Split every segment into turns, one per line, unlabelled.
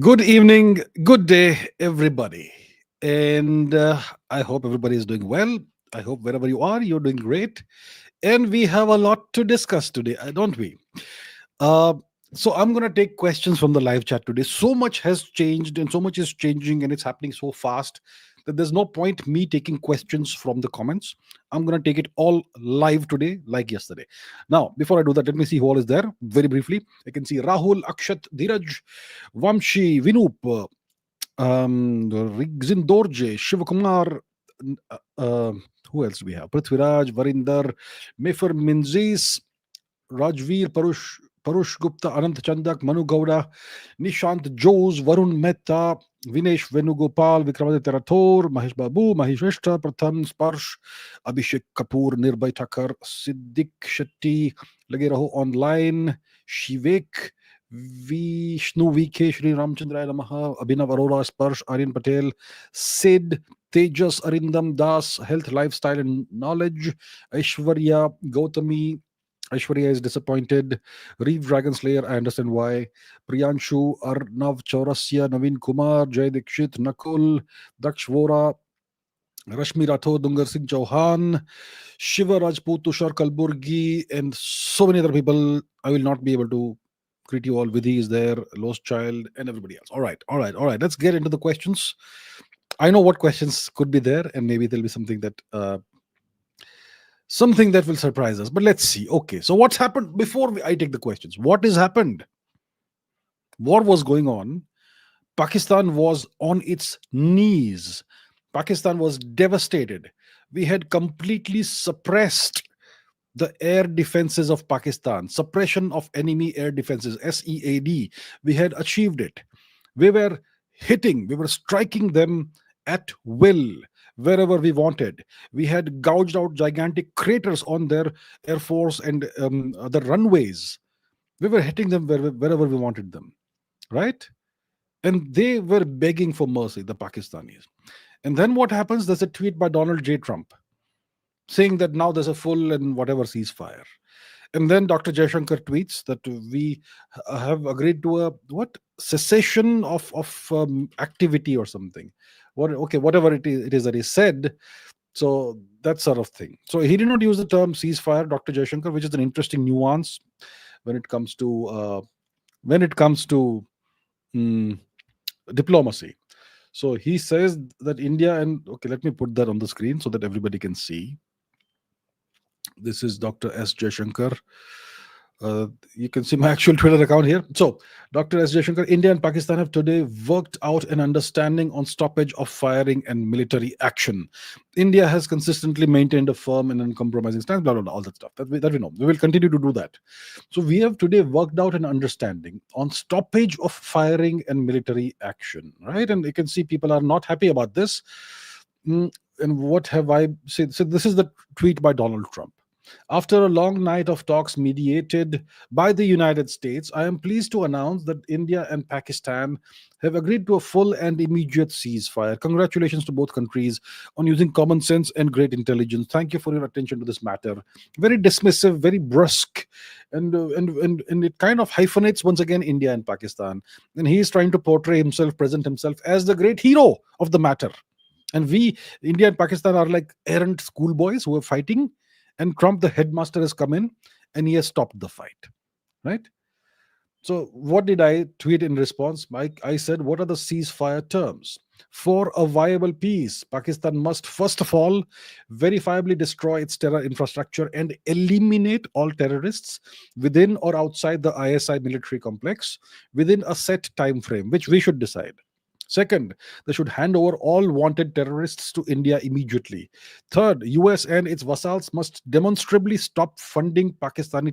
Good evening, good day, everybody. And I hope everybody is doing well. I hope wherever you are, you're doing great. And we have a lot to discuss today, don't we? Uh, so I'm going to take questions from the live chat today. So much has changed and so much is changing and it's happening so fast that there's no point me taking questions from the comments. I'm going to take it all live today like yesterday. Now, before I do that, let me see who all is there very briefly. I can see Rahul, Akshat, Dheeraj, Vamshi, Vinup, Rigzin Dorje, Shivakumar, uh, uh, who else do we have? Prithviraj, Varinder, Mefer Minzis, Rajveer, Parush Gupta, Anant Chandak, Manu Gowda, Nishant Jose, Varun Mehta, Vinesh Venugopal, Vikramaditya Rathore, Mahesh Babu, Mahesh Veshta, Pratham Sparsh, Abhishek Kapoor, Nirbhay Thakur, Siddiq Shetty, Lage Raho Online, Shivek, Vishnu VK, Shri Ramchandra Namaha, Abhinav Arora, Sparsh, Aryan Patel, Sid, Tejas Arindam Das, Health, Lifestyle and Knowledge, Aishwarya, Gautami, Aishwarya is disappointed. Reeve Dragon Slayer, I understand why. Priyanshu, Arnav Chaurasya, Naveen Kumar, Jay Dikshit, Nakul, Daksh Vora, Rashmi Rathod, Dungar Singh Chauhan, Shiva Rajput, Tushar Kalburgi, and so many other people. I will not be able to greet you all. Vidhi is there, Lost Child, and everybody else. All right. Let's get into the questions. I know what questions could be there, and maybe there'll be something that will surprise us. But let's see. Okay, so what's happened before I take the questions? What has happened? War was going on. Pakistan was on its knees. Pakistan was devastated. We had completely suppressed the air defenses of Pakistan, suppression of enemy air defenses, SEAD. We had achieved it. We were we were striking them at will wherever we wanted. We had gouged out gigantic craters on their air force and the runways. We were hitting them wherever we wanted them, right? And they were begging for mercy, the Pakistanis. And then what happens? There's a tweet by Donald J. Trump saying that now there's a full and whatever ceasefire. And then Dr. Jaishankar tweets that we have agreed to a what cessation of activity or something. Whatever it is that he said. So that sort of thing. So he did not use the term ceasefire, Dr. Jaishankar, which is an interesting nuance when it comes to mm, diplomacy. So he says that India and okay, let me put that on the screen so that everybody can see. This is Dr. S. Jaishankar. You can see my actual Twitter account here. So, Dr. S. Jaishankar, India and Pakistan have today worked out an understanding on stoppage of firing and military action. India has consistently maintained a firm and uncompromising stance, blah, blah, blah, all that stuff that we know. We will continue to do that. So, we have today worked out an understanding on stoppage of firing and military action, right? And you can see people are not happy about this. And what have I said? So, this is the tweet by Donald Trump. After a long night of talks mediated by the United States, I am pleased to announce that India and Pakistan have agreed to a full and immediate ceasefire. Congratulations to both countries on using common sense and great intelligence. Thank you for your attention to this matter. Very dismissive, very brusque, and it kind of hyphenates once again India and Pakistan. And he is trying to present himself as the great hero of the matter. And we, India and Pakistan, are like errant schoolboys who are fighting, and Trump, the headmaster, has come in and he has stopped the fight, right? So, what did I tweet in response? I said, what are the ceasefire terms? For a viable peace, Pakistan must first of all verifiably destroy its terror infrastructure and eliminate all terrorists within or outside the ISI military complex within a set time frame, which we should decide. Second, they should hand over all wanted terrorists to India immediately. Third, US and its vassals must demonstrably stop funding Pakistani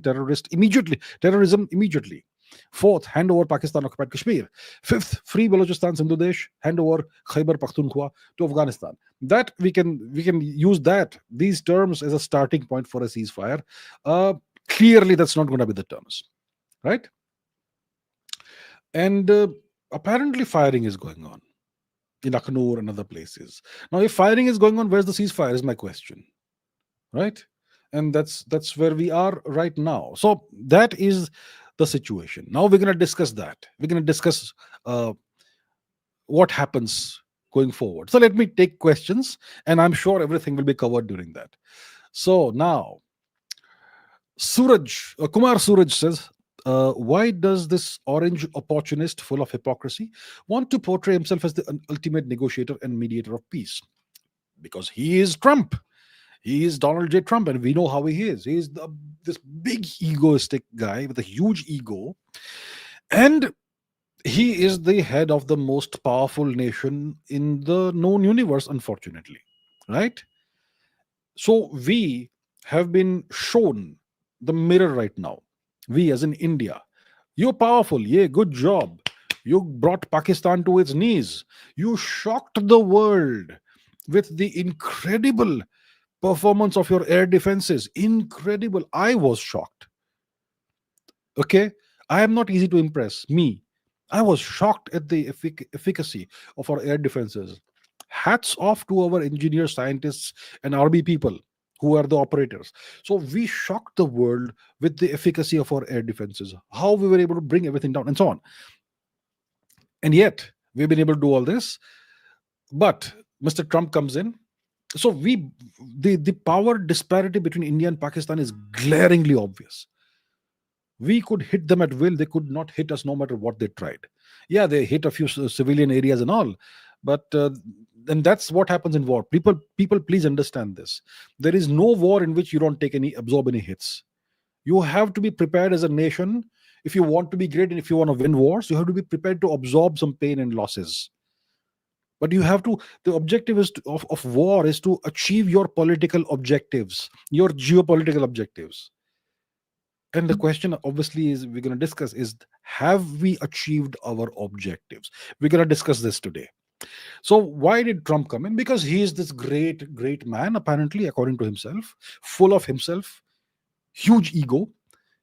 terrorism immediately. Fourth, hand over Pakistan occupied Kashmir. Fifth, free Balochistan, Sindhudesh, hand over Khyber Pakhtunkhwa to Afghanistan. That we can use these terms as a starting point for a ceasefire. Clearly, that's not going to be the terms, right? And apparently, firing is going on in Akhnur and other places. Now, if firing is going on, where's the ceasefire? Is my question, right? And that's where we are right now. So that is the situation. Now we're going to discuss that. We're going to discuss what happens going forward. So let me take questions, and I'm sure everything will be covered during that. So now, Kumar Suraj says, why does this orange opportunist full of hypocrisy want to portray himself as the ultimate negotiator and mediator of peace? Because he is Trump. He is Donald J. Trump, and we know how he is. He is this big egoistic guy with a huge ego, and he is the head of the most powerful nation in the known universe, unfortunately. Right? So we have been shown the mirror right now. We, as in India, you're powerful. Yeah, good job. You brought Pakistan to its knees. You shocked the world with the incredible performance of your air defenses. Incredible. I was shocked. Okay. I am not easy to impress. Me. I was shocked at the efficacy of our air defenses. Hats off to our engineers, scientists, and RB people who are the operators. So we shocked the world with the efficacy of our air defenses, how we were able to bring everything down, and so on. And yet, we've been able to do all this. But Mr. Trump comes in. So the power disparity between India and Pakistan is glaringly obvious. We could hit them at will. They could not hit us no matter what they tried. Yeah, they hit a few civilian areas and all, but and that's what happens in war. People, please understand this. There is no war in which you don't absorb any hits. You have to be prepared as a nation. If you want to be great and if you want to win wars, you have to be prepared to absorb some pain and losses. But you have to, the objective of war is to achieve your political objectives, your geopolitical objectives. And the question obviously is we're going to discuss is, have we achieved our objectives? We're going to discuss this today. So why did Trump come in? Because he is this great man, apparently, according to himself, full of himself, huge ego.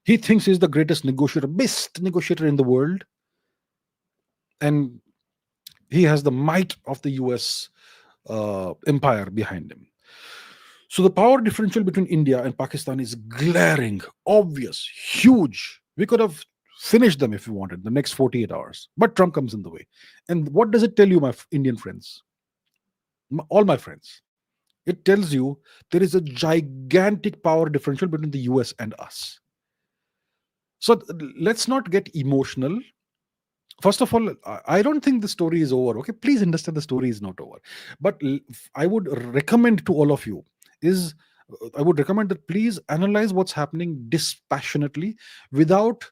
He thinks he's the greatest negotiator, best negotiator in the world. And he has the might of the US empire behind him. So the power differential between India and Pakistan is glaring, obvious, huge. We could have finished them if we wanted the next 48 hours. But Trump comes in the way. And what does it tell you, my Indian friends? All my friends. It tells you there is a gigantic power differential between the US and us. So let's not get emotional. First of all, I don't think the story is over. Okay, please understand the story is not over. But I would recommend to all of you I would recommend that please analyze what's happening dispassionately without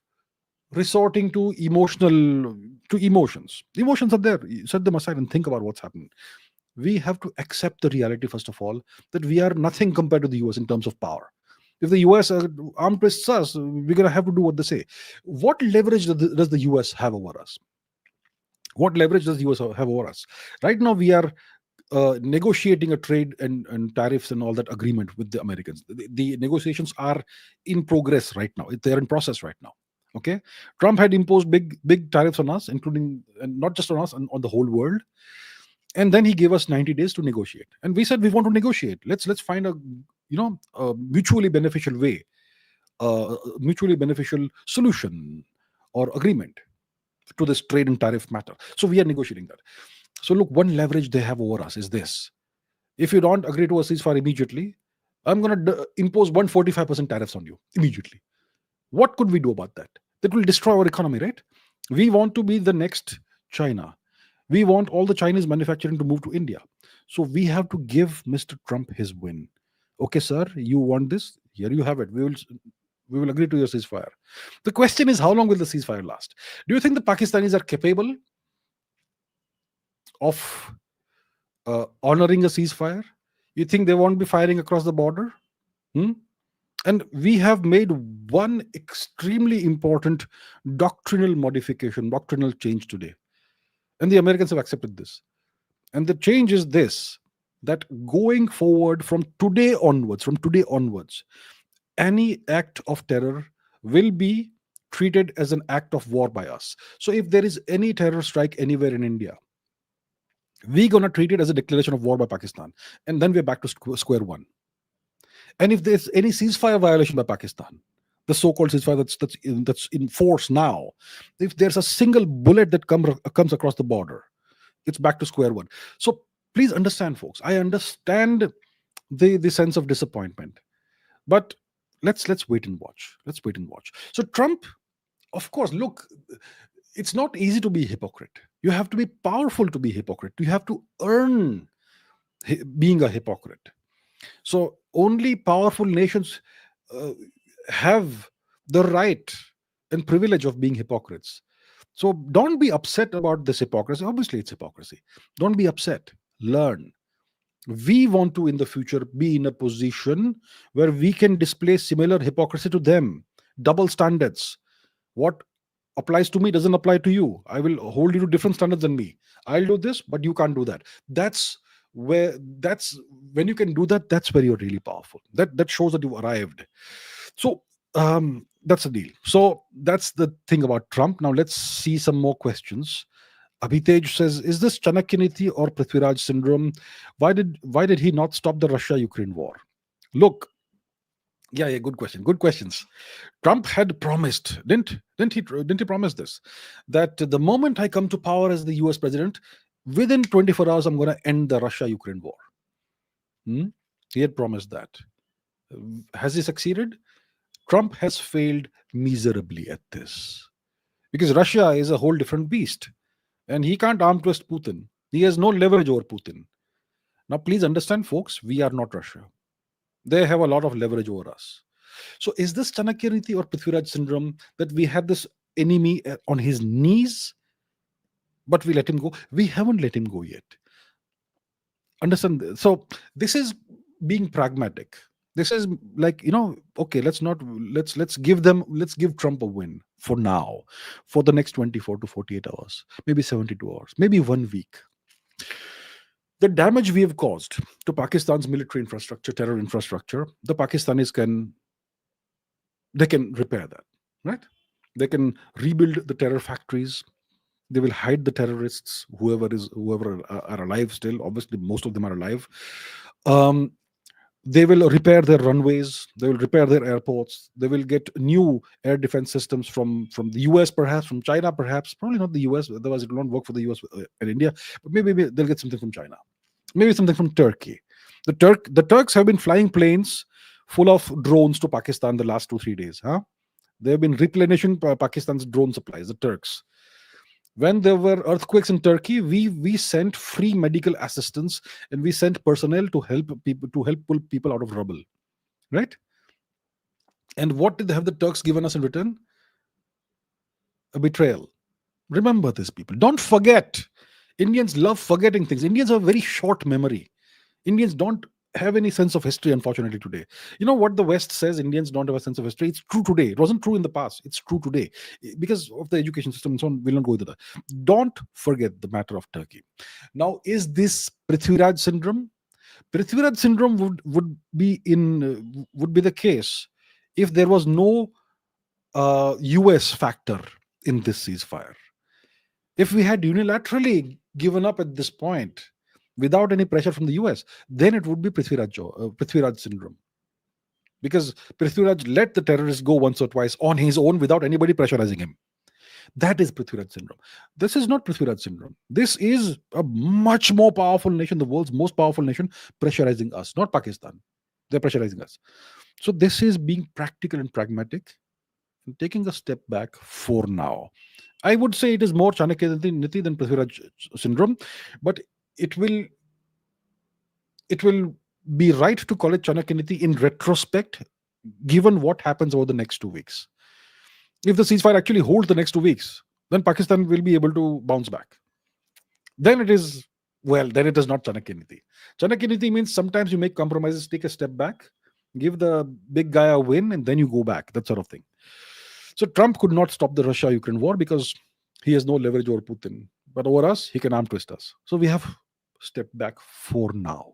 resorting to emotions. Emotions are there. Set them aside and think about what's happening. We have to accept the reality, first of all, that we are nothing compared to the US in terms of power. If the US arm twists us, we're going to have to do what they say. What leverage does the US have over us? What leverage does the US have over us? Right now, we are negotiating a trade and tariffs and all that agreement with the Americans. The negotiations are in progress right now. They're in process right now. Okay, Trump had imposed big tariffs on us, including, and not just on us, on the whole world. And then he gave us 90 days to negotiate. And we said we want to negotiate. Let's find a mutually beneficial way, mutually beneficial solution or agreement to this trade and tariff matter. So we are negotiating that. So look, one leverage they have over us is this. If you don't agree to a ceasefire immediately, I'm going to impose 145% tariffs on you immediately. What could we do about that? That will destroy our economy, right? We want to be the next China. We want all the Chinese manufacturing to move to India. So we have to give Mr. Trump his win. Okay, sir, you want this? Here you have it. We will agree to your ceasefire. The question is, how long will the ceasefire last? Do you think the Pakistanis are capable of honoring a ceasefire? You think they won't be firing across the border? And we have made one extremely important doctrinal change today. And the Americans have accepted this. And the change is this, that going forward from today onwards, any act of terror will be treated as an act of war by us. So if there is any terror strike anywhere in India, we're going to treat it as a declaration of war by Pakistan. And then we're back to square one. And if there's any ceasefire violation by Pakistan, the so-called ceasefire that's in force now, if there's a single bullet that comes across the border, it's back to square one. So please understand, folks. I understand the sense of disappointment, but let's wait and watch. Let's wait and watch. So Trump, of course, look, it's not easy to be a hypocrite. You have to be powerful to be hypocrite. You have to earn being a hypocrite. So only powerful nations uh, have the right and privilege of being hypocrites. So don't be upset about this hypocrisy. Obviously, it's hypocrisy. Don't be upset. Learn. We want to, in the future, be in a position where we can display similar hypocrisy to them, double standards. What applies to me doesn't apply to you. I will hold you to different standards than me. I'll do this, but you can't do that. That's when you can do that, that's where you're really powerful. That shows that you've arrived. So that's the deal. So that's the thing about Trump. Now let's see some more questions. Abhijit says, is this Chanakya Niti or Prithviraj syndrome? Why did he not stop the Russia-Ukraine war? Look, yeah, good question. Good questions. Trump had promised, didn't he promise this? That the moment I come to power as the US president, within 24 hours, I'm going to end the Russia-Ukraine war. He had promised that. Has he succeeded? Trump has failed miserably at this. Because Russia is a whole different beast. And he can't arm twist Putin. He has no leverage over Putin. Now, please understand, folks, we are not Russia. They have a lot of leverage over us. So is this Chanakya Niti or Prithviraj syndrome that we have this enemy on his knees, but we let him go? We haven't let him go yet. Understand? So this is being pragmatic. This is like, okay, let's give Trump a win for now, for the next 24 to 48 hours, maybe 72 hours, maybe 1 week. The damage we have caused to Pakistan's military infrastructure, terror infrastructure, the Pakistanis can repair that, right? They can rebuild the terror factories. They will hide the terrorists, whoever are alive still. Obviously, most of them are alive. They will repair their runways. They will repair their airports. They will get new air defense systems from the US, perhaps from China, perhaps probably not the US. Otherwise, it will not work for the US and India. But maybe they'll get something from China. Maybe something from Turkey. The Turks have been flying planes full of drones to Pakistan the last 2-3 days. They have been replenishing Pakistan's drone supplies. The Turks. When there were earthquakes in Turkey, we sent free medical assistance and we sent personnel to help pull people out of rubble, right? And what did they have the Turks given us in return? A betrayal. Remember this, people. Don't forget. Indians love forgetting things. Indians have a very short memory. Indians don't have any sense of history, unfortunately, today. You know what the West says? Indians don't have a sense of history. It's true today. It wasn't true in the past. It's true today. Because of the education system and so on, we'll not go into that. Don't forget the matter of Turkey. Now, is this Prithviraj syndrome? Prithviraj syndrome would be the case if there was no US factor in this ceasefire. If we had unilaterally given up at this point without any pressure from the US, then it would be Prithviraj syndrome. Because Prithviraj let the terrorists go once or twice on his own without anybody pressurizing him. That is Prithviraj syndrome. This is not Prithviraj syndrome. This is a much more powerful nation, the world's most powerful nation, pressurizing us, not Pakistan. They're pressurizing us. So this is being practical and pragmatic and taking a step back for now. I would say it is more Chanakya Niti than Prithviraj syndrome, but it will be right to call it Chanakya Niti in retrospect, given what happens over the next 2 weeks. If the ceasefire actually holds the next 2 weeks, then Pakistan will be able to bounce back. Then it is not Chanakya Niti. Chanakya Niti means sometimes you make compromises, take a step back, give the big guy a win, and then you go back, that sort of thing. So Trump could not stop the Russia-Ukraine war because he has no leverage over Putin. But over us, he can arm twist us. So we have stepped back for now.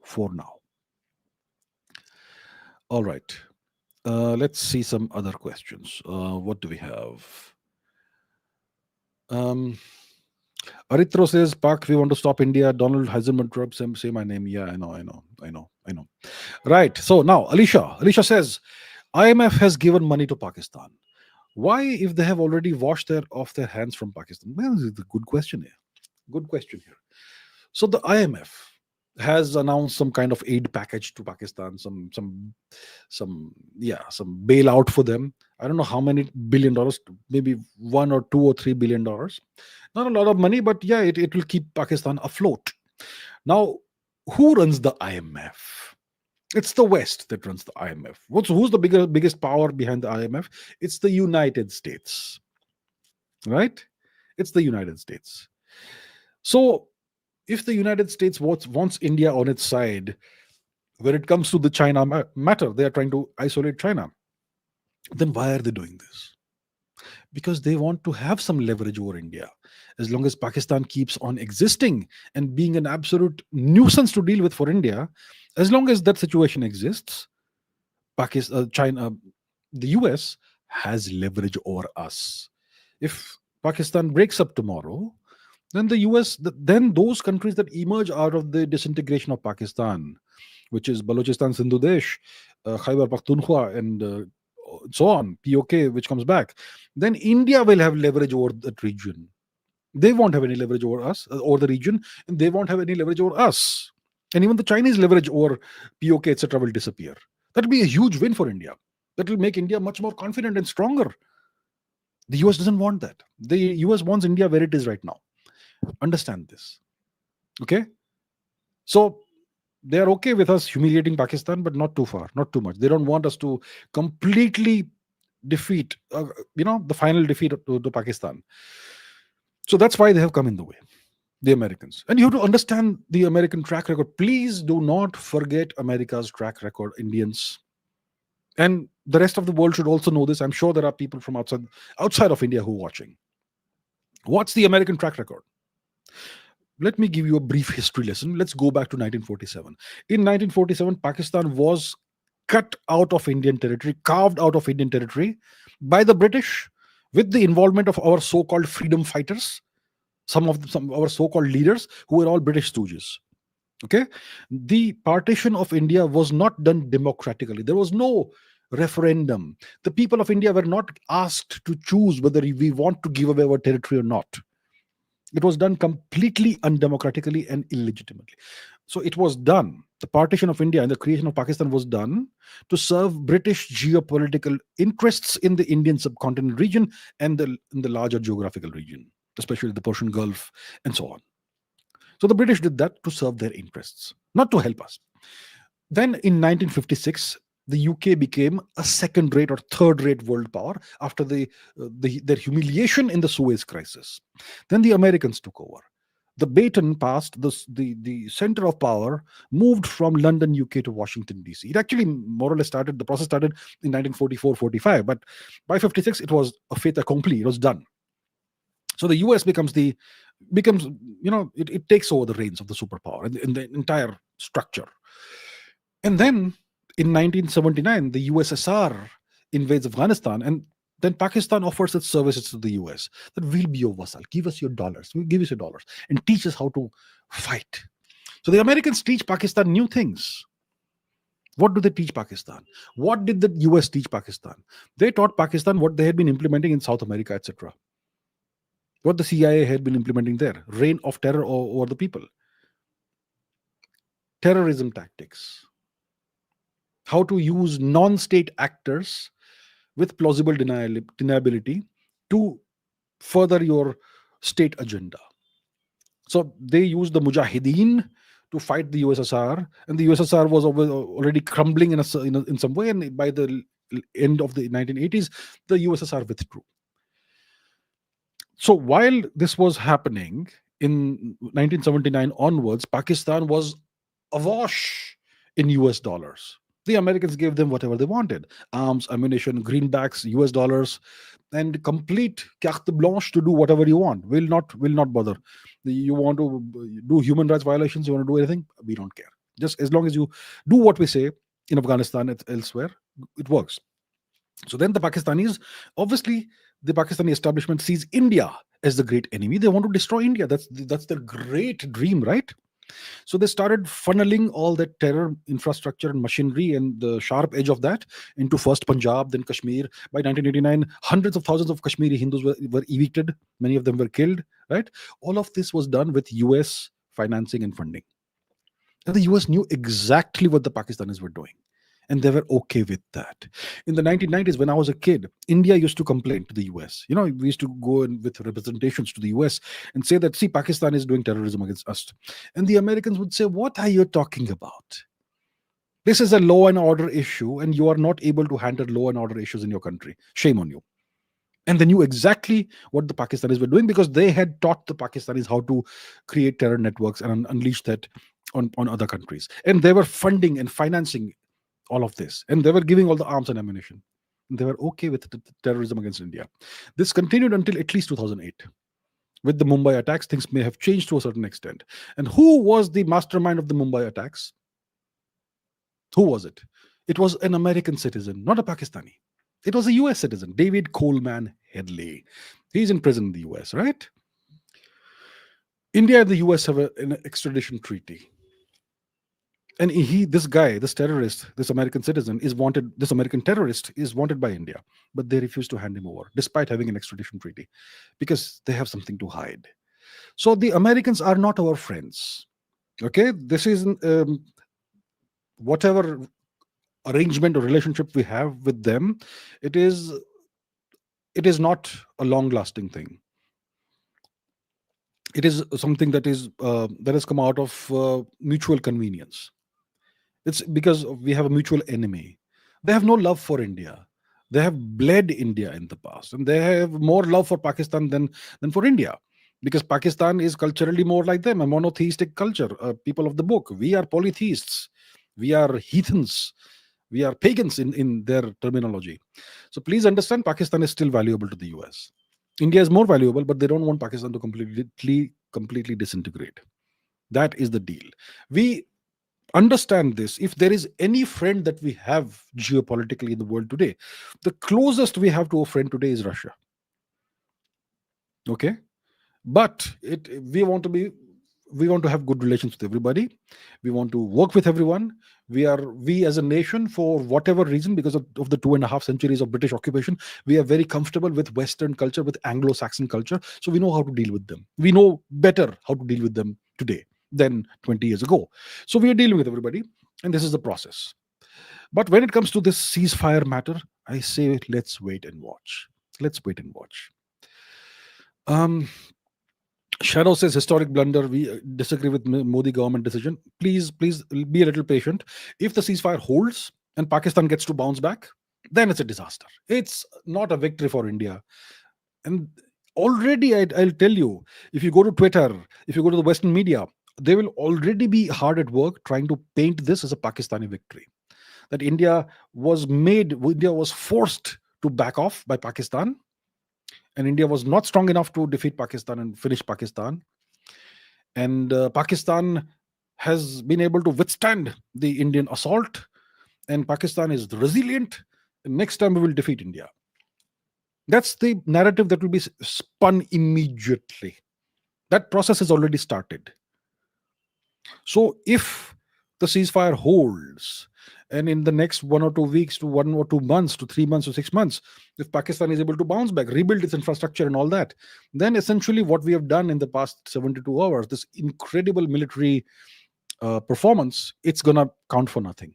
All right. Let's see some other questions. What do we have? Arithro says, Pak, we want to stop India. Donald Heisenberg, say my name. Yeah, I know. Right. So now, Alicia says, IMF has given money to Pakistan. Why, if they have already washed off their hands from Pakistan? Well, this is a good question here. So the IMF has announced some kind of aid package to Pakistan, some bailout for them. I don't know how many $1 billion, maybe 1 or 2 or 3 billion dollars. Not a lot of money, but yeah, it will keep Pakistan afloat. Now, who runs the IMF? It's the West that runs the IMF. Who's the biggest power behind the IMF? It's the United States, right? It's the United States. So if the United States wants India on its side when it comes to the China matter, they are trying to isolate China. Then why are they doing this? Because they want to have some leverage over India. As long as Pakistan keeps on existing and being an absolute nuisance to deal with for India, as long as that situation exists, Pakistan, China, the US has leverage over us. If Pakistan breaks up tomorrow, then the US, then those countries that emerge out of the disintegration of Pakistan, which is Balochistan, Sindhu Desh, Khyber Pakhtunkhwa, and so on, POK, which comes back, then India will have leverage over that region. They won't have any leverage over us, or the region, and they won't have any leverage over us. And even the Chinese leverage over POK, etc., will disappear. That will be a huge win for India. That will make India much more confident and stronger. The US doesn't want that. The US wants India where it is right now. Understand this. Okay? So they are okay with us humiliating Pakistan, but not too far, not too much. They don't want us to completely defeat, the final defeat to Pakistan. So that's why they have come in the way, the Americans. And you have to understand the American track record. Please do not forget America's track record, Indians. And the rest of the world should also know this. I'm sure there are people from outside of India who are watching. What's the American track record? Let me give you a brief history lesson. Let's go back to 1947. In 1947, Pakistan was cut out of Indian territory, carved out of Indian territory by the British with the involvement of our so-called freedom fighters, some of our so-called leaders who were all British stooges. Okay? The partition of India was not done democratically. There was no referendum. The people of India were not asked to choose whether we want to give away our territory or not. It was done completely undemocratically and illegitimately. So it was done. The partition of India and the creation of Pakistan was done to serve British geopolitical interests in the Indian subcontinent region and in the larger geographical region, especially the Persian Gulf and so on. So the British did that to serve their interests, not to help us. Then in 1956, the UK became a second-rate or third-rate world power after their humiliation in the Suez Crisis. Then the Americans took over. The baton passed, the center of power moved from London, UK to Washington, DC. It actually more or less the process started in 1944-45, but by 56, it was a fait accompli. It was done. So the US it takes over the reins of the superpower in the entire structure. And then in 1979, the USSR invades Afghanistan, and then Pakistan offers its services to the US. That we'll be your vassal. Give us your dollars. We'll give us your dollars and teach us how to fight. So the Americans teach Pakistan new things. What do they teach Pakistan? What did the US teach Pakistan? They taught Pakistan what they had been implementing in South America, etc. What the CIA had been implementing there. Reign of terror over the people. Terrorism tactics. How to use non-state actors with plausible deniability to further your state agenda. So they used the Mujahideen to fight the USSR, and the USSR was already crumbling in some way, and by the end of the 1980s, the USSR withdrew. So while this was happening in 1979 onwards, Pakistan was awash in US dollars. The Americans gave them whatever they wanted: arms, ammunition, greenbacks, US dollars, and complete carte blanche to do whatever you want. Will not bother. You want to do human rights violations, you want to do anything, we don't care. Just as long as you do what we say in Afghanistan, elsewhere, it works. So then the Pakistani establishment sees India as the great enemy. They want to destroy India. That's their great dream, right? So they started funneling all that terror infrastructure and machinery and the sharp edge of that into first Punjab, then Kashmir. By 1989, hundreds of thousands of Kashmiri Hindus were evicted. Many of them were killed, right? All of this was done with US financing, and funding. And the US knew exactly what the Pakistanis were doing. And they were okay with that. In the 1990s, when I was a kid, India used to complain to the US. We used to go in with representations to the US and say that, see, Pakistan is doing terrorism against us. And the Americans would say, what are you talking about? This is a law and order issue, and you are not able to handle law and order issues in your country. Shame on you. And they knew exactly what the Pakistanis were doing because they had taught the Pakistanis how to create terror networks and unleash that on other countries. And they were funding and financing all of this. And they were giving all the arms and ammunition. And they were okay with the terrorism against India. This continued until at least 2008. With the Mumbai attacks, things may have changed to a certain extent. And who was the mastermind of the Mumbai attacks? Who was it? It was an American citizen, not a Pakistani. It was a US citizen, David Coleman Headley. He's in prison in the US, right? India and the US have an extradition treaty. And this terrorist, this American citizen is wanted, this American terrorist is wanted by India, but they refuse to hand him over, despite having an extradition treaty, because they have something to hide. So the Americans are not our friends. Okay, this is whatever arrangement or relationship we have with them, it is not a long-lasting thing. It is something that has come out of mutual convenience. It's because we have a mutual enemy. They have no love for India. They have bled India in the past, and they have more love for Pakistan than for India, because Pakistan is culturally more like them, a monotheistic culture, people of the book. We are polytheists. We are heathens. We are pagans in their terminology. So please understand, Pakistan is still valuable to the US. India is more valuable, but they don't want Pakistan to completely disintegrate. That is the deal. We understand this. If there is any friend that we have geopolitically in the world today, the closest we have to a friend today is Russia. Okay? But we want to have good relations with everybody. We want to work with everyone. We as a nation, for whatever reason, because of the 2.5 centuries of British occupation, we are very comfortable with Western culture, with Anglo-Saxon culture. So we know how to deal with them. We know better how to deal with them today than 20 years ago. So we are dealing with everybody, and this is the process. But when it comes to this ceasefire matter, I say let's wait and watch. Let's wait and watch. Shadow says historic blunder. We disagree with Modi government decision. Please be a little patient. If the ceasefire holds and Pakistan gets to bounce back, then it's a disaster. It's not a victory for India. And already, I'll tell you, if you go to Twitter, if you go to the Western media, they will already be hard at work trying to paint this as a Pakistani victory. That India was forced to back off by Pakistan, and India was not strong enough to defeat Pakistan and finish Pakistan. And Pakistan has been able to withstand the Indian assault, and Pakistan is resilient. And next time we will defeat India. That's the narrative that will be spun immediately. That process has already started. So if the ceasefire holds, and in the next 1 or 2 weeks to 1 or 2 months to 3 months to 6 months, if Pakistan is able to bounce back, rebuild its infrastructure and all that, then essentially what we have done in the past 72 hours, this incredible military performance, it's going to count for nothing.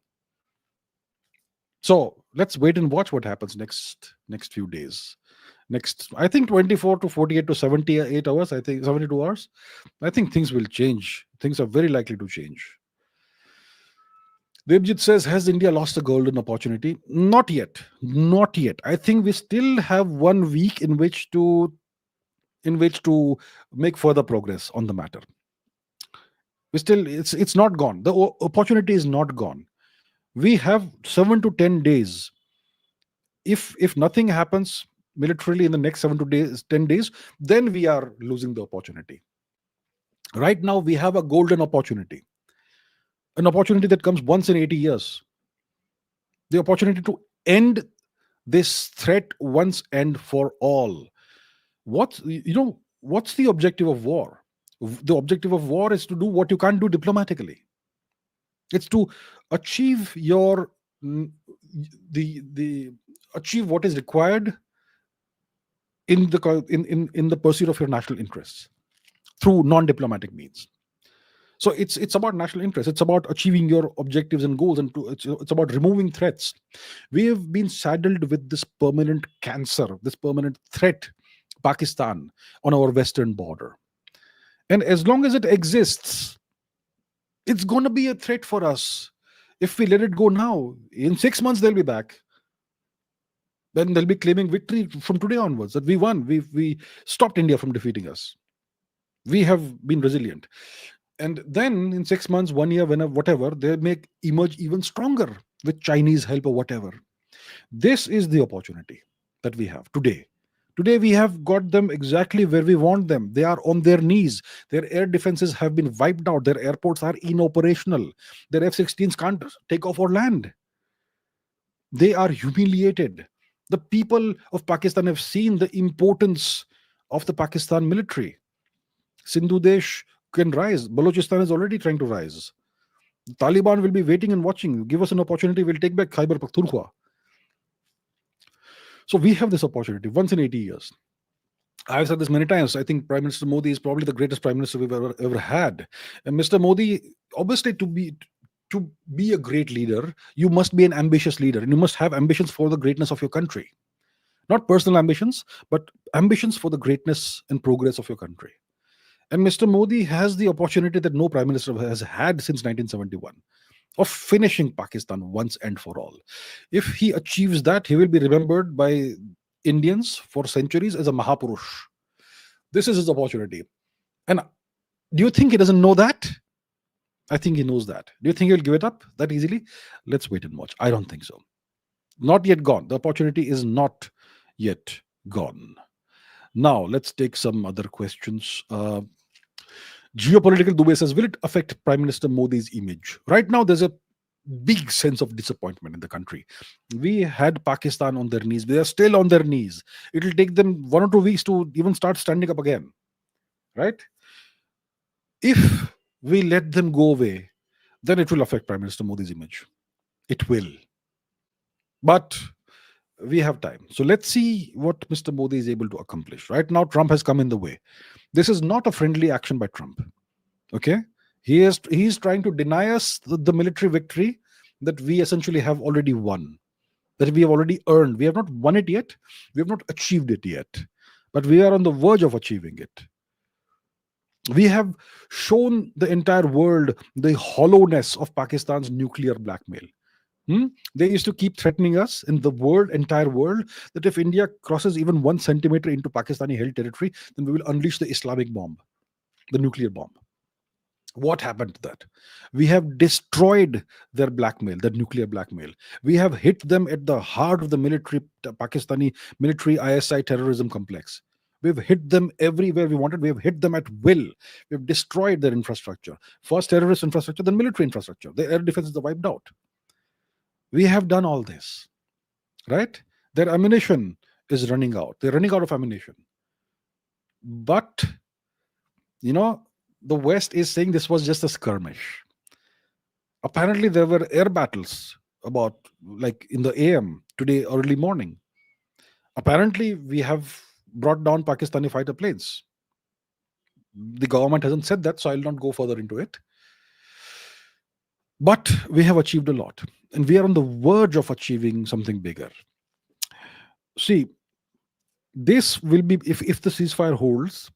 So let's wait and watch what happens next few days. Next, I think 24 to 48 to 78 hours, I think 72 hours, I think things will change. Things are very likely to change. Abhijit says, has India lost a golden opportunity? Not yet. Not yet. I think we still have 1 week in which to make further progress on the matter. It's not gone. The opportunity is not gone. We have 7 to 10 days. If nothing happens militarily in the next 7 to 10 days, then we are losing the opportunity. Right now, we have a golden opportunity. An opportunity that comes once in 80 years. The opportunity to end this threat once and for all. What's the objective of war? The objective of war is to do what you can't do diplomatically. It's to achieve achieve what is required in the pursuit of your national interests through non-diplomatic means. So it's about national interest. It's about achieving your objectives and goals, and it's about removing threats. We have been saddled with this permanent cancer, this permanent threat, Pakistan, on our western border. And as long as it exists, it's going to be a threat for us. If we let it go now, in 6 months they'll be back. Then they'll be claiming victory from today onwards, that we won. We stopped India from defeating us. We have been resilient. And then in 6 months, 1 year, whenever, whatever, they may emerge even stronger with Chinese help or whatever. This is the opportunity that we have today. Today, we have got them exactly where we want them. They are on their knees. Their air defenses have been wiped out. Their airports are inoperational. Their F-16s can't take off or land. They are humiliated. The people of Pakistan have seen the importance of the Pakistan military. Sindhu Desh can rise. Balochistan is already trying to rise. The Taliban will be waiting and watching. Give us an opportunity, we'll take back Khyber Pakhtunkhwa. So we have this opportunity once in 80 years. I've said this many times. I think Prime Minister Modi is probably the greatest Prime Minister we've ever had. And Mr. Modi, obviously, to be a great leader, you must be an ambitious leader, and you must have ambitions for the greatness of your country. Not personal ambitions, but ambitions for the greatness and progress of your country. And Mr. Modi has the opportunity that no prime minister has had since 1971 of finishing Pakistan once and for all. If he achieves that, he will be remembered by Indians for centuries as a Mahapurush. This is his opportunity. And do you think he doesn't know that? I think he knows that. Do you think he'll give it up that easily? Let's wait and watch. I don't think so. Not yet gone. The opportunity is not yet gone. Now, let's take some other questions. Geopolitical Dubey says, will it affect Prime Minister Modi's image? Right now, there's a big sense of disappointment in the country. We had Pakistan on their knees. They are still on their knees. It will take them 1 or 2 weeks to even start standing up again. Right? If we let them go away, then it will affect Prime Minister Modi's image. It will. But we have time. So let's see what Mr. Modi is able to accomplish. Right now, Trump has come in the way. This is not a friendly action by Trump. Okay? He is trying to deny us the military victory that we essentially have already won, that we have already earned. We have not won it yet. We have not achieved it yet. But we are on the verge of achieving it. We have shown the entire world the hollowness of Pakistan's nuclear blackmail. They used to keep threatening us in the entire world, that if India crosses even 1 centimeter into Pakistani held territory, then we will unleash the Islamic bomb, the nuclear bomb. What happened to that? We have destroyed their blackmail, their nuclear blackmail. We have hit them at the heart of the Pakistani military ISI terrorism complex. We've hit them everywhere we wanted. We have hit them at will. We've destroyed their infrastructure. First terrorist infrastructure, then military infrastructure. Their air defenses are wiped out. We have done all this, right? Their ammunition is running out. They're running out of ammunition. But, the West is saying this was just a skirmish. Apparently, there were air battles about, like, in the AM today, early morning. Apparently, we have brought down Pakistani fighter planes. The government hasn't said that, so I'll not go further into it. But we have achieved a lot, and we are on the verge of achieving something bigger. See, this will be, if the ceasefire holds,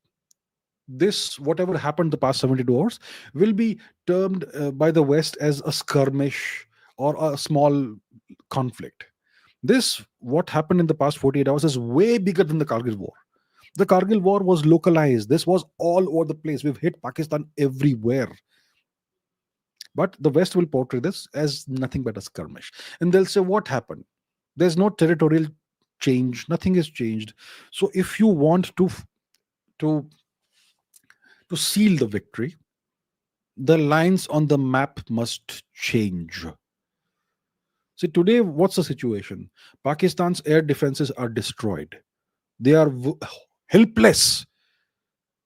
this, whatever happened the past 72 hours, will be termed by the West as a skirmish or a small conflict. This, what happened in the past 48 hours, is way bigger than the Kargil war. The Kargil war was localized. This was all over the place. We've hit Pakistan everywhere. But the West will portray this as nothing but a skirmish. And they'll say, what happened? There's no territorial change. Nothing has changed. So if you want to seal the victory, the lines on the map must change. See, today, what's the situation? Pakistan's air defenses are destroyed. They are helpless.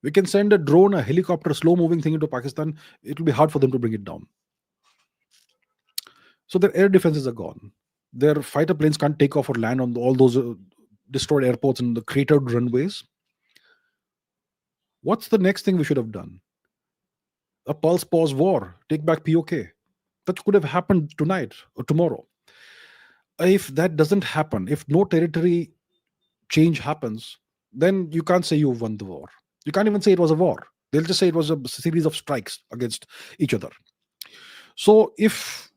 We can send a drone, a helicopter, slow-moving thing into Pakistan. It will be hard for them to bring it down. So their air defenses are gone. Their fighter planes can't take off or land on all those destroyed airports and the cratered runways. What's the next thing we should have done? a pulse pause war, take back POK. That could have happened tonight or tomorrow. If that doesn't happen, if no territory change happens, then you can't say you won the war. You can't even say it was a war. They'll just say it was a series of strikes against each other. So if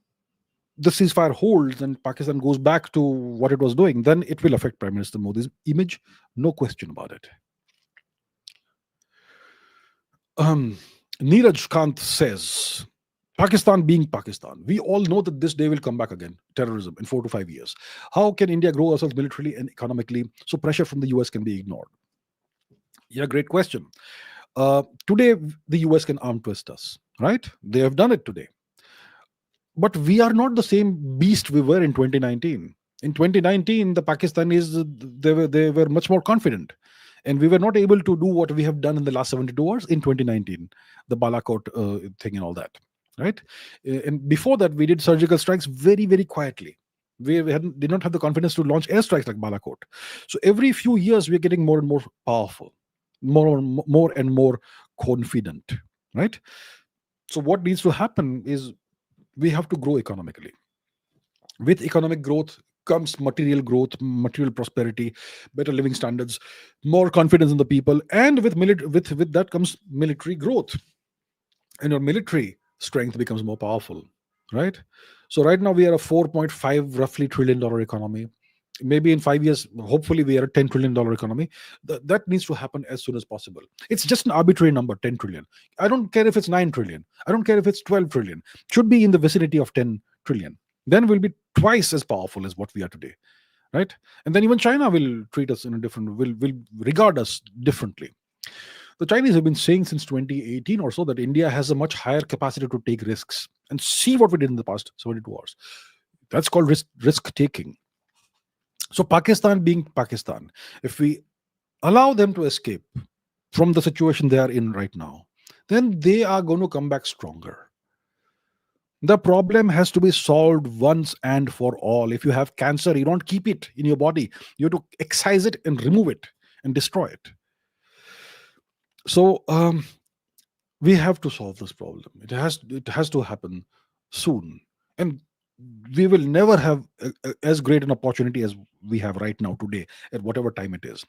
the ceasefire holds and Pakistan goes back to what it was doing, then it will affect Prime Minister Modi's image, no question about it. Neeraj Kant says, Pakistan being Pakistan, we all know that this day will come back again, terrorism, in 4 to 5 years. How can India grow ourselves militarily and economically so pressure from the US can be ignored? Yeah, great question. Today, the US can arm twist us, right? They have done it today. But we are not the same beast we were in 2019. In 2019, the Pakistanis, they were much more confident. And we were not able to do what we have done in the last 72 hours in 2019, the Balakot thing and all that, right? And before that, we did surgical strikes very, very quietly. We did not have the confidence to launch airstrikes like Balakot. So every few years, we're getting more and more powerful, more and more confident, right? So what needs to happen is we have to grow economically. With economic growth comes material growth, material prosperity, better living standards, more confidence in the people, and with that comes military growth, and your military strength becomes more powerful, right? So right now we are a 4.5 roughly trillion dollar economy. Maybe in 5 years, hopefully we are a $10 trillion economy. That needs to happen as soon as possible. It's just an arbitrary number, 10 trillion. I don't care if it's 9 trillion. I don't care if it's 12 trillion. It should be in the vicinity of 10 trillion. Then we'll be twice as powerful as what we are today, right? And then even China will treat us in a different, will regard us differently. The Chinese have been saying since 2018 or so that India has a much higher capacity to take risks. And see what we did in the past 72 hours. That's called risk taking. So Pakistan being Pakistan, if we allow them to escape from the situation they are in right now, then they are going to come back stronger. The problem has to be solved once and for all. If you have cancer, you don't keep it in your body. You have to excise it and remove it and destroy it. So we have to solve this problem. It has to happen soon. And we will never have as great an opportunity as we have right now today at whatever time it is.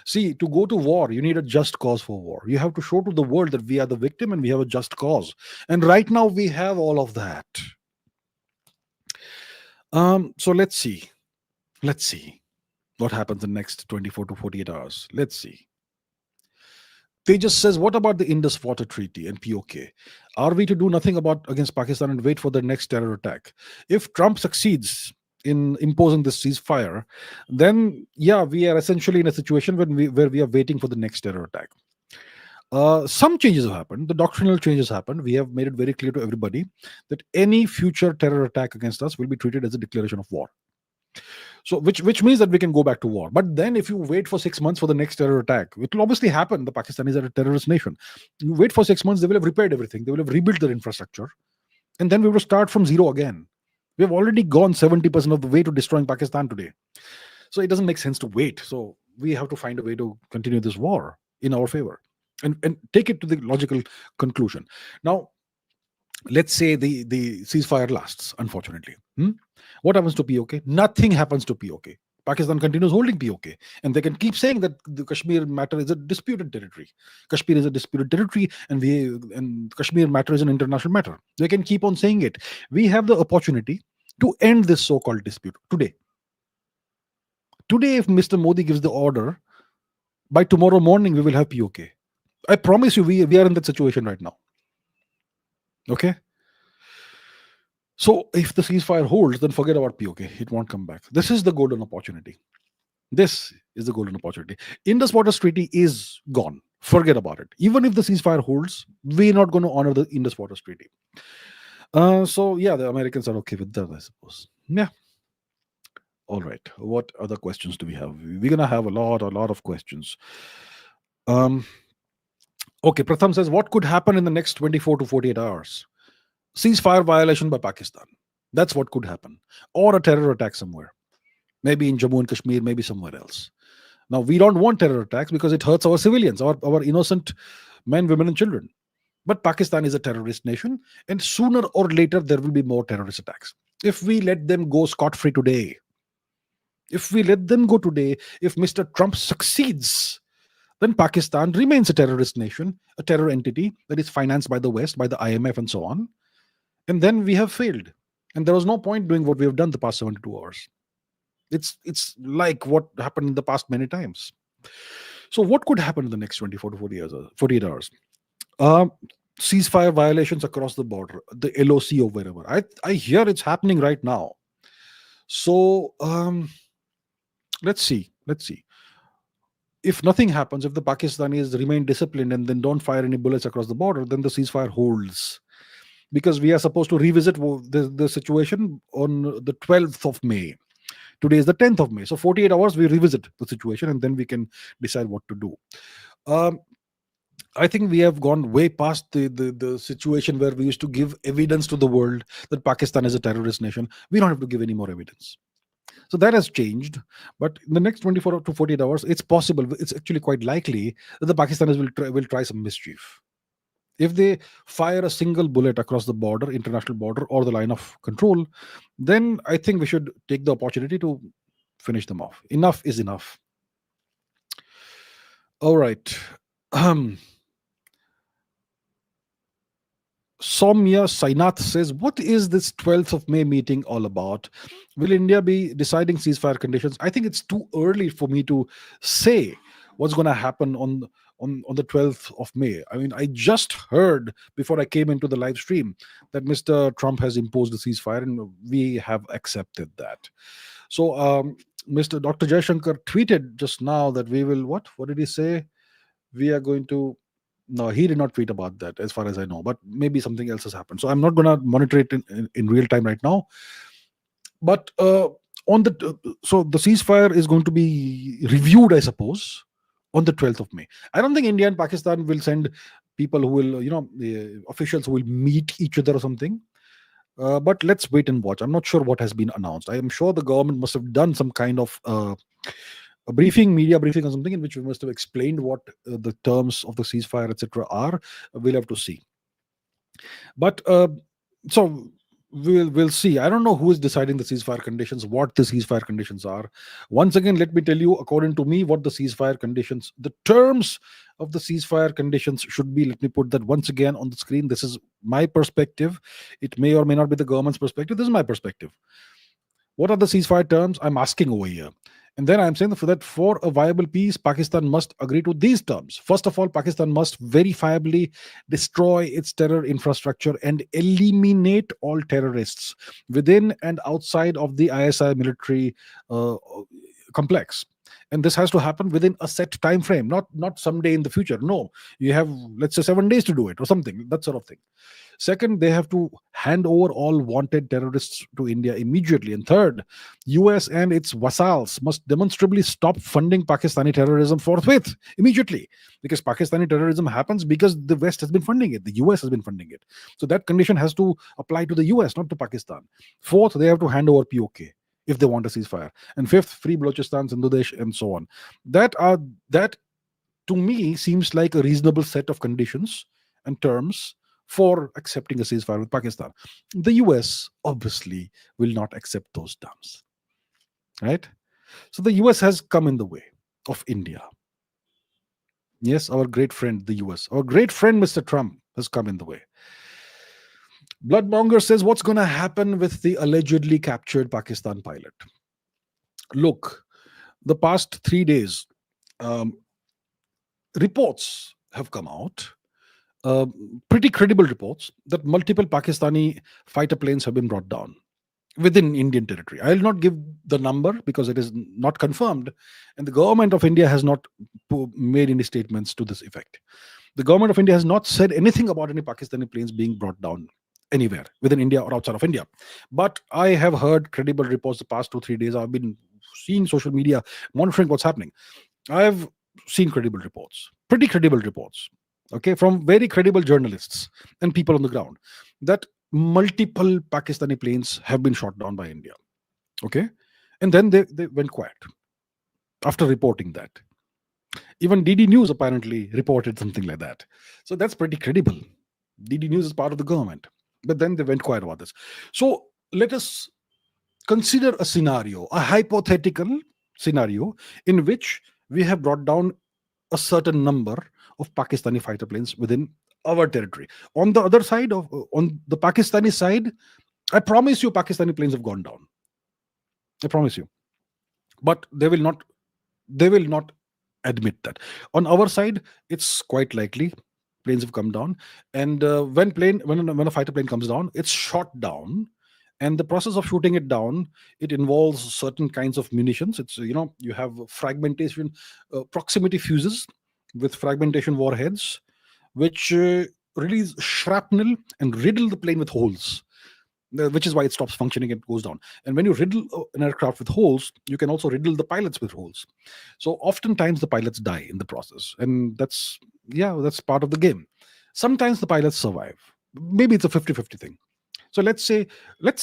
See, to go to war, you need a just cause for war. You have to show to the world that we are the victim and we have a just cause. And right now we have all of that. So let's see what happens in the next 24 to 48 hours. Let's see. Tejas says, what about the Indus Water Treaty and POK? Are we to do nothing against Pakistan and wait for the next terror attack? If Trump succeeds in imposing this ceasefire, then yeah, we are essentially in a situation where we are waiting for the next terror attack. Some changes have happened. The doctrinal changes happened. We have made it very clear to everybody that any future terror attack against us will be treated as a declaration of war. So which means that we can go back to war. But then if you wait for 6 months for the next terror attack, it will obviously happen. The Pakistanis are a terrorist nation. You wait for 6 months, they will have repaired everything. They will have rebuilt their infrastructure. And then we will start from zero again. We have already gone 70% of the way to destroying Pakistan today. So it doesn't make sense to wait. So we have to find a way to continue this war in our favor and take it to the logical conclusion. Now, let's say the ceasefire lasts, unfortunately. What happens to POK? Nothing happens to POK. Pakistan continues holding POK, and they can keep saying that the Kashmir matter is a disputed territory. Kashmir is a disputed territory, and Kashmir matter is an international matter. They can keep on saying it. We have the opportunity to end this so-called dispute today. Today, if Mr. Modi gives the order, by tomorrow morning we will have POK. I promise you, we are in that situation right now. Okay. So if the ceasefire holds, then forget about POK. It won't come back. This is the golden opportunity. Indus Waters Treaty is gone. Forget about it. Even if the ceasefire holds, we're not going to honor the Indus Waters Treaty. So yeah, the Americans are okay with that, I suppose. Yeah. All right. What other questions do we have? We're going to have a lot of questions. Okay, Pratham says, what could happen in the next 24 to 48 hours? Ceasefire violation by Pakistan. That's what could happen. Or a terror attack somewhere. Maybe in Jammu and Kashmir, maybe somewhere else. Now, we don't want terror attacks because it hurts our civilians, our innocent men, women, and children. But Pakistan is a terrorist nation, and sooner or later there will be more terrorist attacks. If we let them go scot free today, if we let them go today, if Mr. Trump succeeds, then Pakistan remains a terrorist nation, a terror entity that is financed by the West, by the IMF, and so on. And then we have failed. And there was no point doing what we have done the past 72 hours. It's like what happened in the past many times. So what could happen in the next 24 to 48 hours? Uh, Ceasefire violations across the border, the LOC or wherever. I hear it's happening right now. So let's see. Let's see. If nothing happens, if the Pakistanis remain disciplined and then don't fire any bullets across the border, then the ceasefire holds. Because we are supposed to revisit the situation on the 12th of May. Today is the 10th of May. So 48 hours, we revisit the situation and then we can decide what to do. I think we have gone way past the situation where we used to give evidence to the world that Pakistan is a terrorist nation. We don't have to give any more evidence. So that has changed. But in the next 24 to 48 hours, it's possible, it's actually quite likely that the Pakistanis will try some mischief. If they fire a single bullet across the border, international border, or the line of control, then I think we should take the opportunity to finish them off. Enough is enough. All right. Soumya Sainath says, what is this 12th of May meeting all about? Will India be deciding ceasefire conditions? I think it's too early for me to say what's going to happen on the 12th of May. I mean, I just heard before I came into the live stream that Mr. Trump has imposed a ceasefire and we have accepted that. So Mr. Dr. Jaishankar tweeted just now that we will, what did he say? We are going to, no, he did not tweet about that as far as I know, but maybe something else has happened. So I'm not going to monitor it in real time right now. But so the ceasefire is going to be reviewed, I suppose, on the 12th of May. I don't think India and Pakistan will send people who will, the officials who will meet each other or something. But let's wait and watch. I'm not sure what has been announced. I am sure the government must have done some kind of a media briefing or something, in which we must have explained what the terms of the ceasefire, etc., are. We'll have to see. But so we'll see. I don't know who is deciding the ceasefire conditions, what the ceasefire conditions are. Once again, let me tell you, according to me, what the ceasefire conditions, the terms of the ceasefire conditions should be. Let me put that once again on the screen. This is my perspective. It may or may not be the government's perspective. This is my perspective. What are the ceasefire terms? I'm asking over here. And then I'm saying that for a viable peace, Pakistan must agree to these terms. First of all, Pakistan must verifiably destroy its terror infrastructure and eliminate all terrorists within and outside of the ISI military complex. And this has to happen within a set time frame, not someday in the future. No, you have, let's say, 7 days to do it or something, that sort of thing. Second, they have to hand over all wanted terrorists to India immediately. And third, US and its vassals must demonstrably stop funding Pakistani terrorism forthwith, immediately. Because Pakistani terrorism happens because the West has been funding it. The US has been funding it. So that condition has to apply to the US, not to Pakistan. Fourth, they have to hand over POK if they want a ceasefire. And fifth, free Balochistan, Sindhudesh, and so on. That to me seems like a reasonable set of conditions and terms for accepting a ceasefire with Pakistan. The US obviously will not accept those terms, right? So the US has come in the way of India. Yes, our great friend, the US, our great friend, Mr. Trump, has come in the way. Bloodmonger says, what's going to happen with the allegedly captured Pakistan pilot? Look, the past 3 days, reports have come out, pretty credible reports, that multiple Pakistani fighter planes have been brought down within Indian territory. I will not give the number because it is not confirmed, and the government of India has not made any statements to this effect. The government of India has not said anything about any Pakistani planes being brought down anywhere within India or outside of India. But I have heard credible reports the past 2-3 days. I've been seeing social media, monitoring what's happening. I've seen credible reports, pretty credible reports, okay, from very credible journalists and people on the ground, that multiple Pakistani planes have been shot down by India. Okay. And then they went quiet after reporting that. Even DD News apparently reported something like that. So that's pretty credible. DD News is part of the government. But then they went quiet about this. So let us consider a scenario, a hypothetical scenario in which we have brought down a certain number of Pakistani fighter planes within our territory. On the other side of on the Pakistani side, I promise you, Pakistani planes have gone down. I promise you, but they will not admit that. On our side, it's quite likely planes have come down, and when a fighter plane comes down, it's shot down. And the process of shooting it down, it involves certain kinds of munitions. It's you have fragmentation, proximity fuses with fragmentation warheads, which release shrapnel and riddle the plane with holes, which is why it stops functioning and goes down. And when you riddle an aircraft with holes, you can also riddle the pilots with holes. So oftentimes the pilots die in the process, and that's part of the game. Sometimes the pilots survive. Maybe it's a 50-50 thing. So let's say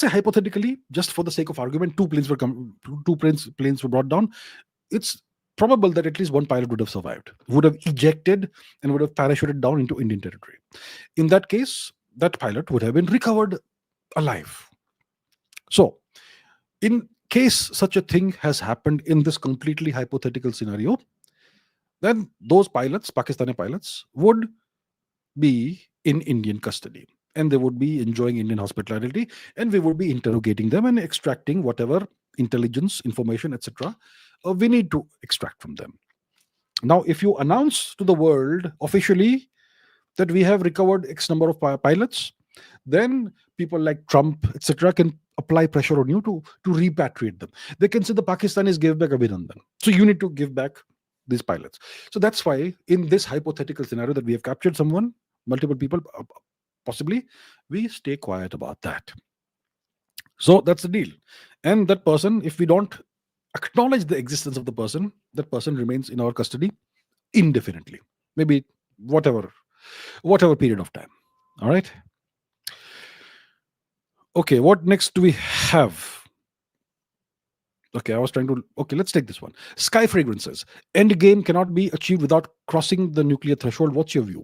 hypothetically, just for the sake of argument, two planes were brought down. It's probable that at least one pilot would have survived, would have ejected, and would have parachuted down into Indian territory. In that case, that pilot would have been recovered alive. So, in case such a thing has happened in this completely hypothetical scenario, then those pilots, Pakistani pilots, would be in Indian custody, and they would be enjoying Indian hospitality, and we would be interrogating them and extracting whatever intelligence, information, etc. We need to extract from them. Now, if you announce to the world officially that we have recovered X number of pilots, then people like Trump, etc., can apply pressure on you to repatriate them. They can say the Pakistanis gave back Abhinandan. So you need to give back these pilots. So that's why in this hypothetical scenario that we have captured someone, multiple people, possibly, we stay quiet about that. So that's the deal. And that person, if we don't acknowledge the existence of the person, that person remains in our custody indefinitely. Maybe whatever period of time. All right. Okay, what next do we have? Okay, let's take this one. Sky Fragrances. End game cannot be achieved without crossing the nuclear threshold. What's your view?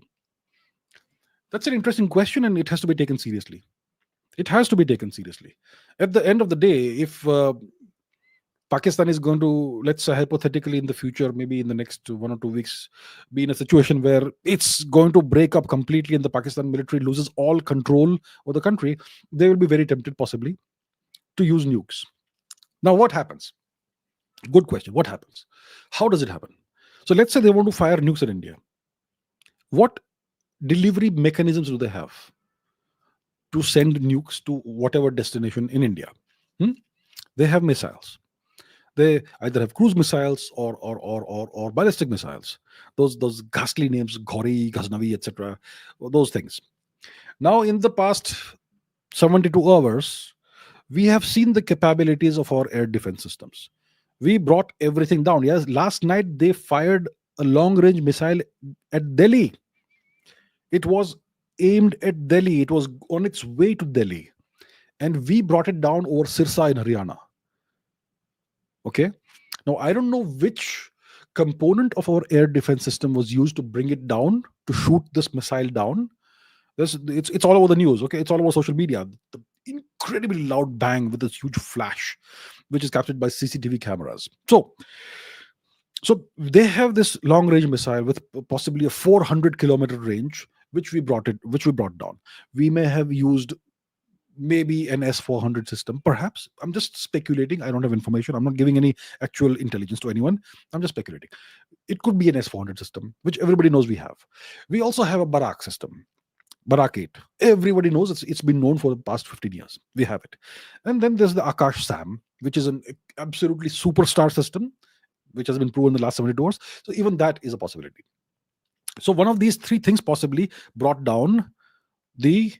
That's an interesting question, and it has to be taken seriously. It has to be taken seriously. At the end of the day, if Pakistan is going to, let's say hypothetically in the future, maybe in the next 1 or 2 weeks, be in a situation where it's going to break up completely and the Pakistan military loses all control of the country, they will be very tempted possibly to use nukes. Now, what happens? Good question. What happens? How does it happen? So let's say they want to fire nukes at India. What delivery mechanisms do they have to send nukes to whatever destination in India? They have missiles. They either have cruise missiles or ballistic missiles. Those ghastly names, Ghori, Ghaznavi, etc. Those things. Now, in the past 72 hours, we have seen the capabilities of our air defense systems. We brought everything down. Yes, last night they fired a long-range missile at Delhi. It was aimed at Delhi. It was on its way to Delhi, and we brought it down over Sirsa in Haryana. Okay. Now, I don't know which component of our air defense system was used to bring it down, to shoot this missile down. It's all over the news. Okay. It's all over social media. The incredibly loud bang with this huge flash, which is captured by CCTV cameras. So they have this long range missile with possibly a 400-kilometer range, which we brought down. We may have used maybe an S-400 system, perhaps. I'm just speculating. I don't have information. I'm not giving any actual intelligence to anyone. I'm just speculating. It could be an S-400 system, which everybody knows we have. We also have a Barak system, Barak 8. Everybody knows it's been known for the past 15 years. We have it. And then there's the Akash SAM, which is an absolutely superstar system, which has been proven in the last 72 hours. So even that is a possibility. So one of these three things possibly brought down the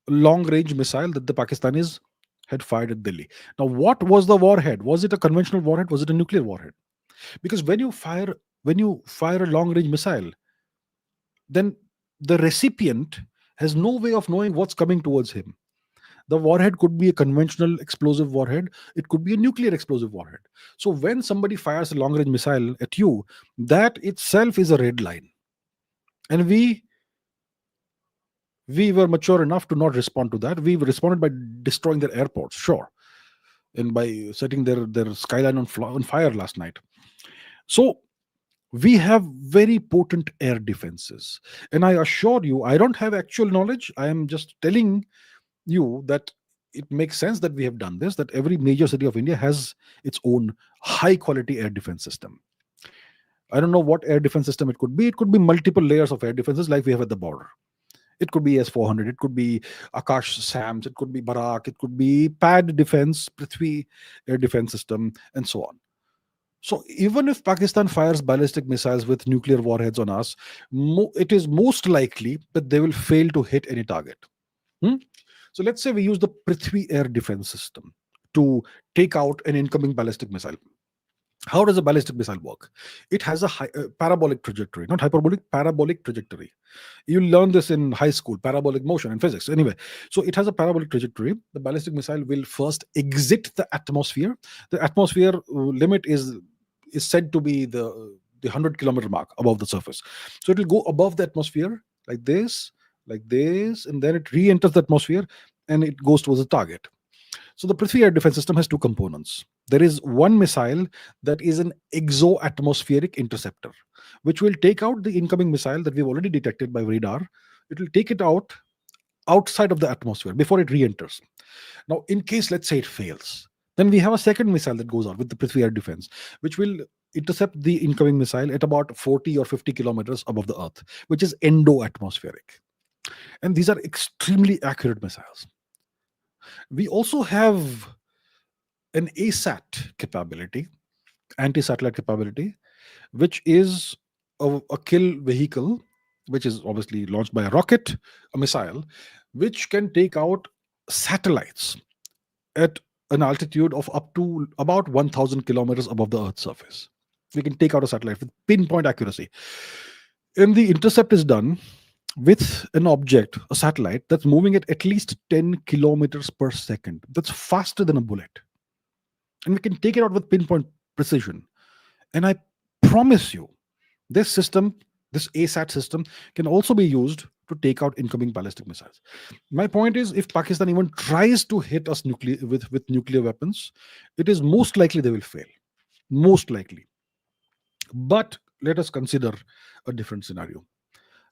long-range missile that the Pakistanis had fired at Delhi. Now, what was the warhead? Was it a conventional warhead? Was it a nuclear warhead? Because when you fire a long-range missile, then the recipient has no way of knowing what's coming towards him. The warhead could be a conventional explosive warhead. It could be a nuclear explosive warhead. So when somebody fires a long-range missile at you, that itself is a red line. And we We were mature enough to not respond to that. We responded by destroying their airports, sure, and by setting their skyline on fire last night. So we have very potent air defenses, and I assure you, I don't have actual knowledge. I am just telling you that it makes sense that we have done this. That every major city of India has its own high quality air defense system. I don't know what air defense system it could be. It could be multiple layers of air defenses like we have at the border. It could be S-400, it could be Akash SAMs, it could be Barak, it could be PAD defense, Prithvi air defense system, and so on. So even if Pakistan fires ballistic missiles with nuclear warheads on us, it is most likely that they will fail to hit any target. Hmm? So let's say we use the Prithvi air defense system to take out an incoming ballistic missile. How does a ballistic missile work? It has a parabolic trajectory, not hyperbolic, parabolic trajectory. You learn this in high school, parabolic motion in physics. Anyway, so it has a parabolic trajectory. The ballistic missile will first exit the atmosphere. The atmosphere limit is said to be the 100-kilometer mark above the surface. So it will go above the atmosphere like this, and then it re-enters the atmosphere and it goes towards the target. So the Prithvi air defense system has two components. There is one missile that is an exo-atmospheric interceptor, which will take out the incoming missile that we've already detected by radar. It will take it out outside of the atmosphere before it re-enters. Now, in case, let's say, it fails, then we have a second missile that goes out with the Prithvi air defense, which will intercept the incoming missile at about 40 or 50 kilometers above the Earth, which is endo-atmospheric. And these are extremely accurate missiles. We also have an ASAT capability, anti-satellite capability, which is a kill vehicle, which is obviously launched by a rocket, a missile, which can take out satellites at an altitude of up to about 1,000 kilometers above the Earth's surface. We can take out a satellite with pinpoint accuracy. And the intercept is done with an object, a satellite, that's moving at least 10 kilometers per second. That's faster than a bullet. And we can take it out with pinpoint precision. And I promise you, this system, this ASAT system, can also be used to take out incoming ballistic missiles. My point is, if Pakistan even tries to hit us with nuclear weapons, it is most likely they will fail. Most likely. But let us consider a different scenario.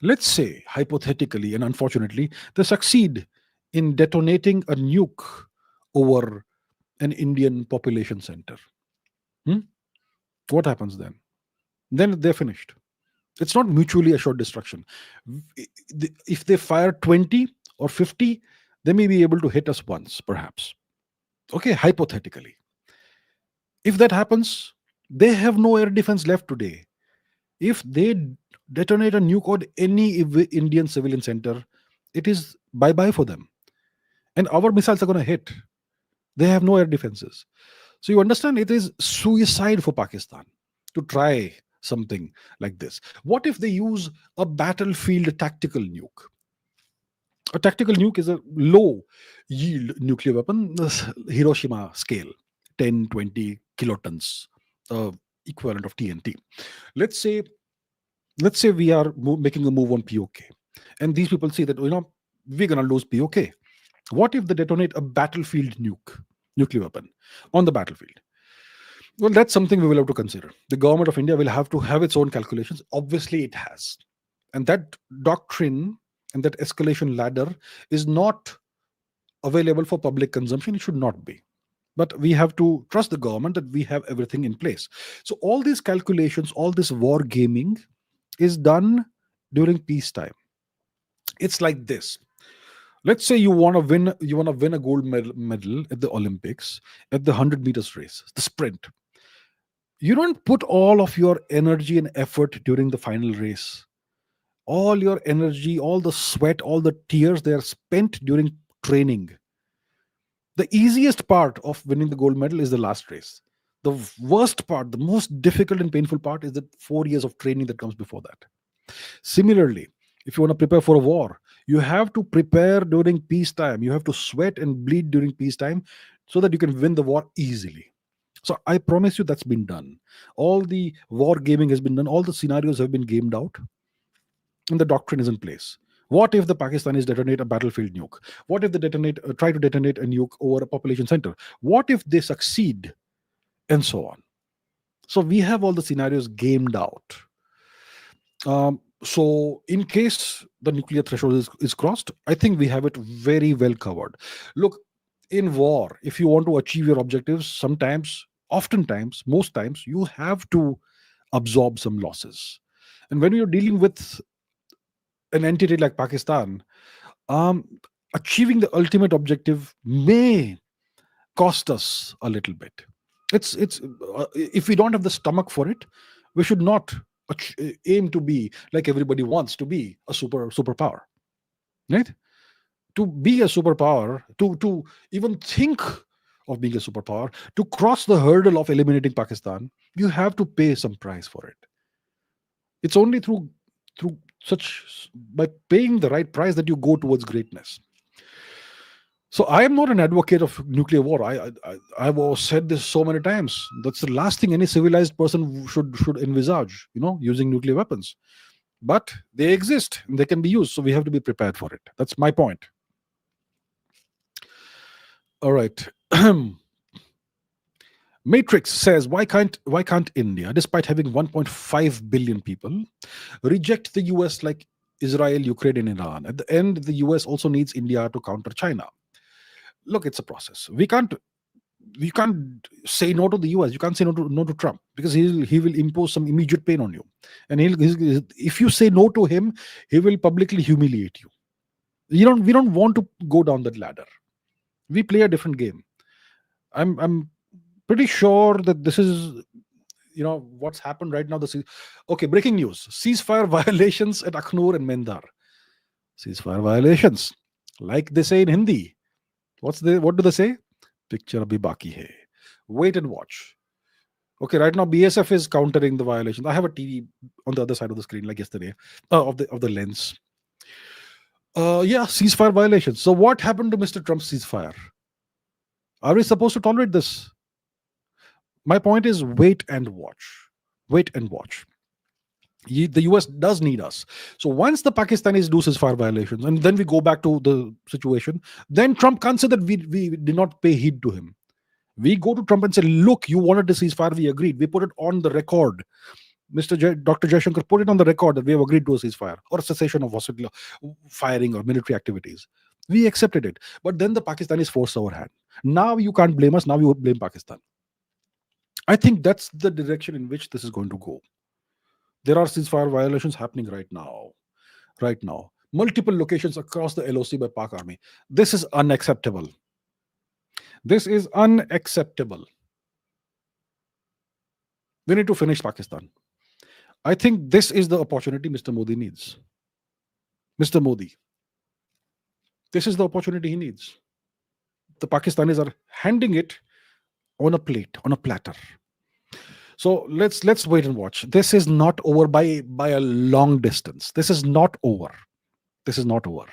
Let's say, hypothetically and unfortunately, they succeed in detonating a nuke over an Indian population center. What happens then? Then they're finished. It's not mutually assured destruction. If they fire 20 or 50, they may be able to hit us once, perhaps. Okay, hypothetically. If that happens, they have no air defense left today. If they detonate a nuke on any Indian civilian center, it is bye-bye for them. And our missiles are going to hit. They have no air defenses. So you understand, it is suicide for Pakistan to try something like this. What if they use a battlefield tactical nuke? A tactical nuke is a low yield nuclear weapon, Hiroshima scale, 10, 20 kilotons, equivalent of TNT. Let's say we are making a move on POK, and these people say that we're going to lose POK. What if they detonate a battlefield nuclear weapon on the battlefield? Well, that's something we will have to consider. The government of India will have to have its own calculations. Obviously, it has. And that doctrine and that escalation ladder is not available for public consumption. It should not be. But we have to trust the government that we have everything in place. So all these calculations, all this war gaming is done during peacetime. It's like this. Let's say you want to win a gold medal at the Olympics at the 100 meters race, the sprint. You don't put all of your energy and effort during the final race. All your energy, all the sweat, all the tears, they are spent during training. The easiest part of winning the gold medal is the last race. The worst part, the most difficult and painful part is the 4 years of training that comes before that. Similarly, if you want to prepare for a war, you have to prepare during peacetime. You have to sweat and bleed during peacetime so that you can win the war easily. So I promise you that's been done. All the war gaming has been done. All the scenarios have been gamed out. And the doctrine is in place. What if the Pakistanis detonate a battlefield nuke? What if they try to detonate a nuke over a population center? What if they succeed? And so on. So we have all the scenarios gamed out. So in case the nuclear threshold is crossed, I think we have it very well covered. Look, in war, if you want to achieve your objectives, sometimes, oftentimes, most times, you have to absorb some losses. And when you're dealing with an entity like Pakistan, um, achieving the ultimate objective may cost us a little bit. It's if we don't have the stomach for it, we should not aim to be like everybody wants to be a superpower, right? To be a superpower, to even think of being a superpower, to cross the hurdle of eliminating Pakistan, you have to pay some price for it. It's only through such by paying the right price that you go towards greatness. So I am not an advocate of nuclear war. I've said this so many times. That's the last thing any civilized person should envisage. Using nuclear weapons. But they exist and they can be used. So we have to be prepared for it. That's my point. All right. Matrix says, why can't India, despite having 1.5 billion people, reject the US like Israel, Ukraine, and Iran? At the end, the US also needs India to counter China. Look, it's a process. We can't say no to the US. You can't say no to Trump, because he will impose some immediate pain on you. And if you say no to him, he will publicly humiliate you. We don't want to go down that ladder. We play a different game. I'm pretty sure that this is what's happened right now. Okay, breaking news: ceasefire violations at Akhnur and Mendar. Ceasefire violations, like they say in Hindi. What do they say? Picture abhi baki hai. Wait and watch. Okay, right now BSF is countering the violations. I have a TV on the other side of the screen, like yesterday, of the lens. Yeah, ceasefire violations. So what happened to Mr. Trump's ceasefire? Are we supposed to tolerate this? My point is, wait and watch. Wait and watch. The US does need us. So once the Pakistanis do ceasefire violations, and then we go back to the situation, then Trump can't say that we did not pay heed to him. We go to Trump and say, look, you wanted to ceasefire, we agreed. We put it on the record. Dr. Jaishankar put it on the record that we have agreed to a ceasefire or a cessation of hostile firing or military activities. We accepted it. But then the Pakistanis forced our hand. Now you can't blame us. Now you blame Pakistan. I think that's the direction in which this is going to go. There are ceasefire violations happening right now. Multiple locations across the LOC by Pak Army. This is unacceptable. This is unacceptable. We need to finish Pakistan. I think this is the opportunity Mr. Modi needs. Mr. Modi. This is the opportunity he needs. The Pakistanis are handing it on a plate, on a platter. So let's wait and watch. This is not over by a long distance. This is not over. This is not over.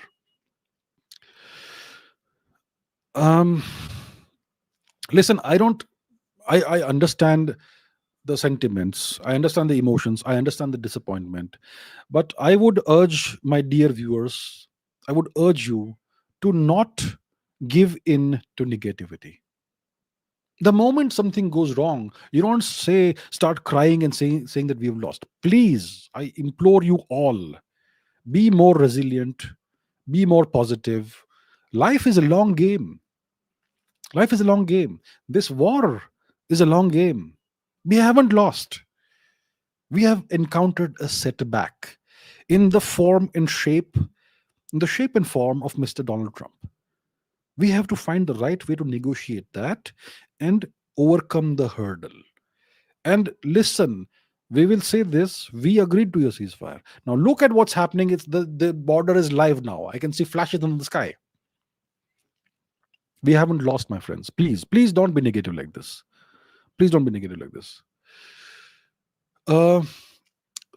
Listen, I understand the sentiments. I understand the emotions. I understand the disappointment. But I would urge my dear viewers, I would urge you to not give in to negativity. The moment something goes wrong, you don't start crying and saying that we have lost. Please, I implore you all, be more resilient, be more positive. Life is a long game. Life is a long game. This war is a long game. We haven't lost. We have encountered a setback in the form and shape, in the shape and form of Mr. Donald Trump. We have to find the right way to negotiate that and overcome the hurdle. And listen, we will say this: we agreed to your ceasefire. Now look at what's happening. It's the border is live now. I can see flashes in the sky. We haven't lost, my friends. Please don't be negative like this. Please don't be negative like this.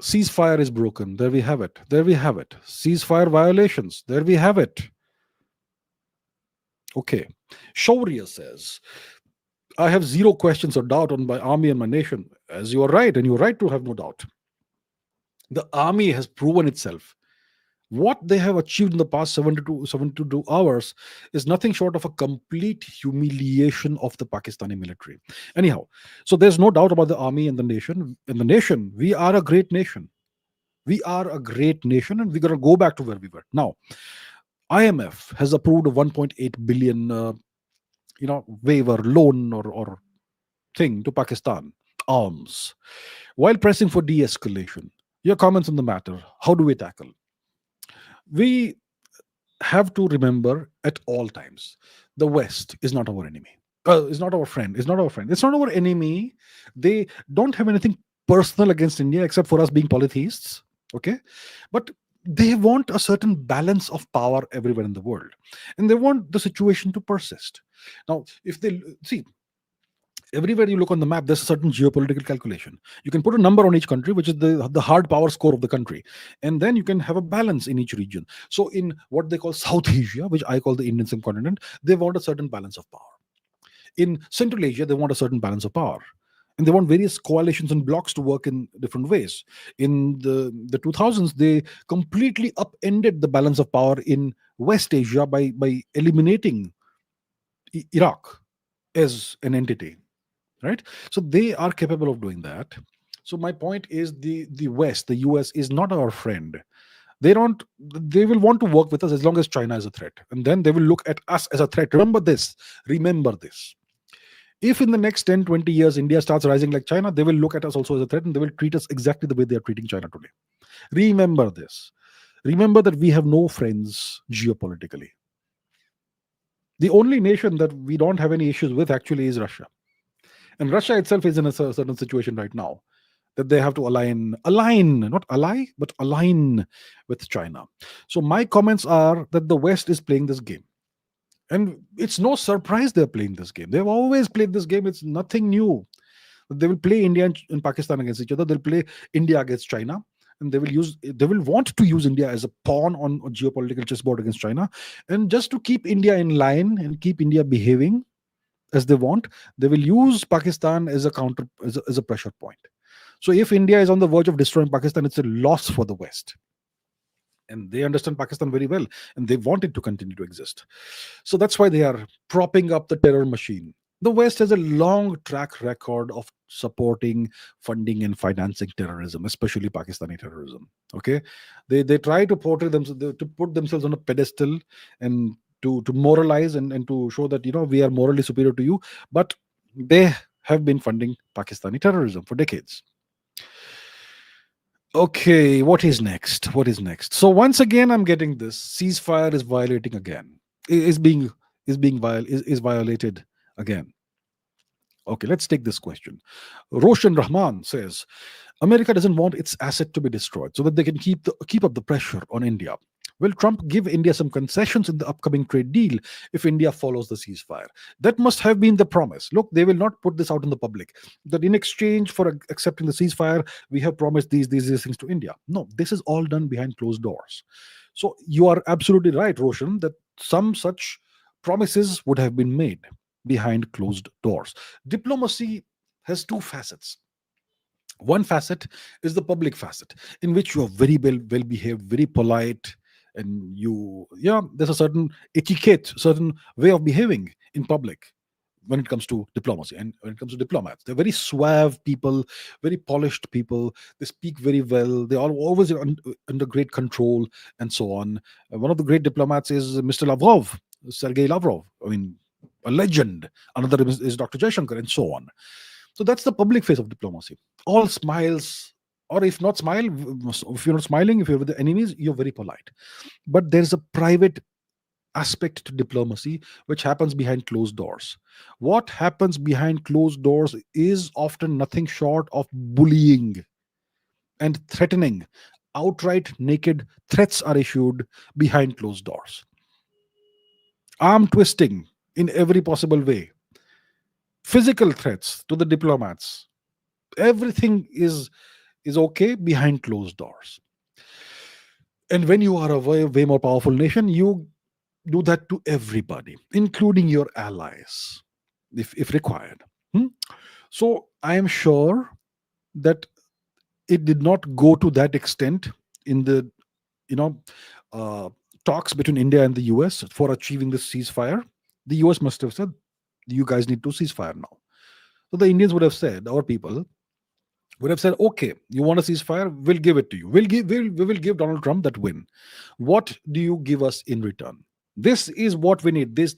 Ceasefire is broken. There we have it. There we have it. Ceasefire violations. There we have it. Okay. Shaurya says, I have zero questions or doubt on my army and my nation. As you are right, and you're right to have no doubt. The army has proven itself. What they have achieved in the past 72 hours is nothing short of a complete humiliation of the Pakistani military. Anyhow, so there's no doubt about the army and the nation. In the nation, we are a great nation. We are a great nation, and we're going to go back to where we were. Now, IMF has approved a 1.8 billion, waiver loan or thing to Pakistan, arms, while pressing for de-escalation. Your comments on the matter? How do we tackle? We have to remember at all times the West is not our enemy. Is not our friend. Is not our friend. It's not our enemy. They don't have anything personal against India except for us being polytheists. Okay, but they want a certain balance of power everywhere in the world, and they want the situation to persist. Now, if they see, everywhere you look on the map, there's a certain geopolitical calculation. You can put a number on each country, which is the hard power score of the country, and then you can have a balance in each region. So in what they call South Asia, which I call the Indian subcontinent, they want a certain balance of power. In Central Asia, they want a certain balance of power, and they want various coalitions and blocks to work in different ways. In the 2000s, they completely upended the balance of power in West Asia by eliminating Iraq as an entity, right? So they are capable of doing that. So my point is, the West, the US, is not our friend. They will want to work with us as long as China is a threat, and then they will look at us as a threat. Remember this. If in the next 10, 20 years India starts rising like China, they will look at us also as a threat, and they will treat us exactly the way they are treating China today. Remember this. Remember that we have no friends geopolitically. The only nation that we don't have any issues with actually is Russia. And Russia itself is in a certain situation right now that they have to not ally, but align with China. So my comments are that the West is playing this game. And it's no surprise they're playing this game. They've always played this game. It's nothing new. They will play India and Pakistan against each other. They'll play India against China. And they will want to use India as a pawn on a geopolitical chessboard against China. And just to keep India in line and keep India behaving as they want, they will use Pakistan as a counter, as a pressure point. So if India is on the verge of destroying Pakistan, it's a loss for the West. And they understand Pakistan very well, and they want it to continue to exist. So that's why they are propping up the terror machine. The West has a long track record of supporting, funding, and financing terrorism, especially Pakistani terrorism. Okay, they try to portray themselves, to put themselves on a pedestal, and to moralize and to show that we are morally superior to you, but they have been funding Pakistani terrorism for decades. Okay, what is next? What is next? So once again, I'm getting this ceasefire is violating again. Is violated again. Okay, let's take this question. Roshan Rahman says, America doesn't want its asset to be destroyed so that they can keep up the pressure on India. Will Trump give India some concessions in the upcoming trade deal if India follows the ceasefire? That must have been the promise. Look, they will not put this out in the public, that in exchange for accepting the ceasefire, we have promised these things to India. No, this is all done behind closed doors. So you are absolutely right, Roshan, that some such promises would have been made behind closed doors. Diplomacy has two facets. One facet is the public facet, in which you are very well behaved, very polite, and there's a certain etiquette, certain way of behaving in public when it comes to diplomacy. And when it comes to diplomats, they're very suave people, very polished people. They speak very well. They are always under great control, and so on. One of the great diplomats is Mr. Lavrov, Sergei Lavrov. I mean, a legend. Another is Dr. Jaishankar, and so on. So that's the public face of diplomacy. All smiles, or if not smile, if you're not smiling, if you're with the enemies, you're very polite. But there's a private aspect to diplomacy which happens behind closed doors. What happens behind closed doors is often nothing short of bullying and threatening. Outright naked threats are issued behind closed doors. Arm twisting in every possible way. Physical threats to the diplomats. Everything is okay behind closed doors. And when you are a way more powerful nation, you do that to everybody, including your allies, if required. So I am sure that it did not go to that extent in the you know, uh, talks between India and the US for achieving this ceasefire, the US must have said, you guys need to ceasefire now. So the Indians would have said, our people would have said, okay, you want a ceasefire, we'll give it to you. We will give Donald Trump that win. What do you give us in return? This is what we need. This.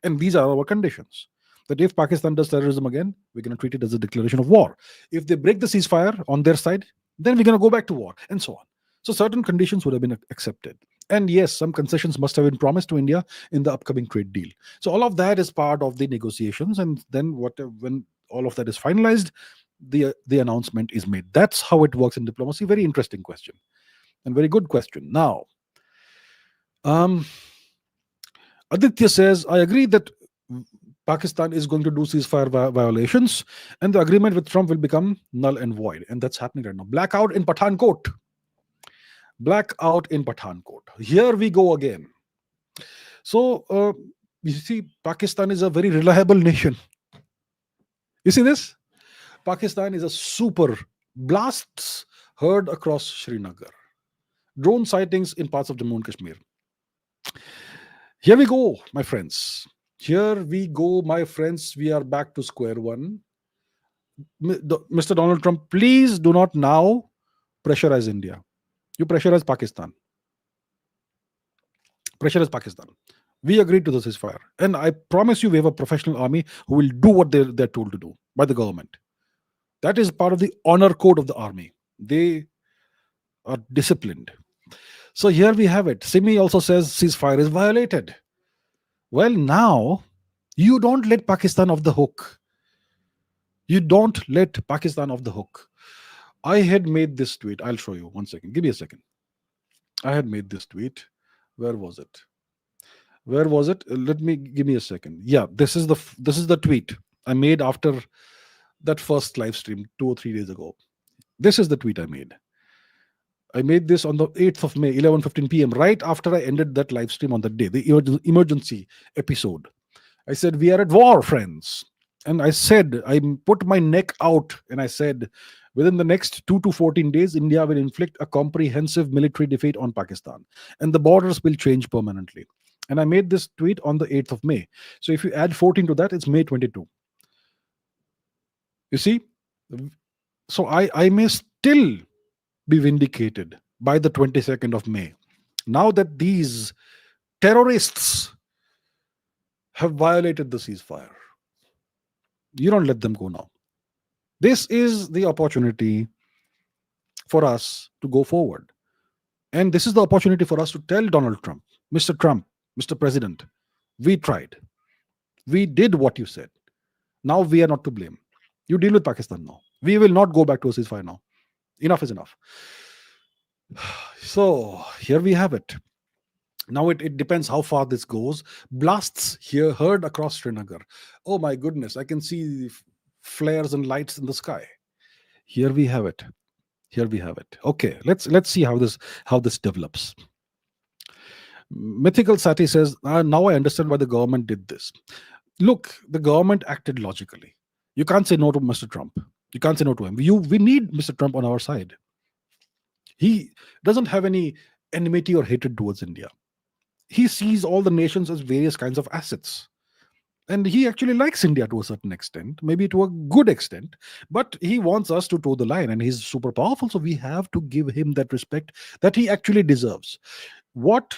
And these are our conditions. That if Pakistan does terrorism again, we're going to treat it as a declaration of war. If they break the ceasefire on their side, then we're going to go back to war, and so on. So certain conditions would have been accepted. And yes, some concessions must have been promised to India in the upcoming trade deal. So all of that is part of the negotiations. And then when all of that is finalized, the announcement is made. That's how it works in diplomacy. Very interesting question and very good question. Now, um, Aditya says, I agree that Pakistan is going to do ceasefire violations, and the agreement with Trump will become null and void. And that's happening right now. Blackout in Pathankot. Blackout in Pathankot. Here we go again. So, you see, Pakistan is a very reliable nation. You see this? Pakistan is a super blasts heard across Srinagar. Drone sightings in parts of Jammu and Kashmir. Here we go, my friends. Here we go, my friends. We are back to square one. Mr. Donald Trump, please do not now pressurize India. You pressurize Pakistan. Pressurize Pakistan. We agreed to the ceasefire. And I promise you, we have a professional army who will do what they're told to do by the government. That is part of the honor code of the army. They are disciplined. So here we have it. Simi also says ceasefire is violated. Well, now you don't let Pakistan off the hook. You don't let Pakistan off the hook. I had made this tweet. I'll show you. 1 second. Give me a second. I had made this tweet. Where was it? Give me a second. Yeah, this is the tweet I made after that first live stream 2 or 3 days ago. This is the tweet I made. I made this on the 8th of May, 11:15 p.m., right after I ended that live stream on that day, the emergency episode. I said, we are at war, friends. And I said, I put my neck out and I said, within the next 2 to 14 days, India will inflict a comprehensive military defeat on Pakistan, and the borders will change permanently. And I made this tweet on the 8th of May. So if you add 14 to that, it's May 22. You see? So I may still be vindicated by the 22nd of May. Now that these terrorists have violated the ceasefire, you don't let them go now. This is the opportunity for us to go forward. And this is the opportunity for us to tell Donald Trump, Mr. President, we tried. We did what you said. Now we are not to blame. You deal with Pakistan now. We will not go back to a ceasefire now. Enough is enough. So here we have it. Now it depends how far this goes. Blasts here heard across Srinagar. Oh my goodness, I can see flares and lights in the sky. Here we have it. Okay, let's see how this develops. Mythical Sati says, now I understand why the government did this. Look, the government acted logically. You can't say no to Mr. Trump. You can't say no to him. We need Mr. Trump on our side. He doesn't have any enmity or hatred towards India. He sees all the nations as various kinds of assets. And he actually likes India to a certain extent, maybe to a good extent, but he wants us to toe the line, and he's super powerful. So we have to give him that respect that he actually deserves. What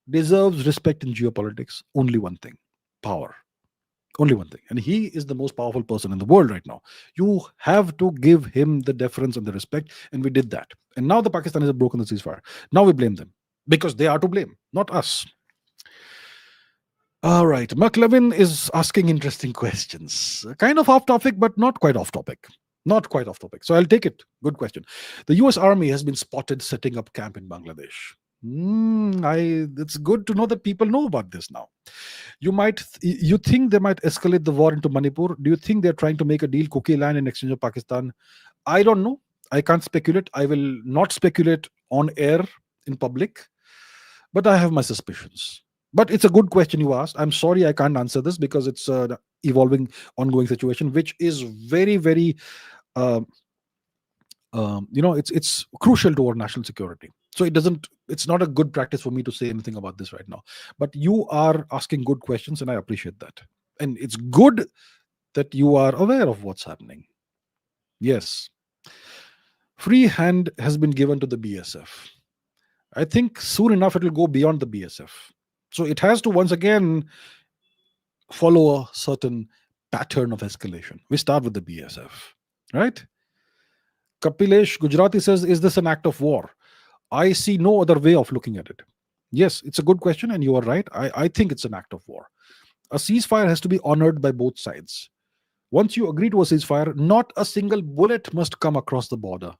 deserves respect in geopolitics? Only one thing: power. Only one thing. And he is the most powerful person in the world right now. You have to give him the deference and the respect. And we did that. And now the Pakistanis have broken the ceasefire. Now we blame them because they are to blame, not us. All right. McLevin is asking interesting questions. Kind of off topic, but not quite off topic. Not quite off topic. So I'll take it. Good question. The US Army has been spotted setting up camp in Bangladesh. It's good to know that people know about this now. You think they might escalate the war into Manipur? Do you think they're trying to make a deal, cookie land in exchange of Pakistan? I don't know. I can't speculate. I will not speculate on air in public, but I have my suspicions. But it's a good question you asked. I'm sorry I can't answer this because it's an evolving, ongoing situation, which is very, very It's crucial to our national security. So it's not a good practice for me to say anything about this right now. But you are asking good questions, and I appreciate that. And it's good that you are aware of what's happening. Yes, free hand has been given to the BSF. I think soon enough it will go beyond the BSF. So it has to once again follow a certain pattern of escalation. We start with the BSF, right? Kapilesh Gujarati says, is this an act of war? I see no other way of looking at it. Yes, it's a good question, and you are right. I think it's an act of war. A ceasefire has to be honored by both sides. Once you agree to a ceasefire, not a single bullet must come across the border.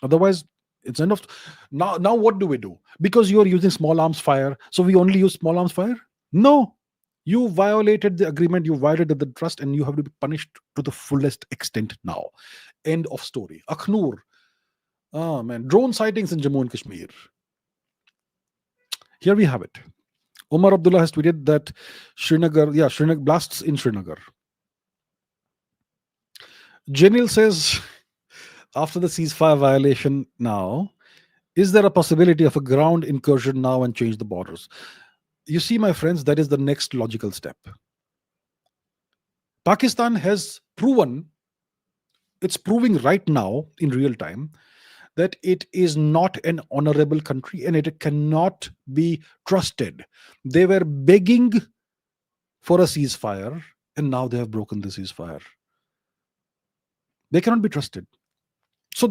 Otherwise, it's enough. Now what do we do? Because you are using small arms fire, so we only use small arms fire? No. You violated the agreement, you violated the trust, and you have to be punished to the fullest extent now. End of story. Akhnur. Oh man, drone sightings in Jammu and Kashmir. Here we have it. Omar Abdullah has tweeted that Srinagar blasts in Srinagar. Janil says, after the ceasefire violation now, is there a possibility of a ground incursion now and change the borders? You see, my friends, that is the next logical step. Pakistan has proven, it's proving right now in real time, that it is not an honorable country and it cannot be trusted. They were begging for a ceasefire and now they have broken the ceasefire. They cannot be trusted. So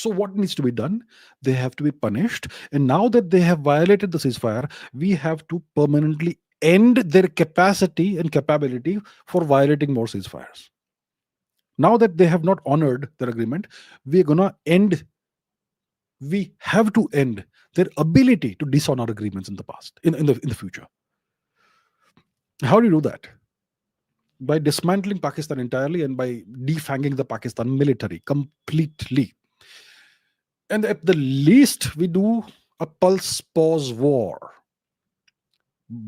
what needs to be done? They have to be punished. And now that they have violated the ceasefire, we have to permanently end their capacity and capability for violating more ceasefires. Now that they have not honored their agreement, we have to end their ability to dishonor agreements in the past, in the future. How do you do that? By dismantling Pakistan entirely and by defanging the Pakistan military completely. And at the least, we do a pulse pause war.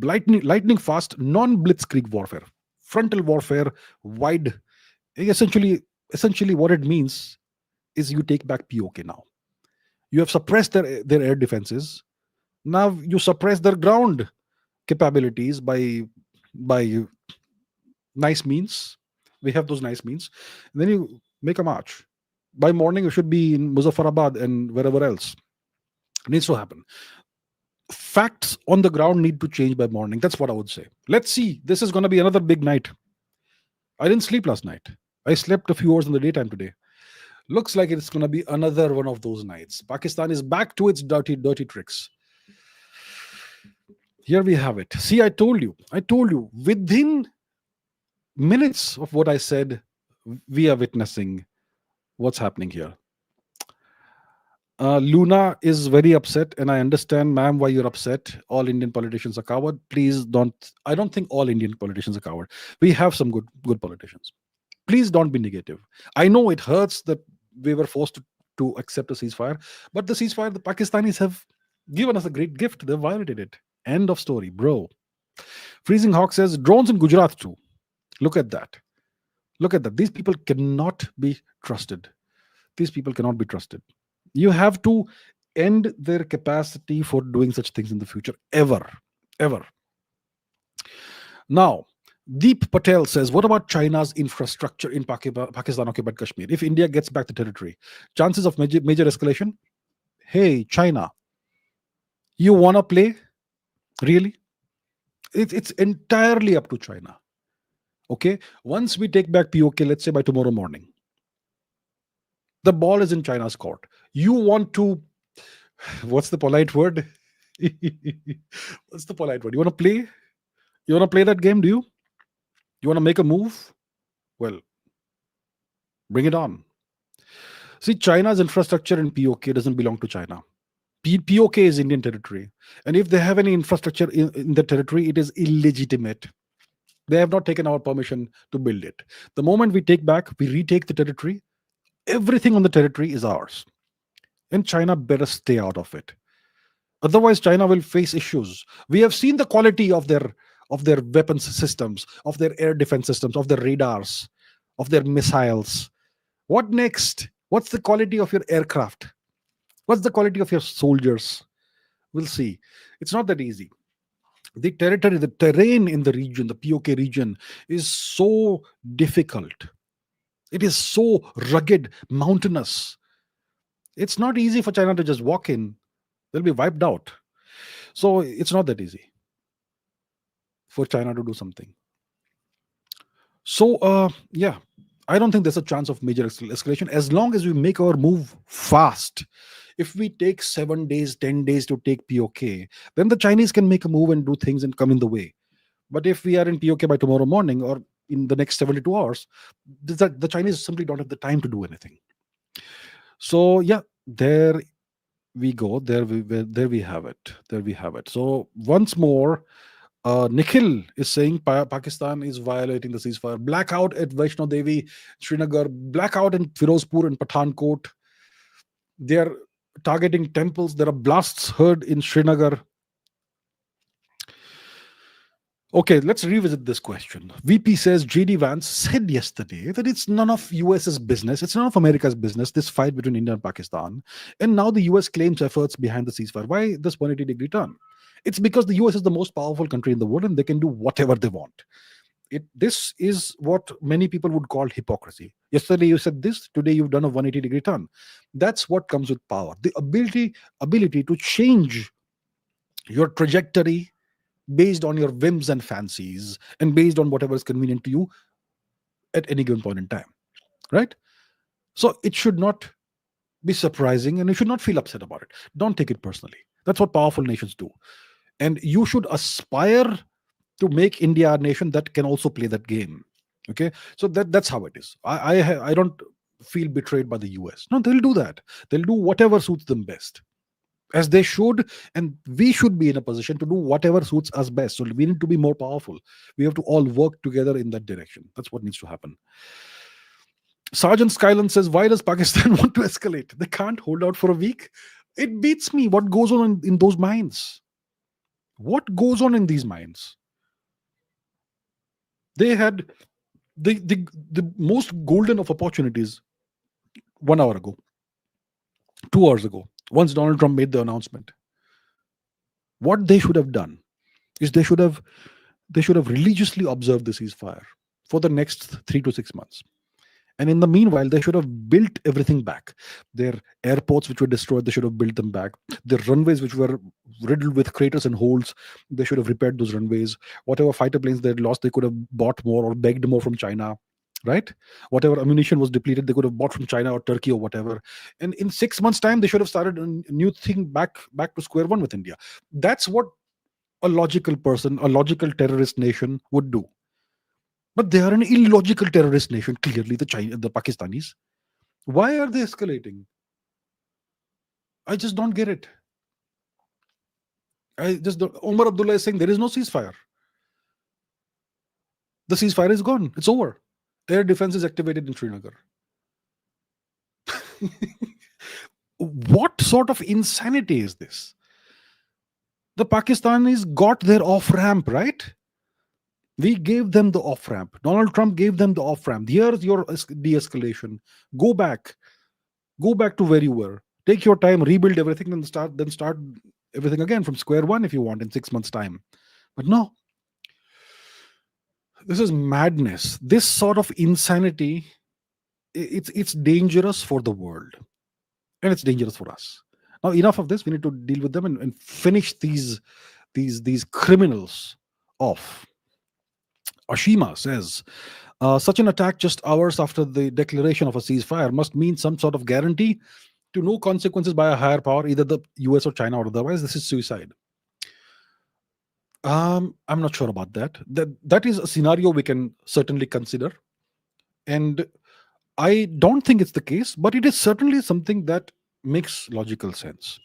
Lightning fast, non-blitzkrieg warfare. Frontal warfare, wide. Essentially what it means is you take back POK now. You have suppressed their air defenses. Now you suppress their ground capabilities by nice means. We have those nice means. And then you make a march. By morning, you should be in Muzaffarabad and wherever else. It needs to happen. Facts on the ground need to change by morning. That's what I would say. Let's see. This is going to be another big night. I didn't sleep last night. I slept a few hours in the daytime today. Looks like it's going to be another one of those nights. Pakistan is back to its dirty tricks. Here we have it. See, I told you. Within minutes of what I said, we are witnessing what's happening here. Luna is very upset, and I understand, ma'am, why you're upset. All Indian politicians are coward. Please don't. I don't think all Indian politicians are coward. We have some good politicians. Please don't be negative. I know it hurts that we were forced to accept a ceasefire, but the ceasefire, the Pakistanis have given us a great gift. They violated it. End of story, bro. Freezing Hawk says, drones in Gujarat too. Look at that. These people cannot be trusted. You have to end their capacity for doing such things in the future. Ever. Now, Deep Patel says, what about China's infrastructure in Pakistan-occupied Kashmir? If India gets back the territory, chances of major escalation? Hey, China, you want to play? Really? It's entirely up to China. Okay? Once we take back POK, let's say by tomorrow morning, the ball is in China's court. You want to, what's the polite word? What's the polite word? You want to play? You want to play that game, do you? You want to make a move? Well, bring it on. See, China's infrastructure in POK doesn't belong to China. POK is Indian territory. And if they have any infrastructure in the territory, it is illegitimate. They have not taken our permission to build it. The moment we retake the territory, everything on the territory is ours. And China better stay out of it. Otherwise, China will face issues. We have seen the quality of their weapons systems, of their air defense systems, of their radars, of their missiles. What next? What's the quality of your aircraft? What's the quality of your soldiers? We'll see. It's not that easy. The territory, the terrain in the region, the POK region, is so difficult. It is so rugged, mountainous. It's not easy for China to just walk in. They'll be wiped out. So it's not that easy for China to do something. So, yeah, I don't think there's a chance of major escalation as long as we make our move fast. If we take 7 days, 10 days to take POK, then the Chinese can make a move and do things and come in the way. But if we are in POK by tomorrow morning or in the next 72 hours, the Chinese simply don't have the time to do anything. So, yeah, there we go. There we have it. There we have it. So, once more, Nikhil is saying Pakistan is violating the ceasefire. Blackout at Vaishno Devi, Srinagar, blackout in Firozpur and Pathankot. They are targeting temples. There are blasts heard in Srinagar. Okay, let's revisit this question. VP says JD Vance said yesterday that it's none of US's business, it's none of America's business, this fight between India and Pakistan. And now the US claims efforts behind the ceasefire. Why this 180-degree turn? It's because the US is the most powerful country in the world and they can do whatever they want. This is what many people would call hypocrisy. Yesterday you said this, today you've done a 180-degree turn. That's what comes with power. The ability to change your trajectory based on your whims and fancies and based on whatever is convenient to you at any given point in time, right? So it should not be surprising and you should not feel upset about it. Don't take it personally. That's what powerful nations do. And you should aspire to make India a nation that can also play that game. Okay, so that's how it is. I don't feel betrayed by the US. No, they'll do that. They'll do whatever suits them best, as they should, and we should be in a position to do whatever suits us best. So we need to be more powerful. We have to all work together in that direction. That's what needs to happen. Sergeant Skyland says, why does Pakistan want to escalate? They can't hold out for a week. It beats me what goes on in those minds. What goes on in these minds? They had the most golden of opportunities 1 hour ago, 2 hours ago, once Donald Trump made the announcement. What they should have done is they should have religiously observed the ceasefire for the next 3 to 6 months. And in the meanwhile, they should have built everything back. Their airports, which were destroyed, they should have built them back. Their runways, which were riddled with craters and holes, they should have repaired those runways. Whatever fighter planes they had lost, they could have bought more or begged more from China, right? Whatever ammunition was depleted, they could have bought from China or Turkey or whatever. And in 6 months' time, they should have started a new thing back to square one with India. That's what a logical person, a logical terrorist nation would do. But they are an illogical terrorist nation, clearly, the Pakistanis. Why are they escalating? I just don't get it. Omar Abdullah is saying there is no ceasefire. The ceasefire is gone. It's over. Air defense is activated in Srinagar. What sort of insanity is this? The Pakistanis got their off-ramp, right? We gave them the off-ramp. Donald Trump gave them the off-ramp. Here's your de-escalation. Go back to where you were. Take your time, rebuild everything, and start everything again from square one if you want in 6 months' time. But no. This is madness. This sort of insanity, it's dangerous for the world. And it's dangerous for us. Now, enough of this. We need to deal with them and finish these criminals off. Ashima says, such an attack just hours after the declaration of a ceasefire must mean some sort of guarantee to no consequences by a higher power, either the US or China, or otherwise this is suicide. I'm not sure about that. That is a scenario we can certainly consider. And I don't think it's the case, but it is certainly something that makes logical sense.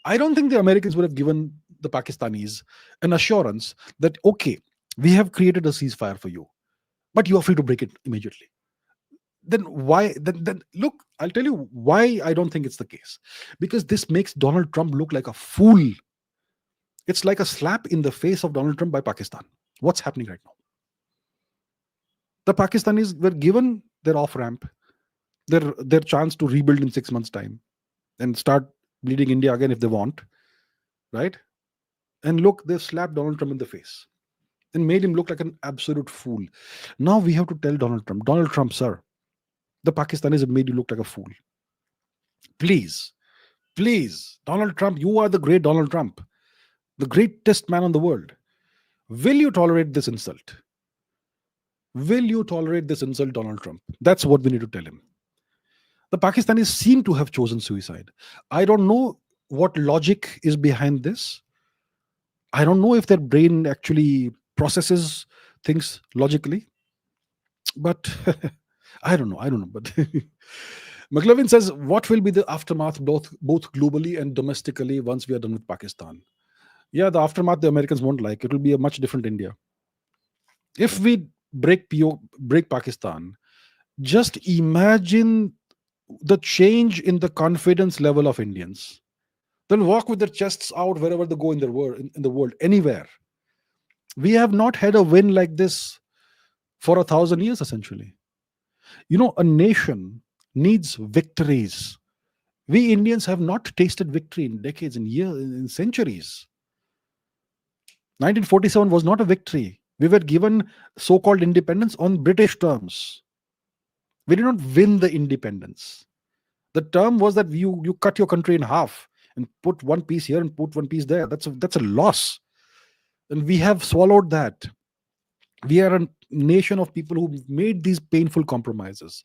I don't think the Americans would have given the Pakistanis an assurance that, okay, we have created a ceasefire for you, but you are free to break it immediately. Then why? Then look, I'll tell you why I don't think it's the case. Because this makes Donald Trump look like a fool. It's like a slap in the face of Donald Trump by Pakistan. What's happening right now? The Pakistanis were given their off-ramp. their chance to rebuild in 6 months' time and start bleeding India again if they want, right? And look, they've slapped Donald Trump in the face and made him look like an absolute fool. Now we have to tell Donald Trump, sir, the Pakistanis have made you look like a fool. Please, please, Donald Trump, you are the great Donald Trump, the greatest man on the world. Will you tolerate this insult? Will you tolerate this insult, Donald Trump? That's what we need to tell him. The Pakistanis seem to have chosen suicide. I don't know what logic is behind this. I don't know if their brain actually processes things logically, but I don't know. But McLovin says, what will be the aftermath both globally and domestically once we are done with Pakistan? Yeah, the aftermath the Americans won't like. It will be a much different India. If we break Pakistan, just imagine the change in the confidence level of Indians. They'll walk with their chests out wherever they go in the world, anywhere. We have not had a win like this for 1,000 years, essentially. You know, a nation needs victories. We Indians have not tasted victory in decades, in years, in centuries. 1947 was not a victory. We were given so-called independence on British terms. We did not win the independence. The term was that you cut your country in half and put one piece here and put one piece there. That's a loss, and we have swallowed that. We are a nation of people who made these painful compromises.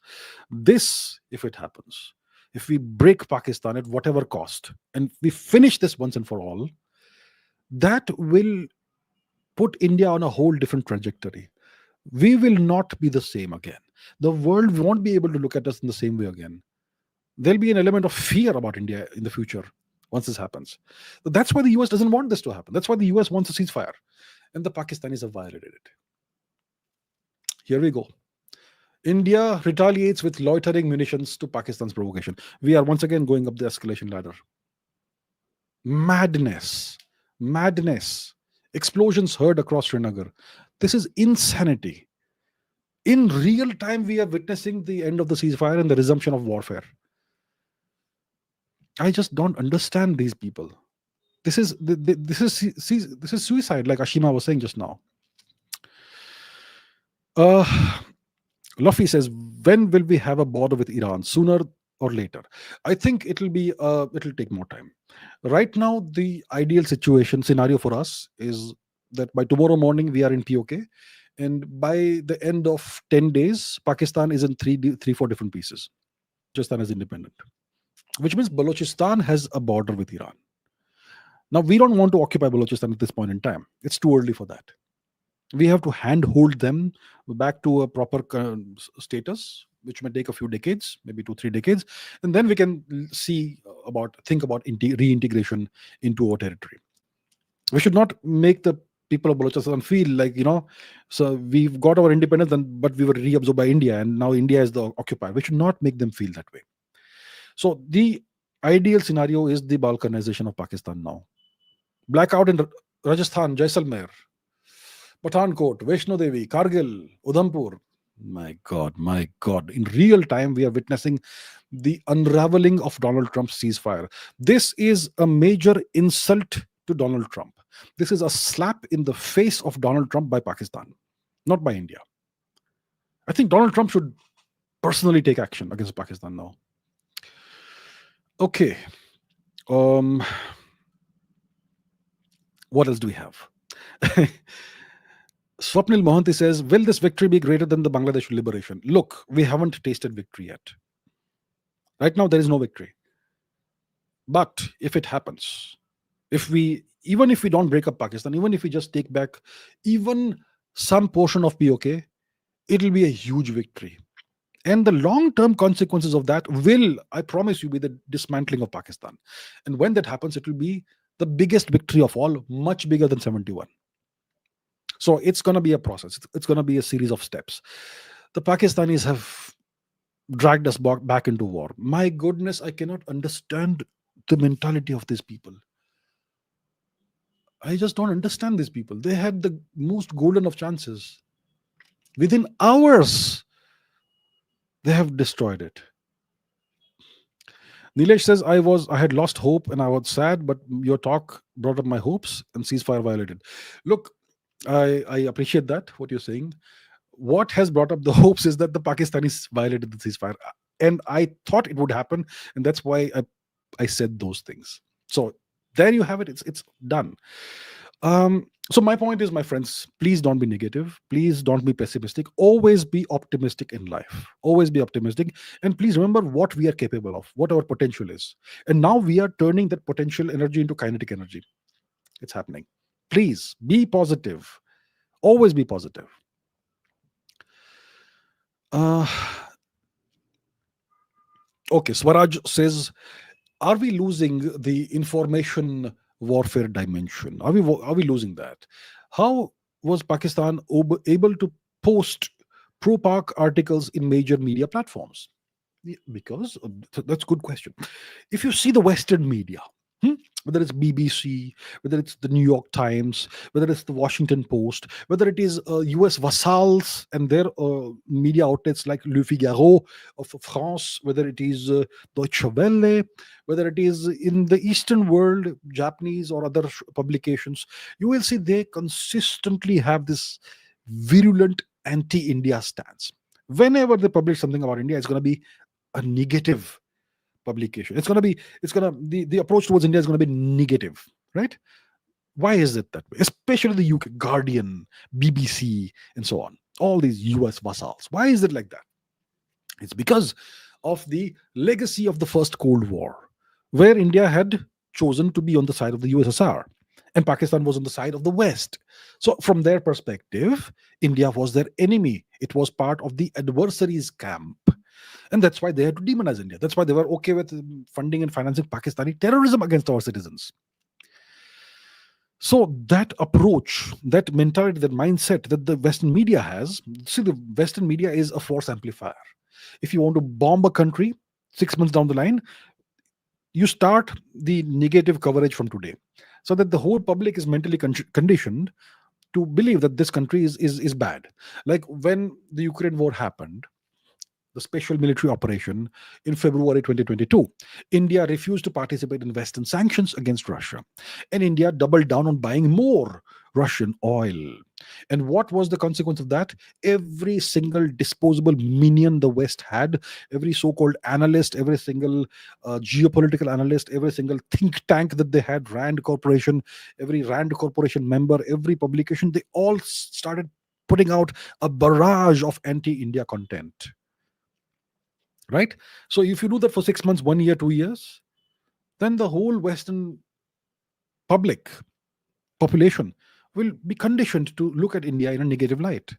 This, if it happens, if we break Pakistan at whatever cost, and we finish this once and for all, that will put India on a whole different trajectory. We will not be the same again. The world won't be able to look at us in the same way again. There'll be an element of fear about India in the future once this happens. That's why the US doesn't want this to happen. That's why the US wants a ceasefire. And the Pakistanis have violated it. Here we go. India retaliates with loitering munitions to Pakistan's provocation. We are once again going up the escalation ladder. Madness. Madness. Explosions heard across Srinagar. This is insanity. In real time, we are witnessing the end of the ceasefire and the resumption of warfare. I just don't understand these people. This is suicide, like Ashima was saying just now. Luffy says, when will we have a border with Iran? Sooner or later? I think it'll take more time. Right now, the ideal scenario for us is that by tomorrow morning we are in POK, and by the end of 10 days, Pakistan is in four different pieces. Pakistan is independent, which means Balochistan has a border with Iran. Now, we don't want to occupy Balochistan at this point in time. It's too early for that. We have to handhold them back to a proper status, which may take a few decades, maybe 2-3 decades, and then we can think about reintegration into our territory. We should not make the people of Balochistan feel like, so we've got our independence, but we were reabsorbed by India, and now India is the occupier. We should not make them feel that way. So the ideal scenario is the balkanization of Pakistan now. Blackout in Rajasthan, Jaisalmer, Pathankot, Vaishno Devi, Kargil, Udhampur. My God. In real time, we are witnessing the unraveling of Donald Trump's ceasefire. This is a major insult to Donald Trump. This is a slap in the face of Donald Trump by Pakistan, not by India. I think Donald Trump should personally take action against Pakistan now. Okay. What else do we have? Swapnil Mohanty says, will this victory be greater than the Bangladesh liberation? Look, we haven't tasted victory yet. Right now, there is no victory. But if it happens, even if we don't break up Pakistan, even if we just take back even some portion of POK, it'll be a huge victory. And the long-term consequences of that will, I promise you, be the dismantling of Pakistan. And when that happens, it will be the biggest victory of all, much bigger than 71. So it's going to be a process. It's going to be a series of steps. The Pakistanis have dragged us back into war. My goodness, I cannot understand the mentality of these people. I just don't understand these people. They had the most golden of chances. Within hours, they have destroyed it. Nilesh says, I had lost hope and I was sad, but your talk brought up my hopes and ceasefire violated. Look, I appreciate that, what you're saying. What has brought up the hopes is that the Pakistanis violated the ceasefire. And I thought it would happen, and that's why I said those things. So there you have it. It's done. So my point is, my friends, please don't be negative. Please don't be pessimistic. Always be optimistic in life. Always be optimistic. And please remember what we are capable of, what our potential is. And now we are turning that potential energy into kinetic energy. It's happening. Please be positive. Always be positive. Uh, okay, Swaraj says, are we losing the information warfare dimension? Are we losing that? How was Pakistan able to post pro-Pak articles in major media platforms? Yeah, because that's a good question. If you see the Western media, hmm, whether it's BBC, whether it's the New York Times, whether it's the Washington Post, whether it is US vassals and their media outlets like Le Figaro of France, whether it is Deutsche Welle, whether it is in the Eastern world, Japanese or other publications, you will see they consistently have this virulent anti-India stance. Whenever they publish something about India, it's going to be a negative publication. The approach towards India is going to be negative, right? Why is it that way? Especially the UK, Guardian, BBC, and so on. All these US vassals. Why is it like that? It's because of the legacy of the First Cold War, where India had chosen to be on the side of the USSR and Pakistan was on the side of the West. So, from their perspective, India was their enemy. It was part of the adversaries' camp. And that's why they had to demonize India. That's why they were okay with funding and financing Pakistani terrorism against our citizens. So that approach, that mentality, that mindset that the Western media has, see, the Western media is a force amplifier. If you want to bomb a country 6 months down the line, you start the negative coverage from today, so that the whole public is mentally conditioned to believe that this country is bad. Like when the Ukraine war happened, the special military operation in February 2022. India refused to participate in Western sanctions against Russia. And India doubled down on buying more Russian oil. And what was the consequence of that? Every single disposable minion the West had, every so called analyst, every single geopolitical analyst, every single think tank that they had, Rand Corporation, every Rand Corporation member, every publication, they all started putting out a barrage of anti India content, right? So if you do that for 6 months, 1 year, 2 years, then the whole Western public population will be conditioned to look at India in a negative light.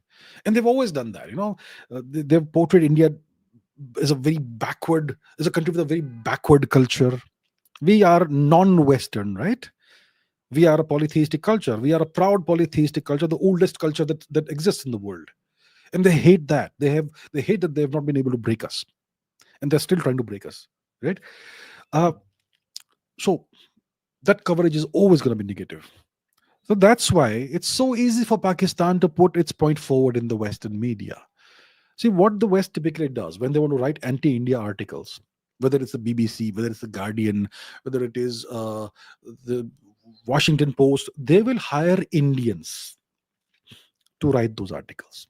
And they've always done that. They've portrayed India as as a country with a very backward culture. We are non-Western, right? We are a polytheistic culture. We are a proud polytheistic culture, the oldest culture that exists in the world. And they hate that. They hate that they have not been able to break us. And they're still trying to break us, right? Uh, so that coverage is always going to be negative. So that's why it's so easy for Pakistan to put its point forward in the Western media. See, what the West typically does when they want to write anti-India articles, whether it's the BBC, whether it's the Guardian, whether it is the Washington Post, they will hire Indians to write those articles.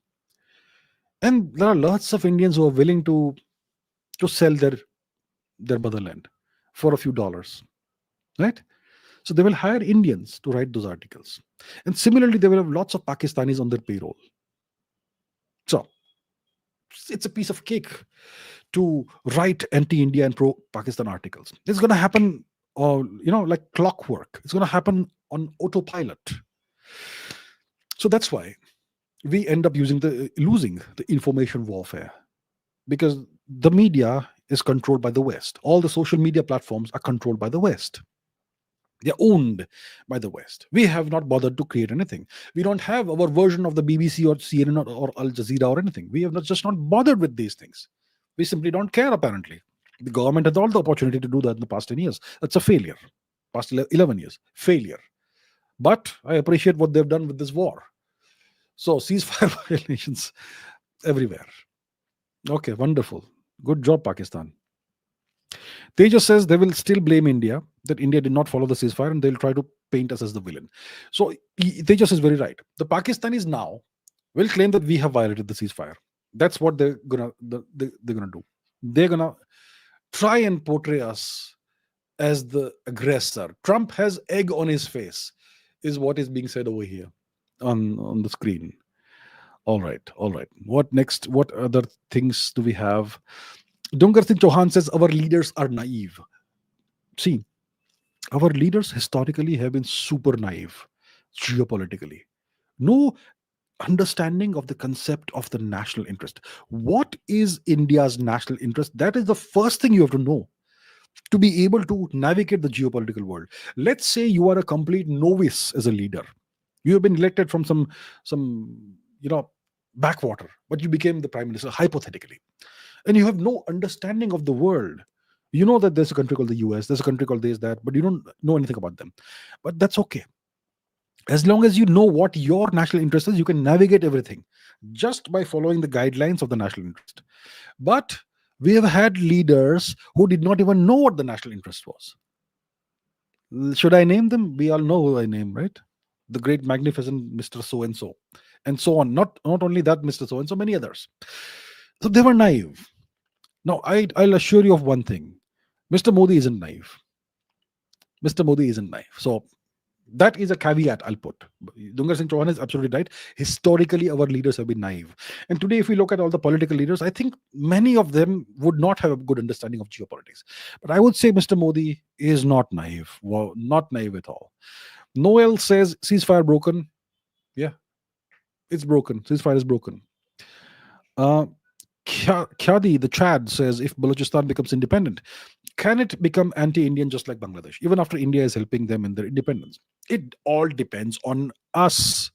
And there are lots of Indians who are willing to sell their motherland for a few dollars, right? So they will hire Indians to write those articles. And similarly, they will have lots of Pakistanis on their payroll. So it's a piece of cake to write anti-India and pro-Pakistan articles. It's going to happen, like clockwork. It's going to happen on autopilot. So that's why we end up losing the information warfare, because the media is controlled by the West. All the social media platforms are controlled by the West. They're owned by the West. We have not bothered to create anything. We don't have our version of the BBC or CNN or Al Jazeera or anything. We have just not bothered with these things. We simply don't care, apparently. The government had all the opportunity to do that in the past 10 years. That's a failure. Past 11 years. Failure. But I appreciate what they've done with this war. So ceasefire violations everywhere. Okay, wonderful. Good job, Pakistan. Tejas says they will still blame India, that India did not follow the ceasefire, and they'll try to paint us as the villain. So Tejas is very right. The Pakistanis now will claim that we have violated the ceasefire. That's what they're gonna do. They're gonna try and portray us as the aggressor. Trump has egg on his face, is what is being said over here on the screen. All right, all right. What next? What other things do we have? Dungar Singh Chauhan says our leaders are naive. See, our leaders historically have been super naive geopolitically. No understanding of the concept of the national interest. What is India's national interest? That is the first thing you have to know to be able to navigate the geopolitical world. Let's say you are a complete novice as a leader. You have been elected from some backwater, but you became the prime minister hypothetically, and you have no understanding of the world. You know that there's a country called the US, there's a country called this, that, but you don't know anything about them. But that's okay. As long as you know what your national interest is, you can navigate everything just by following the guidelines of the national interest. But we have had leaders who did not even know what the national interest was. Should I name them? We all know who I name, right? The great magnificent Mr. So and so on. Not only that, Mr. So and so, many others. So they were naive. Now I'll assure you of one thing: Mr. Modi isn't naive. Mr. Modi isn't naive. So that is a caveat I'll put. Dungar Singh Chauhan is absolutely right. Historically, our leaders have been naive. And today, if we look at all the political leaders, I think many of them would not have a good understanding of geopolitics. But I would say Mr. Modi is not naive. Well, not naive at all. Noel says ceasefire broken. Yeah, it's broken. Ceasefire is broken. Uh, Khadi, the Chad, says if Balochistan becomes independent, can it become anti-Indian just like Bangladesh, even after India is helping them in their independence? It all depends on us.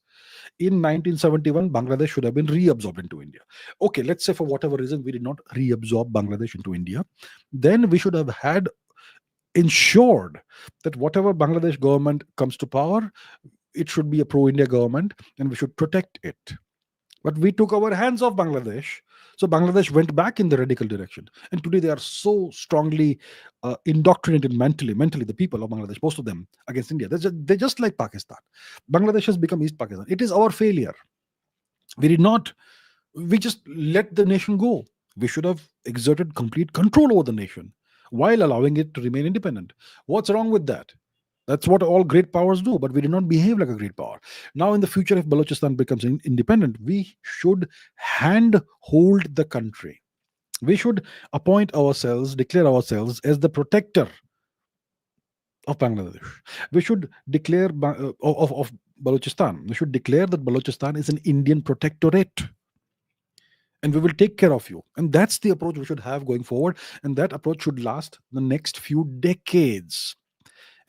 In 1971, Bangladesh should have been reabsorbed into India. Okay, let's say for whatever reason we did not reabsorb Bangladesh into India, then we should have had ensured that whatever Bangladesh government comes to power, it should be a pro-India government, and we should protect it. But we took our hands off Bangladesh. So Bangladesh went back in the radical direction. And today they are so strongly indoctrinated mentally, the people of Bangladesh, most of them, against India. They're just like Pakistan. Bangladesh has become East Pakistan. It is our failure. We did not, we just let the nation go. We should have exerted complete control over the nation while allowing it to remain independent. What's wrong with that? That's what all great powers do, but we did not behave like a great power. Now, in the future, if Balochistan becomes independent, we should hand hold the country. We should appoint ourselves, declare ourselves as the protector of Bangladesh. We should declare of Balochistan. We should declare that Balochistan is an Indian protectorate, and we will take care of you. And that's the approach we should have going forward. And that approach should last the next few decades.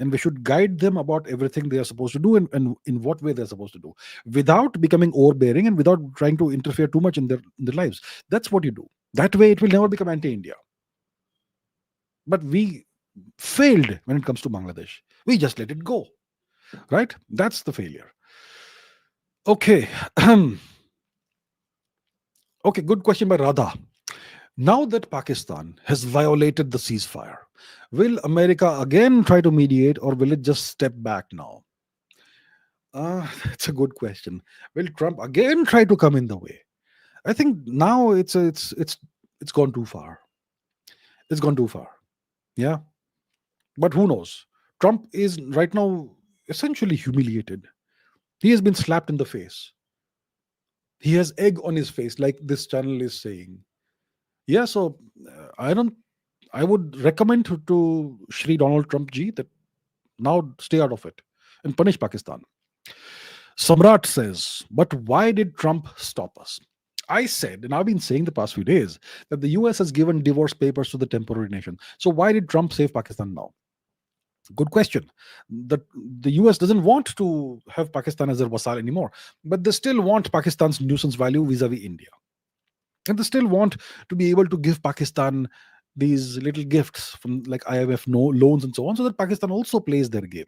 And we should guide them about everything they are supposed to do, and in what way they're supposed to do, without becoming overbearing and without trying to interfere too much in their lives. That's what you do. That way it will never become anti-India. But we failed when it comes to Bangladesh. We just let it go, right? That's the failure. Okay. Okay, good question by Radha. Now that Pakistan has violated the ceasefire, will America again try to mediate, or will it just step back now? That's a good question. Will Trump again try to come in the way? I think now it's gone too far. It's gone too far. Yeah, but who knows? Trump is right now essentially humiliated. He has been slapped in the face. He has egg on his face, like this channel is saying. Yeah, so I don't. I would recommend to Shri Donald Trump ji that now stay out of it and punish Pakistan. Samrat says, but why did Trump stop us? I said, and I've been saying the past few days, that the US has given divorce papers to the temporary nation. So why did Trump save Pakistan now? Good question. The US doesn't want to have Pakistan as their vassal anymore, but they still want Pakistan's nuisance value vis-a-vis India. And they still want to be able to give Pakistan these little gifts from like IMF loans and so on, so that Pakistan also plays their game.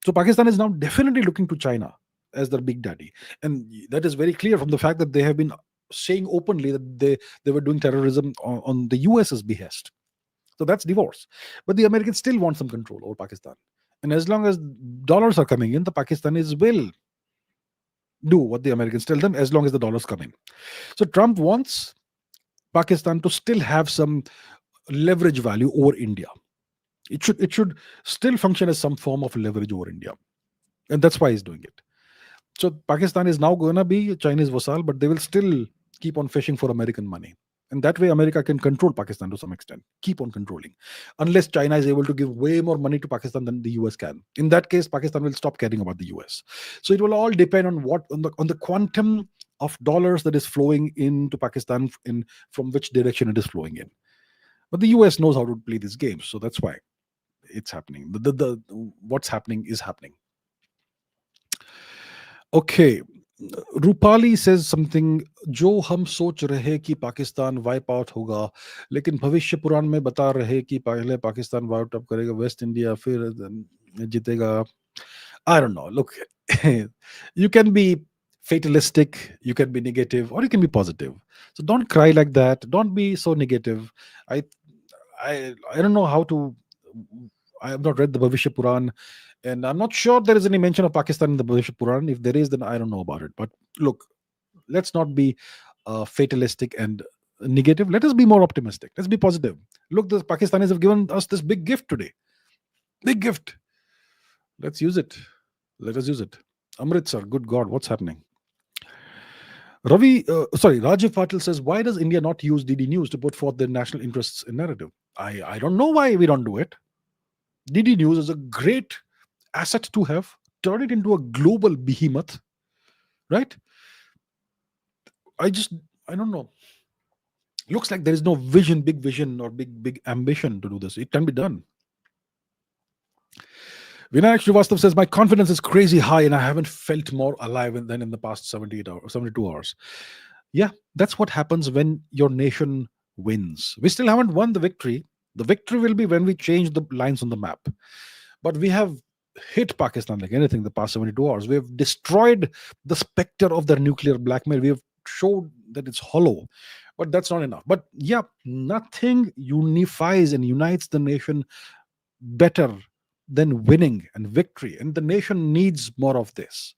So Pakistan is now definitely looking to China as their big daddy. And that is very clear from the fact that they have been saying openly that they were doing terrorism on the US's behest. So that's divorce. But the Americans still want some control over Pakistan. And as long as dollars are coming in, the Pakistanis will do what the Americans tell them as long as the dollars come in. So Trump wants Pakistan to still have some leverage value over India. It should still function as some form of leverage over India. And that's why he's doing it. So Pakistan is now going to be a Chinese vassal, but they will still keep on fishing for American money. And that way, America can control Pakistan to some extent, keep on controlling, unless China is able to give way more money to Pakistan than the US can. In that case, Pakistan will stop caring about the US. So it will all depend on the quantum of dollars that is flowing into Pakistan, in from which direction it is flowing in. But the US knows how to play these games, so that's why it's happening. What's happening is happening. Okay. Rupali says something, जो हम सोच रहे कि Pakistan wipe out होगा, लेकिन भविष्य पुराण में बता रहे कि पहले पाकिस्तान वाइप आउट करेगा वेस्ट इंडिया, फिर जीतेगा. I don't know. Look, you can be fatalistic, you can be negative, or you can be positive. So don't cry like that. Don't be so negative. I I don't know how to. I have not read the Bhavishya Puran, and I'm not sure there is any mention of Pakistan in the Bhavishya Puran. If there is, then I don't know about it. But look, let's not be fatalistic and negative. Let us be more optimistic. Let's be positive. Look, the Pakistanis have given us this big gift today. Big gift. Let's use it. Let us use it. Amritsar, good God, what's happening? Rajiv Patil says, why does India not use DD News to put forth their national interests in narrative? I don't know why we don't do it. DD News is a great asset to have. Turn it into a global behemoth, right? I don't know. Looks like there is no big vision or big ambition to do this. It can be done. Vinayak Srivastav says, my confidence is crazy high and I haven't felt more alive than in the past 78 hours, 72 hours. Yeah, that's what happens when your nation wins. We still haven't won the victory. The victory will be when we change the lines on the map. But we have hit Pakistan like anything the past 72 hours. We have destroyed the specter of their nuclear blackmail. We have showed that it's hollow. But that's not enough. But yeah, nothing unifies and unites the nation better than winning and victory. And the nation needs more of this.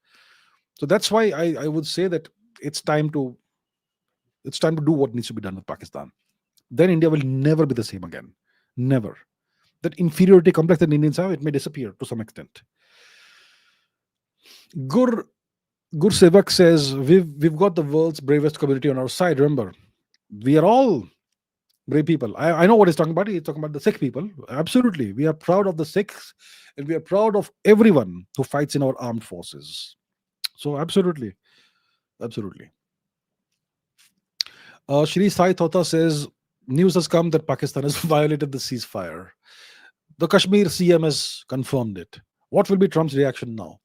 So that's why I would say that it's time to do what needs to be done with Pakistan. Then India will never be the same again. Never. That inferiority complex that Indians have, it may disappear to some extent. Gur Sevak says, we've got the world's bravest community on our side. Remember, we are all brave people. I know what he's talking about. He's talking about the Sikh people. Absolutely. We are proud of the Sikhs and we are proud of everyone who fights in our armed forces. So absolutely. Absolutely. Shri Sai Thota says, news has come that Pakistan has violated the ceasefire. The Kashmir CM has confirmed it. What will be Trump's reaction now?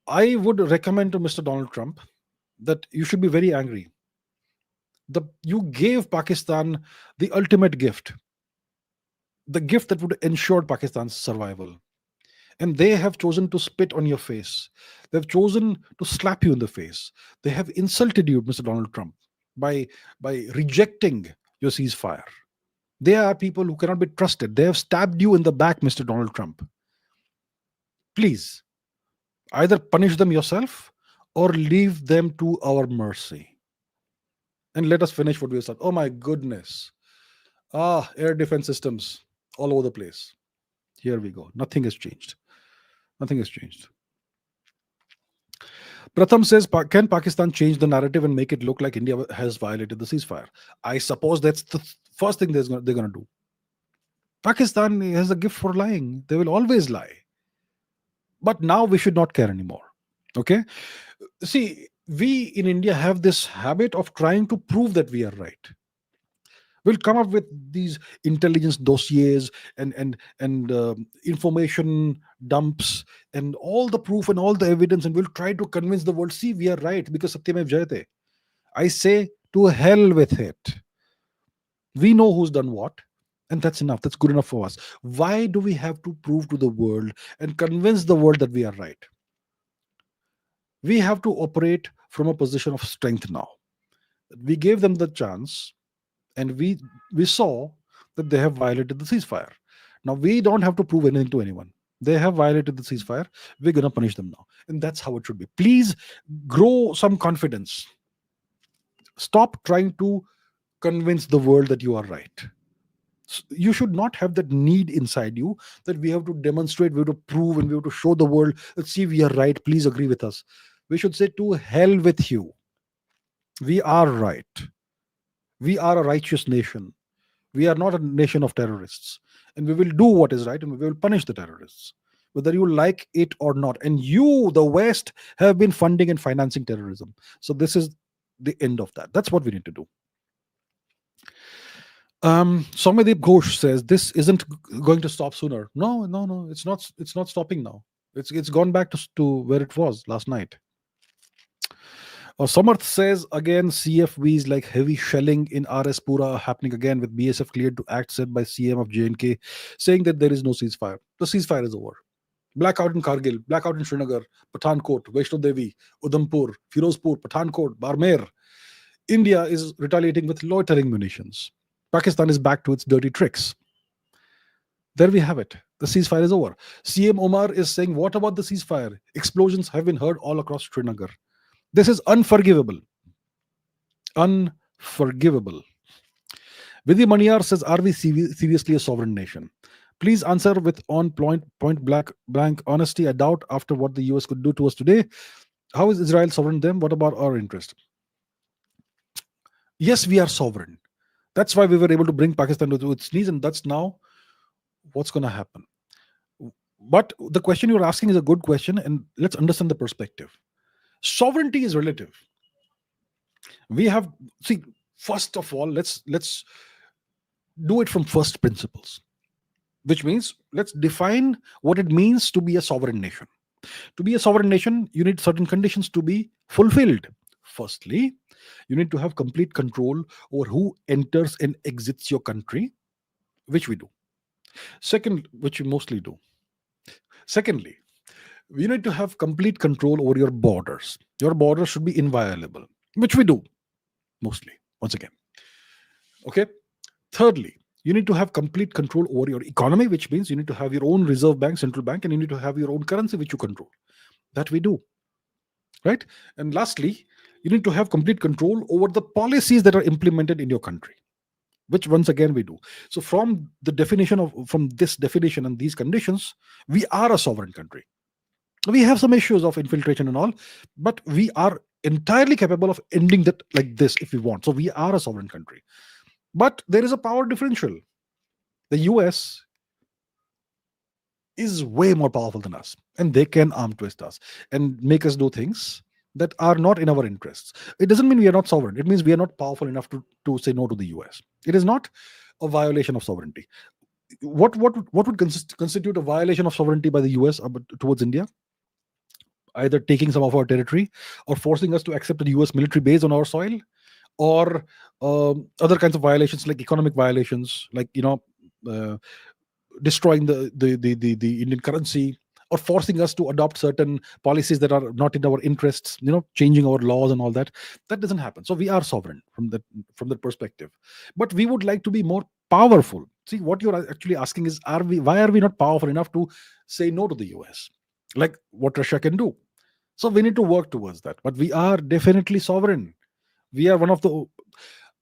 I would recommend to Mr. Donald Trump that you should be very angry. You gave Pakistan the ultimate gift, the gift that would ensure Pakistan's survival. And they have chosen to spit on your face. They've chosen to slap you in the face. They have insulted you, Mr. Donald Trump, by rejecting your ceasefire. They are people who cannot be trusted. They have stabbed you in the back, Mr. Donald Trump. Please, either punish them yourself or leave them to our mercy. And let us finish what we said. Oh my goodness. Air defense systems all over the place. Here we go. Nothing has changed. Nothing has changed. Pratham says, can Pakistan change the narrative and make it look like India has violated the ceasefire? I suppose that's the first thing they're going to do. Pakistan has a gift for lying. They will always lie. But now we should not care anymore. Okay? See, we in India have this habit of trying to prove that we are right. We'll come up with these intelligence dossiers and information dumps and all the proof and all the evidence, and we'll try to convince the world, see, we are right because Satyamev Jayate. I say, to hell with it. We know who's done what, and that's enough. That's good enough for us. Why do we have to prove to the world and convince the world that we are right? We have to operate from a position of strength now. We gave them the chance, and we saw that they have violated the ceasefire. Now, we don't have to prove anything to anyone. They have violated the ceasefire. We're going to punish them now. And that's how it should be. Please grow some confidence. Stop trying to convince the world that you are right. You should not have that need inside you that we have to demonstrate, we have to prove, and we have to show the world, let's see, we are right, please agree with us. We should say, to hell with you. We are right. We are a righteous nation. We are not a nation of terrorists. And we will do what is right and we will punish the terrorists, whether you like it or not. And you, the West, have been funding and financing terrorism. So this is the end of that. That's what we need to do. Soumyadeep Ghosh says this isn't going to stop sooner. No, it's not. It's not stopping now. It's gone back to where it was last night. Samarth says again, CFVs like heavy shelling in RS Pura happening again with BSF cleared to act, said by CM of JNK, saying that there is no ceasefire. The ceasefire is over. Blackout in Kargil, blackout in Srinagar, Pathankot, Vaishno Devi, Udhampur, Firozpur, Pathankot, Barmer. India is retaliating with loitering munitions. Pakistan is back to its dirty tricks. There we have it. The ceasefire is over. CM Omar is saying, what about the ceasefire? Explosions have been heard all across Srinagar. This is unforgivable. Unforgivable. Vidhi Maniyar says, are we seriously a sovereign nation? Please answer with on point blank honesty. I doubt after what the US could do to us today. How is Israel sovereign then? What about our interest? Yes, we are sovereign. That's why we were able to bring Pakistan to its knees, and that's now what's going to happen. But the question you're asking is a good question, and let's understand the perspective. Sovereignty is relative. We have, see, first of all, let's do it from first principles, which means let's define what it means to be a sovereign nation. To be a sovereign nation, you need certain conditions to be fulfilled. Firstly, you need to have complete control over who enters and exits your country, which we do. Second, which we mostly do. Secondly, you need to have complete control over your borders. Your borders should be inviolable, which we do mostly, once again. Okay. Thirdly, you need to have complete control over your economy, which means you need to have your own reserve bank, central bank, and you need to have your own currency, which you control. That we do. Right? And lastly, you need to have complete control over the policies that are implemented in your country, which once again we do. So from this definition and these conditions, we are a sovereign country. We have some issues of infiltration and all, but we are entirely capable of ending that like this if we want. So we are a sovereign country. But there is a power differential. The US is way more powerful than us, and they can arm twist us and make us do things that are not in our interests. It doesn't mean we are not sovereign. It means we are not powerful enough to say no to the US. It is not a violation of sovereignty. What would constitute a violation of sovereignty by the US towards India? Either taking some of our territory, or forcing us to accept a US military base on our soil, or other kinds of violations like economic violations, like destroying the Indian currency, or forcing us to adopt certain policies that are not in our interests, changing our laws and all that. That doesn't happen. So we are sovereign from that perspective. But we would like to be more powerful. See, what you're actually asking is, why are we not powerful enough to say no to the US, like what Russia can do? So we need to work towards that. But we are definitely sovereign. We are one of the,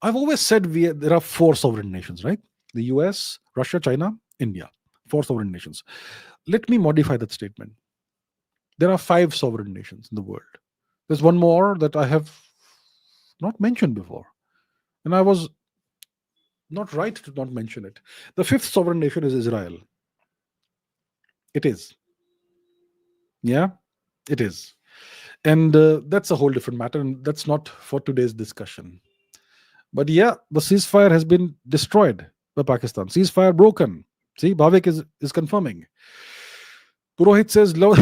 I've always said there are 4 sovereign nations, right? The US, Russia, China, India. 4 sovereign nations. Let me modify that statement. There are 5 sovereign nations in the world. There's one more that I have not mentioned before, and I was not right to not mention it. The 5th sovereign nation is Israel. It is. Yeah, it is. And that's a whole different matter, and that's not for today's discussion. But yeah, the ceasefire has been destroyed by Pakistan. Ceasefire broken. See, Bhavik is confirming. Purohit says, love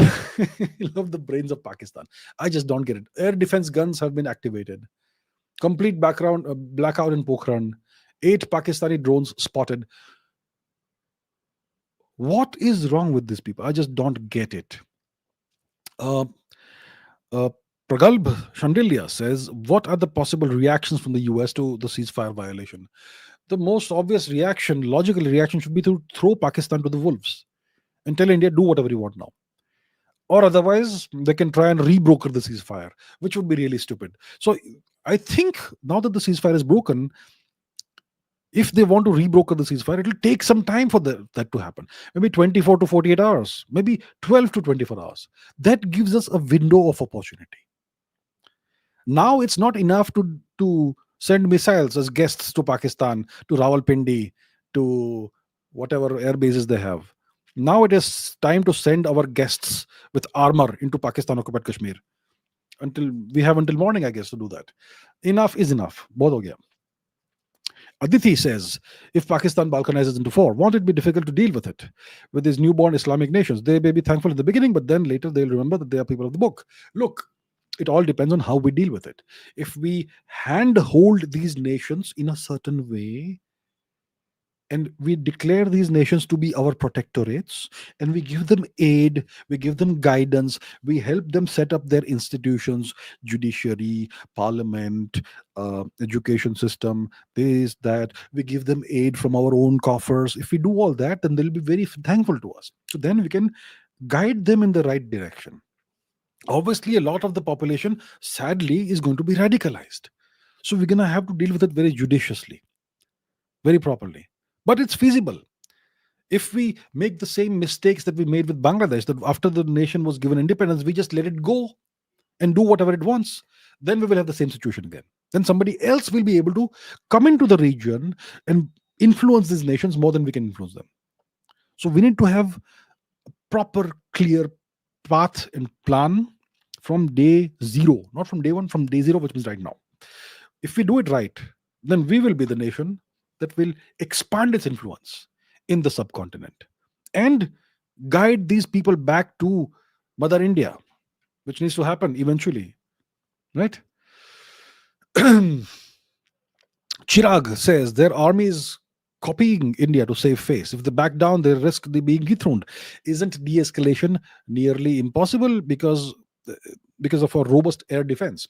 the brains of Pakistan. I just don't get it. Air defense guns have been activated. Complete blackout in Pokhran. 8 Pakistani drones spotted. What is wrong with these people? I just don't get it. Pragalbh Shandilya says, what are the possible reactions from the US to the ceasefire violation? The most obvious reaction, logical reaction, should be to throw Pakistan to the wolves and tell India, do whatever you want now. Or otherwise, they can try and rebroker the ceasefire, which would be really stupid. So I think now that the ceasefire is broken, if they want to rebroker the ceasefire, it will take some time for that to happen. Maybe 24 to 48 hours, maybe 12 to 24 hours. That gives us a window of opportunity. Now it's not enough to send missiles as guests to Pakistan, to Rawalpindi, to whatever air bases they have. Now it is time to send our guests with armor into Pakistan occupied Kashmir. Until we have until morning, I guess, to do that. Enough is enough. Bahut ho gaya. Aditi says, if Pakistan balkanizes into four, won't it be difficult to deal with it? With these newborn Islamic nations, they may be thankful at the beginning, but then later they'll remember that they are people of the book. Look, it all depends on how we deal with it. If we handhold these nations in a certain way, and we declare these nations to be our protectorates, and we give them aid, we give them guidance, we help them set up their institutions, judiciary, parliament, education system, this, that, we give them aid from our own coffers. If we do all that, then they'll be very thankful to us. So then we can guide them in the right direction. Obviously, a lot of the population, sadly, is going to be radicalized. So we're going to have to deal with it very judiciously, very properly. But it's feasible. If we make the same mistakes that we made with Bangladesh, that after the nation was given independence, we just let it go and do whatever it wants, then we will have the same situation again. Then somebody else will be able to come into the region and influence these nations more than we can influence them. So we need to have a proper, clear path and plan from day zero, not from day one, from day zero, which means right now. If we do it right, then we will be the nation that will expand its influence in the subcontinent and guide these people back to Mother India, which needs to happen eventually, right? Chirag says their army is copying India to save face. If they back down, they risk being dethroned. Isn't de-escalation nearly impossible because of our robust air defense?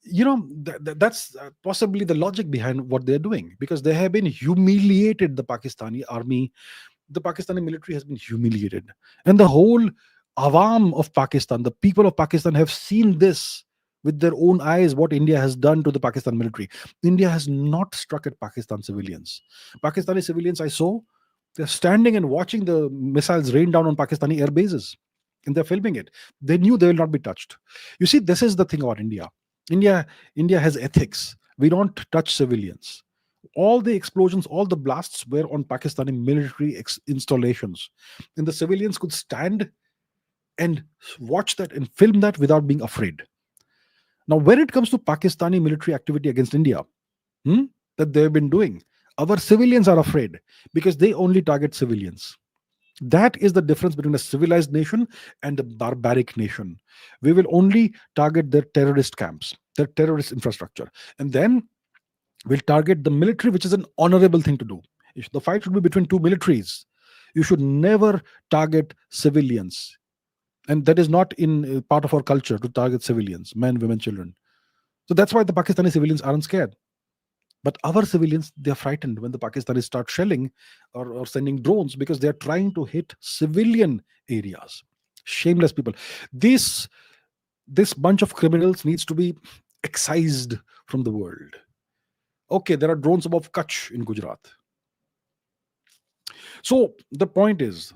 That's possibly the logic behind what they're doing, because they have been humiliated. The Pakistani army, the Pakistani military has been humiliated, and the whole awam of Pakistan, the people of Pakistan, have seen this with their own eyes, what India has done to the Pakistan military. India has not struck at Pakistan civilians. Pakistani civilians, I saw, they're standing and watching the missiles rain down on Pakistani air bases, and they're filming it. They knew they will not be touched. You see, this is the thing about India. India has ethics. We don't touch civilians. All the explosions, all the blasts were on Pakistani military installations, and the civilians could stand and watch that and film that without being afraid. Now, when it comes to Pakistani military activity against India, that they've been doing, our civilians are afraid because they only target civilians. That is the difference between a civilized nation and a barbaric nation. We will only target their terrorist camps, their terrorist infrastructure, and then we'll target the military, which is an honorable thing to do. The fight should be between two militaries. You should never target civilians. And that is not in part of our culture to target civilians, men, women, children. So that's why the Pakistani civilians aren't scared. But our civilians, they're frightened when the Pakistanis start shelling or sending drones, because they're trying to hit civilian areas. Shameless people. This bunch of criminals needs to be excised from the world. Okay, there are drones above Kutch in Gujarat. So the point is,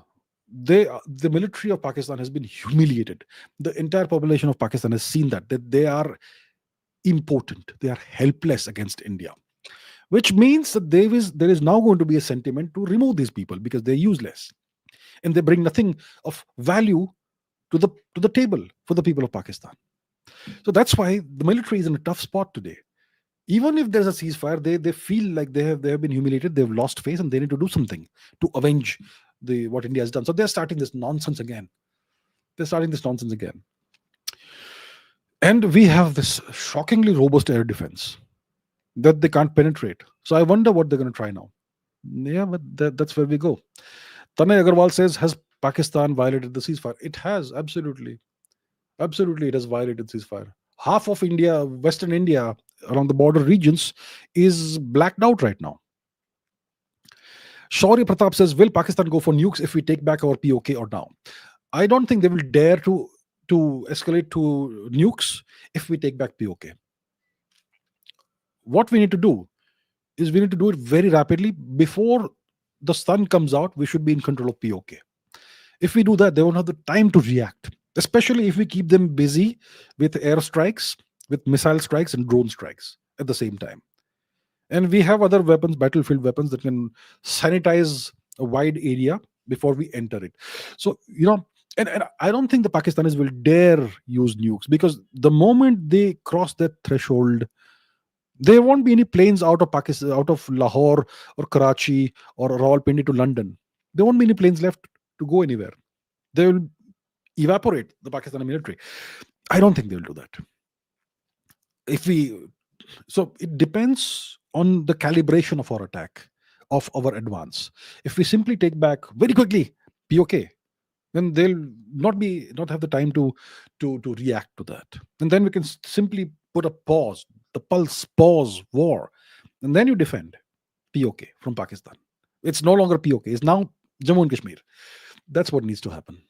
the military of Pakistan has been humiliated. The entire population of Pakistan has seen that they are impotent. They are helpless against India, which means that there is now going to be a sentiment to remove these people because they're useless and they bring nothing of value to the table for the people of Pakistan. So that's why the military is in a tough spot today. Even if there's a ceasefire, they feel like they have been humiliated, they've lost face, and they need to do something to avenge what India has done. So they're starting this nonsense again. And we have this shockingly robust air defense that they can't penetrate. So I wonder what they're going to try now. Yeah, but that's where we go. Tanay Agarwal says, has Pakistan violated the ceasefire? It has, absolutely. Absolutely, it has violated ceasefire. Half of India, Western India, around the border regions, is blacked out right now. Shaurya Pratap says, will Pakistan go for nukes if we take back our POK or now? I don't think they will dare to escalate to nukes if we take back POK. What we need to do is we need to do it very rapidly before the sun comes out. We should be in control of POK. If we do that, they won't have the time to react, especially if we keep them busy with airstrikes, with missile strikes and drone strikes at the same time. And we have other weapons, battlefield weapons, that can sanitize a wide area before we enter it. So, and I don't think the Pakistanis will dare use nukes, because the moment they cross that threshold, there won't be any planes out of Pakistan, out of Lahore or Karachi or Rawalpindi to London. There won't be any planes left to go anywhere. They will evaporate the Pakistani military. I don't think they'll do that. So it depends on the calibration of our attack, of our advance. If we simply take back very quickly POK, then they'll not have the time to react to that. And then we can simply put a pause, the pause war, and then you defend POK from Pakistan. It's no longer POK, it's now Jammu and Kashmir. That's what needs to happen.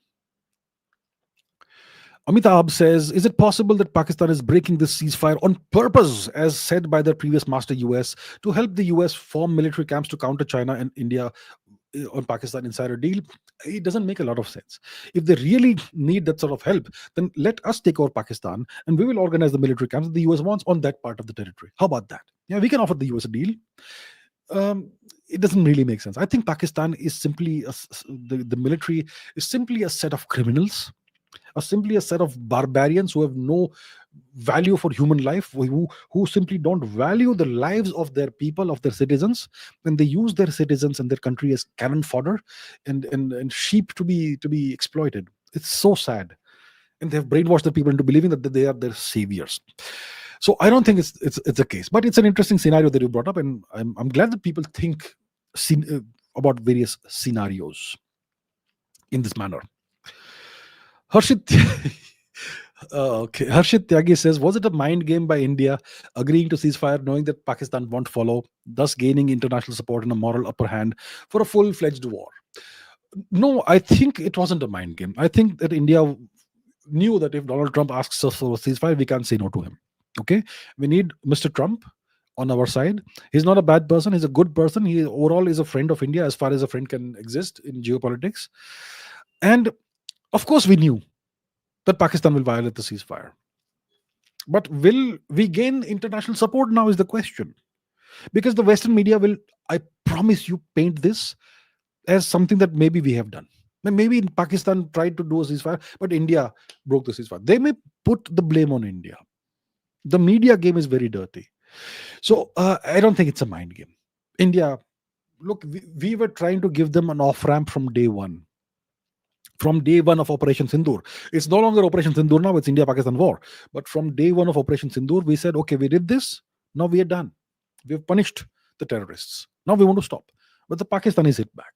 Amitabh says, is it possible that Pakistan is breaking this ceasefire on purpose, as said by their previous master US, to help the US form military camps to counter China and India on Pakistan insider deal? It doesn't make a lot of sense. If they really need that sort of help, then let us take over Pakistan and we will organize the military camps that the US wants on that part of the territory. How about that? Yeah, we can offer the US a deal. It doesn't really make sense. I think Pakistan is simply the military is simply a set of criminals, or simply a set of barbarians who have no value for human life, who simply don't value the lives of their people, of their citizens, and they use their citizens and their country as cannon fodder and sheep to be exploited. It's so sad, and they have brainwashed the people into believing that they are their saviors. So I don't think it's a case, but it's an interesting scenario that you brought up, and I'm glad that people think about various scenarios in this manner. Harshit, okay. Harshit Tyagi says, was it a mind game by India agreeing to ceasefire, knowing that Pakistan won't follow, thus gaining international support and a moral upper hand for a full-fledged war? No, I think it wasn't a mind game. I think that India knew that if Donald Trump asks us for a ceasefire, we can't say no to him. Okay, we need Mr. Trump on our side. He's not a bad person. He's a good person. He overall is a friend of India, as far as a friend can exist in geopolitics. And of course, we knew that Pakistan will violate the ceasefire. But will we gain international support now is the question. Because the Western media will, I promise you, paint this as something that maybe we have done. Maybe Pakistan tried to do a ceasefire, but India broke the ceasefire. They may put the blame on India. The media game is very dirty. So I don't think it's a mind game. India, look, we were trying to give them an off-ramp from day one. From day one of Operation Sindoor. It's no longer Operation Sindoor now, it's India-Pakistan war. But from day one of Operation Sindoor, we said, okay, we did this, now we are done. We've punished the terrorists. Now we want to stop. But the Pakistanis hit back.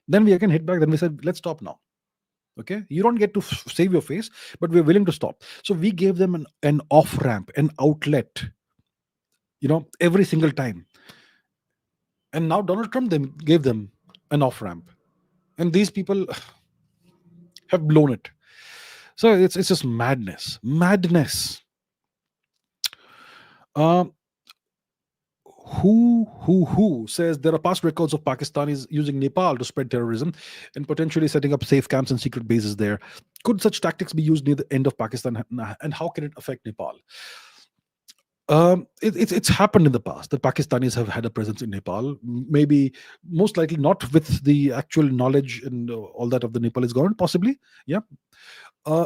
Then we again hit back, then we said, let's stop now. Okay, you don't get to save your face, but we're willing to stop. So we gave them an off-ramp, an outlet, every single time. And now Donald Trump gave them an off-ramp. And these people have blown it. So it's just madness. Who says there are past records of Pakistanis using Nepal to spread terrorism and potentially setting up safe camps and secret bases there. Could such tactics be used near the end of Pakistan, and how can it affect Nepal? It's happened in the past that Pakistanis have had a presence in Nepal, maybe most likely not with the actual knowledge and all that of the Nepalese government, possibly. Yeah.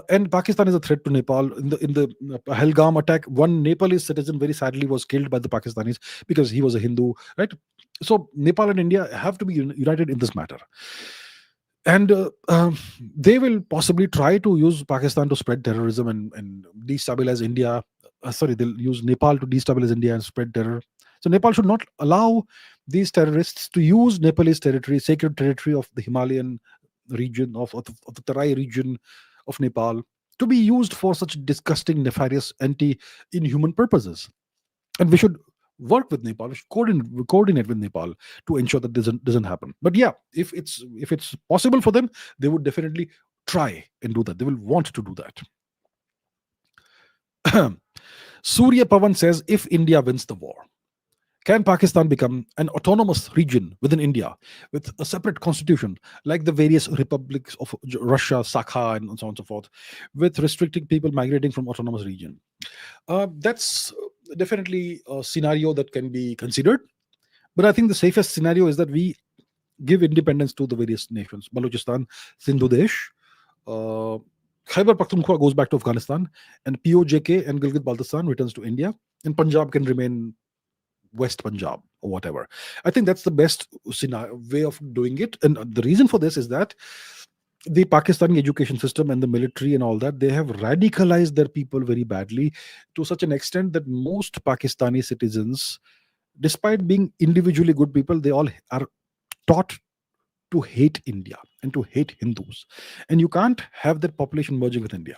And Pakistan is a threat to Nepal. In the Pahalgam attack, one Nepalese citizen very sadly was killed by the Pakistanis because he was a Hindu, right? So Nepal and India have to be united in this matter. And they will possibly try to use Pakistan to spread terrorism and destabilize India. They'll use Nepal to destabilize India and spread terror. So Nepal should not allow these terrorists to use Nepalese territory, sacred territory of the Himalayan region, of the Tarai region of Nepal, to be used for such disgusting, nefarious, anti-inhuman purposes. And we should work with Nepal, coordinate with Nepal to ensure that doesn't happen. But yeah, if it's possible for them, they would definitely try and do that. They will want to do that. Surya Pavan says, if India wins the war, can Pakistan become an autonomous region within India with a separate constitution, like the various republics of Russia, Sakha, and so on and so forth, with restricting people migrating from autonomous region? That's definitely a scenario that can be considered. But I think the safest scenario is that we give independence to the various nations. Balochistan, Sindhu Desh, uh, Khyber Pakhtunkhwa goes back to Afghanistan, and POJK and Gilgit Baltistan returns to India, and Punjab can remain West Punjab or whatever. I think that's the best way of doing it. And the reason for this is that the Pakistani education system and the military and all that, they have radicalized their people very badly, to such an extent that most Pakistani citizens, despite being individually good people, they all are taught to hate India and to hate Hindus. And you can't have that population merging with India.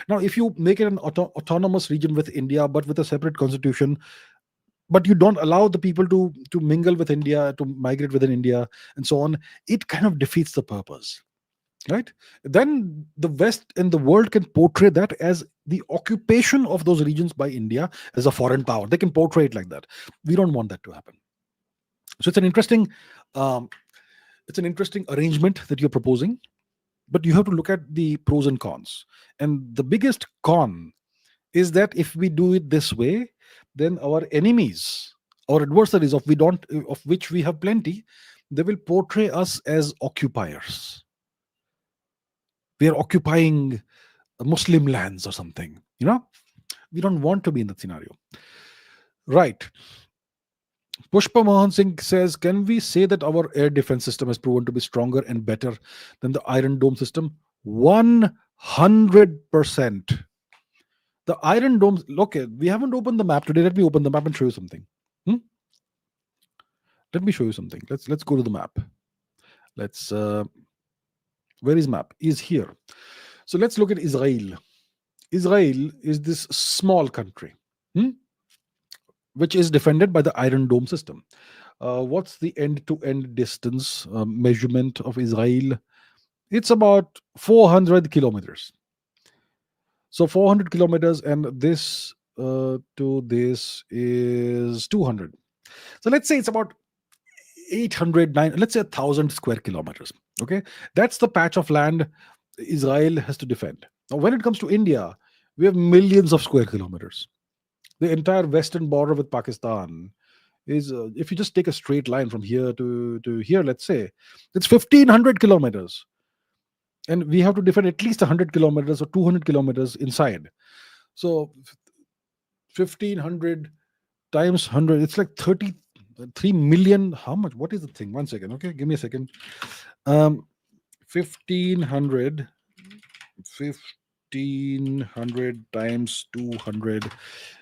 Now, if you make it an autonomous region with India, but with a separate constitution, but you don't allow the people to mingle with India, to migrate within India, and so on, it kind of defeats the purpose, right? Then the West and the world can portray that as the occupation of those regions by India as a foreign power. They can portray it like that. We don't want that to happen. So um, it's an interesting arrangement that you're proposing, but you have to look at the pros and cons. And the biggest con is that if we do it this way, then our enemies, our adversaries, of which we have plenty, they will portray us as occupiers. We are occupying Muslim lands or something. We don't want to be in that scenario, right? Pushpa Mohan Singh says, can we say that our air defense system has proven to be stronger and better than the Iron Dome system? 100%. The Iron Dome, okay, we haven't opened the map today. Let me open the map and show you something. Let me show you something. Let's go to the map. Let's where is map? Is here. So let's look at Israel. Israel is this small country, which is defended by the Iron Dome system. What's the end-to-end distance measurement of Israel? It's about 400 kilometers. So 400 kilometers, and this to this is 200. So let's say it's about 800, let's say 1,000 square kilometers. Okay, that's the patch of land Israel has to defend. Now, when it comes to India, we have millions of square kilometers. The entire western border with Pakistan is, if you just take a straight line from here to here, let's say, it's 1,500 kilometers. And we have to defend at least 100 kilometers or 200 kilometers inside. So 1,500 times 100, it's like 33 million. How much? What is the thing? 1 second. Okay, give me a second. 1,500 times 200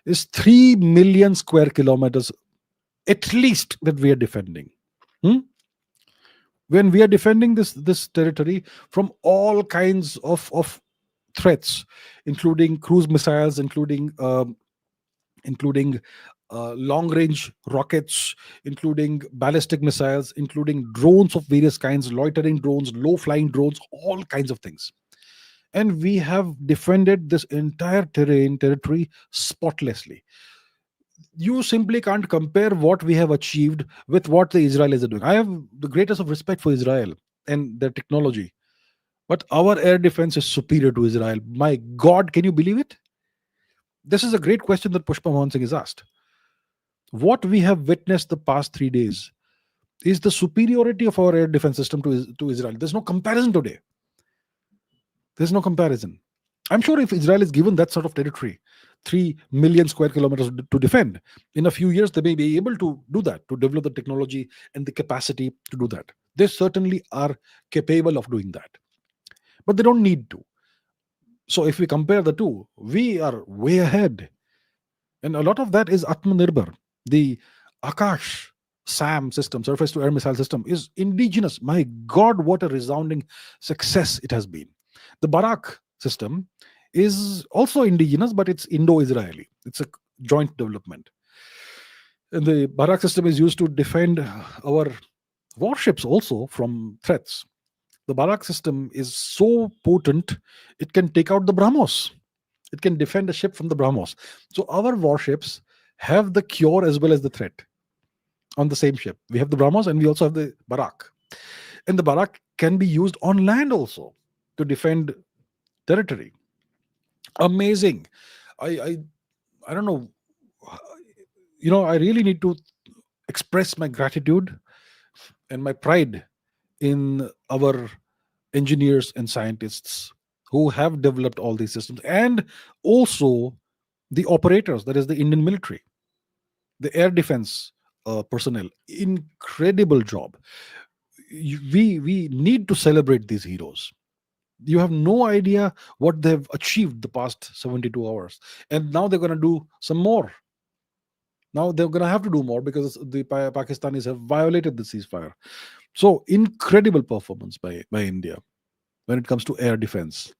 is 3 million square kilometers at least that we are defending. When we are defending this territory from all kinds of threats, including cruise missiles, including long range rockets, including ballistic missiles, including drones of various kinds, loitering drones, low flying drones, all kinds of things. And we have defended this entire territory spotlessly. You simply can't compare what we have achieved with what the Israelis are doing. I have the greatest of respect for Israel and their technology, but our air defense is superior to Israel. My God, can you believe it? This is a great question that Pushpa Mohan Singh is asked. What we have witnessed the past 3 days is the superiority of our air defense system to Israel. There's no comparison today. There's no comparison. I'm sure if Israel is given that sort of territory, 3 million square kilometers to defend, in a few years they may be able to do that, to develop the technology and the capacity to do that. They certainly are capable of doing that, but they don't need to. So if we compare the two, we are way ahead. And a lot of that is Atmanirbhar. The Akash SAM system, surface to air missile system, is indigenous. My God, what a resounding success it has been. The Barak system is also indigenous, but it's Indo-Israeli. It's a joint development. And the Barak system is used to defend our warships also from threats. The Barak system is so potent, it can take out the BrahMos. It can defend a ship from the BrahMos. So our warships have the cure as well as the threat on the same ship. We have the BrahMos and we also have the Barak. And the Barak can be used on land also to defend territory. Amazing. I I, I don't know. I really need to express my gratitude and my pride in our engineers and scientists who have developed all these systems, and also the operators, that is the Indian military, the air defense personnel. Incredible job. We need to celebrate these heroes. You have no idea what they've achieved the past 72 hours, and now they're going to do some more. Now they're going to have to do more because the Pakistanis have violated the ceasefire. So incredible performance by India when it comes to air defense.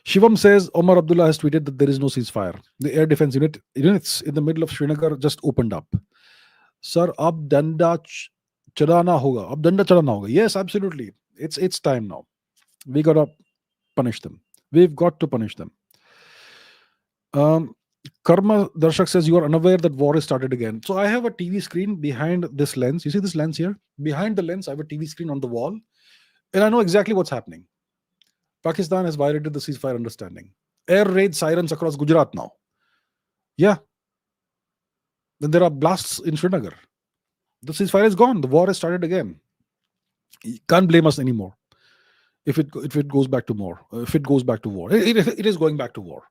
Shivam says Omar Abdullah has tweeted that there is no ceasefire. The air defense units in the middle of Srinagar just opened up. Sir, ab danda chadana hoga. Ab danda chadana hoga. Yes, absolutely. It's time now. We gotta punish them. We've got to punish them. Karma Darshak says you are unaware that war is started again. So I have a TV screen behind this lens. You see this lens here? Behind the lens, I have a TV screen on the wall, and I know exactly what's happening. Pakistan has violated the ceasefire understanding. Air raid sirens across Gujarat now. Yeah. Then there are blasts in Srinagar. The ceasefire is gone. The war has started again. You can't blame us anymore. If it goes back to war, it is going back to war.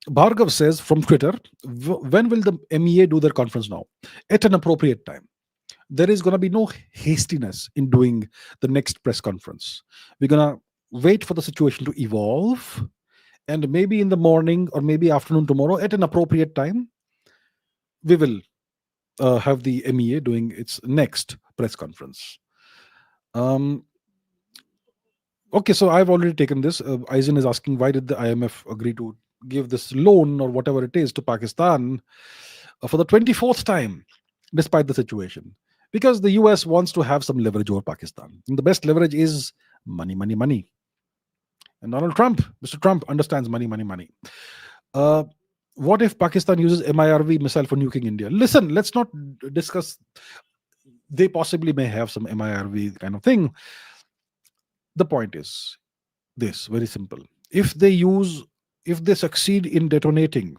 Bhargav says from Twitter, when will the MEA do their conference now? At an appropriate time. There is going to be no hastiness in doing the next press conference. We're going to wait for the situation to evolve, and maybe in the morning or maybe afternoon tomorrow, at an appropriate time, we will have the MEA doing its next press conference. Okay, so I've already taken this. Aizen is asking, why did the IMF agree to give this loan or whatever it is to Pakistan for the 24th time, despite the situation? Because the US wants to have some leverage over Pakistan. And the best leverage is money, money, money. And Mr. Trump understands money, money, money. What if Pakistan uses MIRV missile for nuking India? Listen, let's not discuss. They possibly may have some MIRV kind of thing. The point is this, very simple. If they succeed in detonating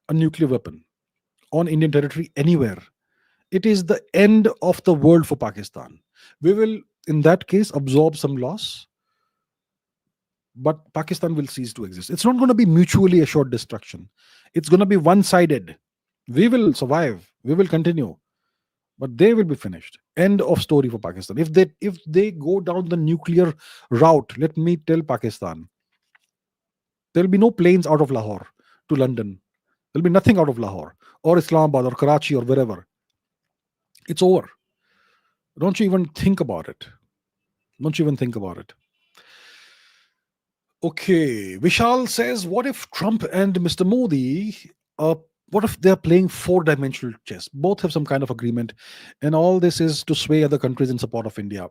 a nuclear weapon on Indian territory anywhere, it is the end of the world for Pakistan. We will, in that case, absorb some loss, but Pakistan will cease to exist. It's not going to be mutually assured destruction. It's going to be one-sided. We will survive. We will continue, but they will be finished. End of story for Pakistan. If they go down the nuclear route, let me tell Pakistan, there'll be no planes out of Lahore to London. There'll be nothing out of Lahore or Islamabad or Karachi or wherever. It's over. Don't you even think about it. Don't you even think about it. Okay, Vishal says, what if Trump and Mr. Modi, what if they're playing four-dimensional chess? Both have some kind of agreement, and all this is to sway other countries in support of India.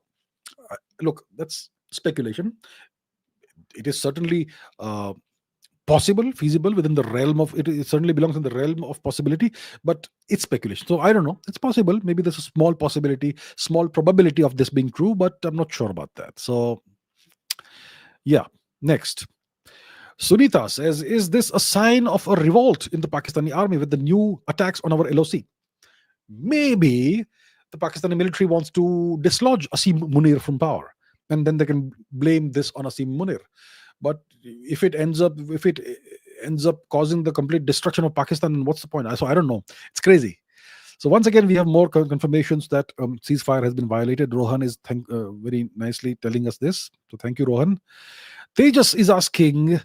Look, that's speculation. It is certainly possible, feasible, within the realm of it. It certainly belongs in the realm of possibility, but it's speculation. So I don't know. It's possible. Maybe there's a small possibility, small probability of this being true, but I'm not sure about that. So, yeah. Next. Sunita says, is this a sign of a revolt in the Pakistani army with the new attacks on our LOC? Maybe the Pakistani military wants to dislodge Asim Munir from power, and then they can blame this on Asim Munir. But if it ends up causing the complete destruction of Pakistan, then what's the point? So I don't know. It's crazy. So once again, we have more confirmations that ceasefire has been violated. Rohan is very nicely telling us this. So thank you, Rohan. Tejas is asking,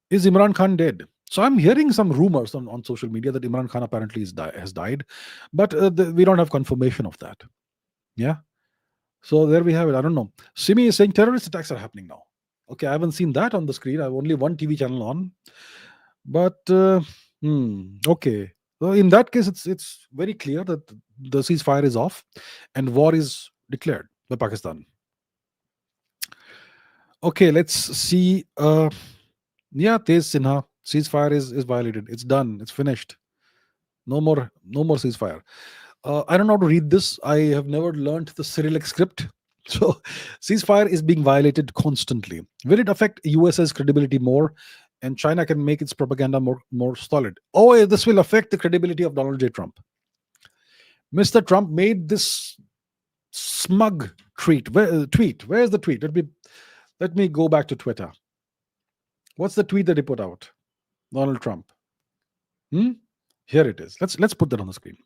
is Imran Khan dead? So I'm hearing some rumors on social media that Imran Khan apparently has died, but we don't have confirmation of that. Yeah. So there we have it. I don't know. Simi is saying terrorist attacks are happening now. Okay, I haven't seen that on the screen. I have only one TV channel on. But Okay. So in that case, it's very clear that the ceasefire is off, and war is declared by Pakistan. Okay, let's see. Yeah, Tej Sinha, ceasefire is violated. It's done. It's finished. No more ceasefire. I don't know how to read this. I have never learned the Cyrillic script. So, ceasefire is being violated constantly. Will it affect US's credibility more, and China can make its propaganda more solid? Oh, this will affect the credibility of Donald J. Trump. Mr. Trump made this smug tweet. Where's the tweet? Let me go back to Twitter. What's the tweet that he put out? Donald Trump. Hmm? Here it is. Let's put that on the screen.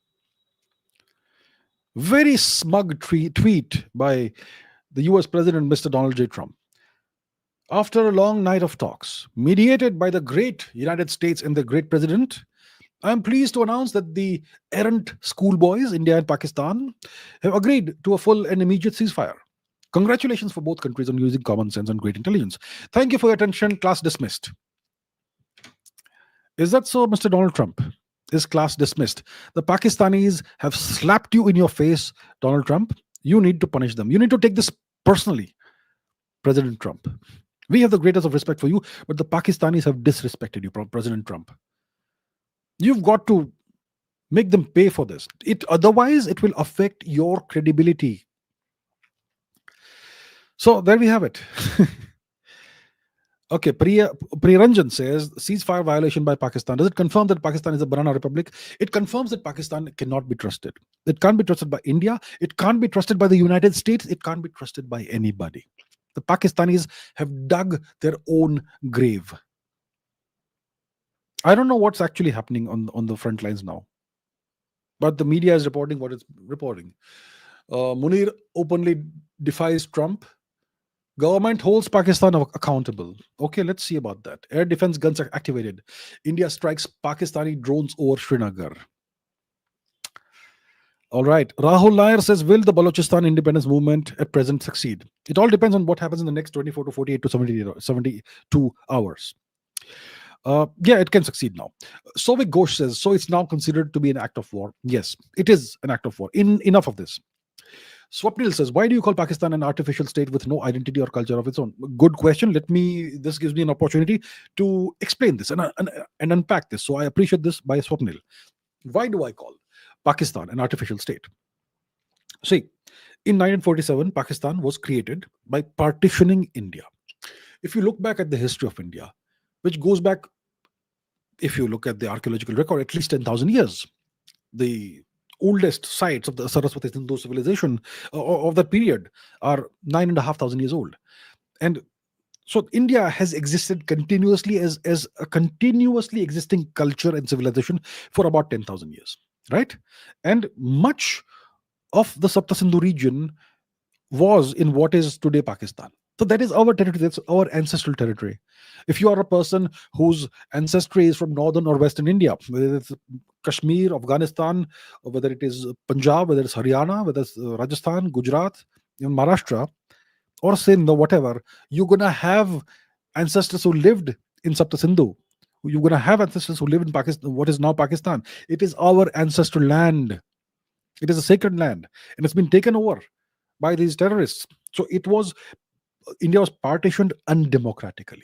Very smug tweet by the US President, Mr. Donald J. Trump. After a long night of talks, mediated by the great United States and the great president, I am pleased to announce that the errant schoolboys, India and Pakistan, have agreed to a full and immediate ceasefire. Congratulations for both countries on using common sense and great intelligence. Thank you for your attention. Class dismissed. Is that so, Mr. Donald Trump? Is class dismissed? The Pakistanis have slapped you in your face, Donald Trump. You need to punish them. You need to take this personally, President Trump. We have the greatest of respect for you, but the Pakistanis have disrespected you, President Trump. You've got to make them pay for this. Otherwise, it will affect your credibility. So there we have it. Okay, Priyaranjan says ceasefire violation by Pakistan. Does it confirm that Pakistan is a banana republic? It confirms that Pakistan cannot be trusted. It can't be trusted by India. It can't be trusted by the United States. It can't be trusted by anybody. The Pakistanis have dug their own grave. I don't know what's actually happening on the front lines now, but the media is reporting what it's reporting. Munir openly defies Trump. Government holds Pakistan accountable. Okay, let's see about that. Air defense guns are activated. India strikes Pakistani drones over Srinagar. All right. Rahul Nair says, will the Balochistan independence movement at present succeed? It all depends on what happens in the next 24 to 48 to 72 hours. Yeah, it can succeed now. Sovik Ghosh says, so it's now considered to be an act of war. Yes, it is an act of war. Enough of this. Swapnil says, why do you call Pakistan an artificial state with no identity or culture of its own? Good question. This gives me an opportunity to explain this and unpack this. So I appreciate this by Swapnil. Why do I call Pakistan an artificial state? See, in 1947, Pakistan was created by partitioning India. If you look back at the history of India, which goes back, if you look at the archaeological record, at least 10,000 years, the oldest sites of the Saraswati Hindu civilization of that period are 9,500 years old. And so India has existed continuously as a continuously existing culture and civilization for about 10,000 years, right? And much of the Sapta Sindhu region was in what is today Pakistan. So that is our territory, that's our ancestral territory. If you are a person whose ancestry is from northern or western India, whether it's Kashmir, Afghanistan, or whether it is Punjab, whether it's Haryana, whether it's Rajasthan, Gujarat, even Maharashtra, or Sindh, or whatever, you're going to have ancestors who lived in Sapta Sindhu. You're going to have ancestors who live in Pakistan, what is now Pakistan. It is our ancestral land. It is a sacred land, and it's been taken over by these terrorists. So India was partitioned undemocratically.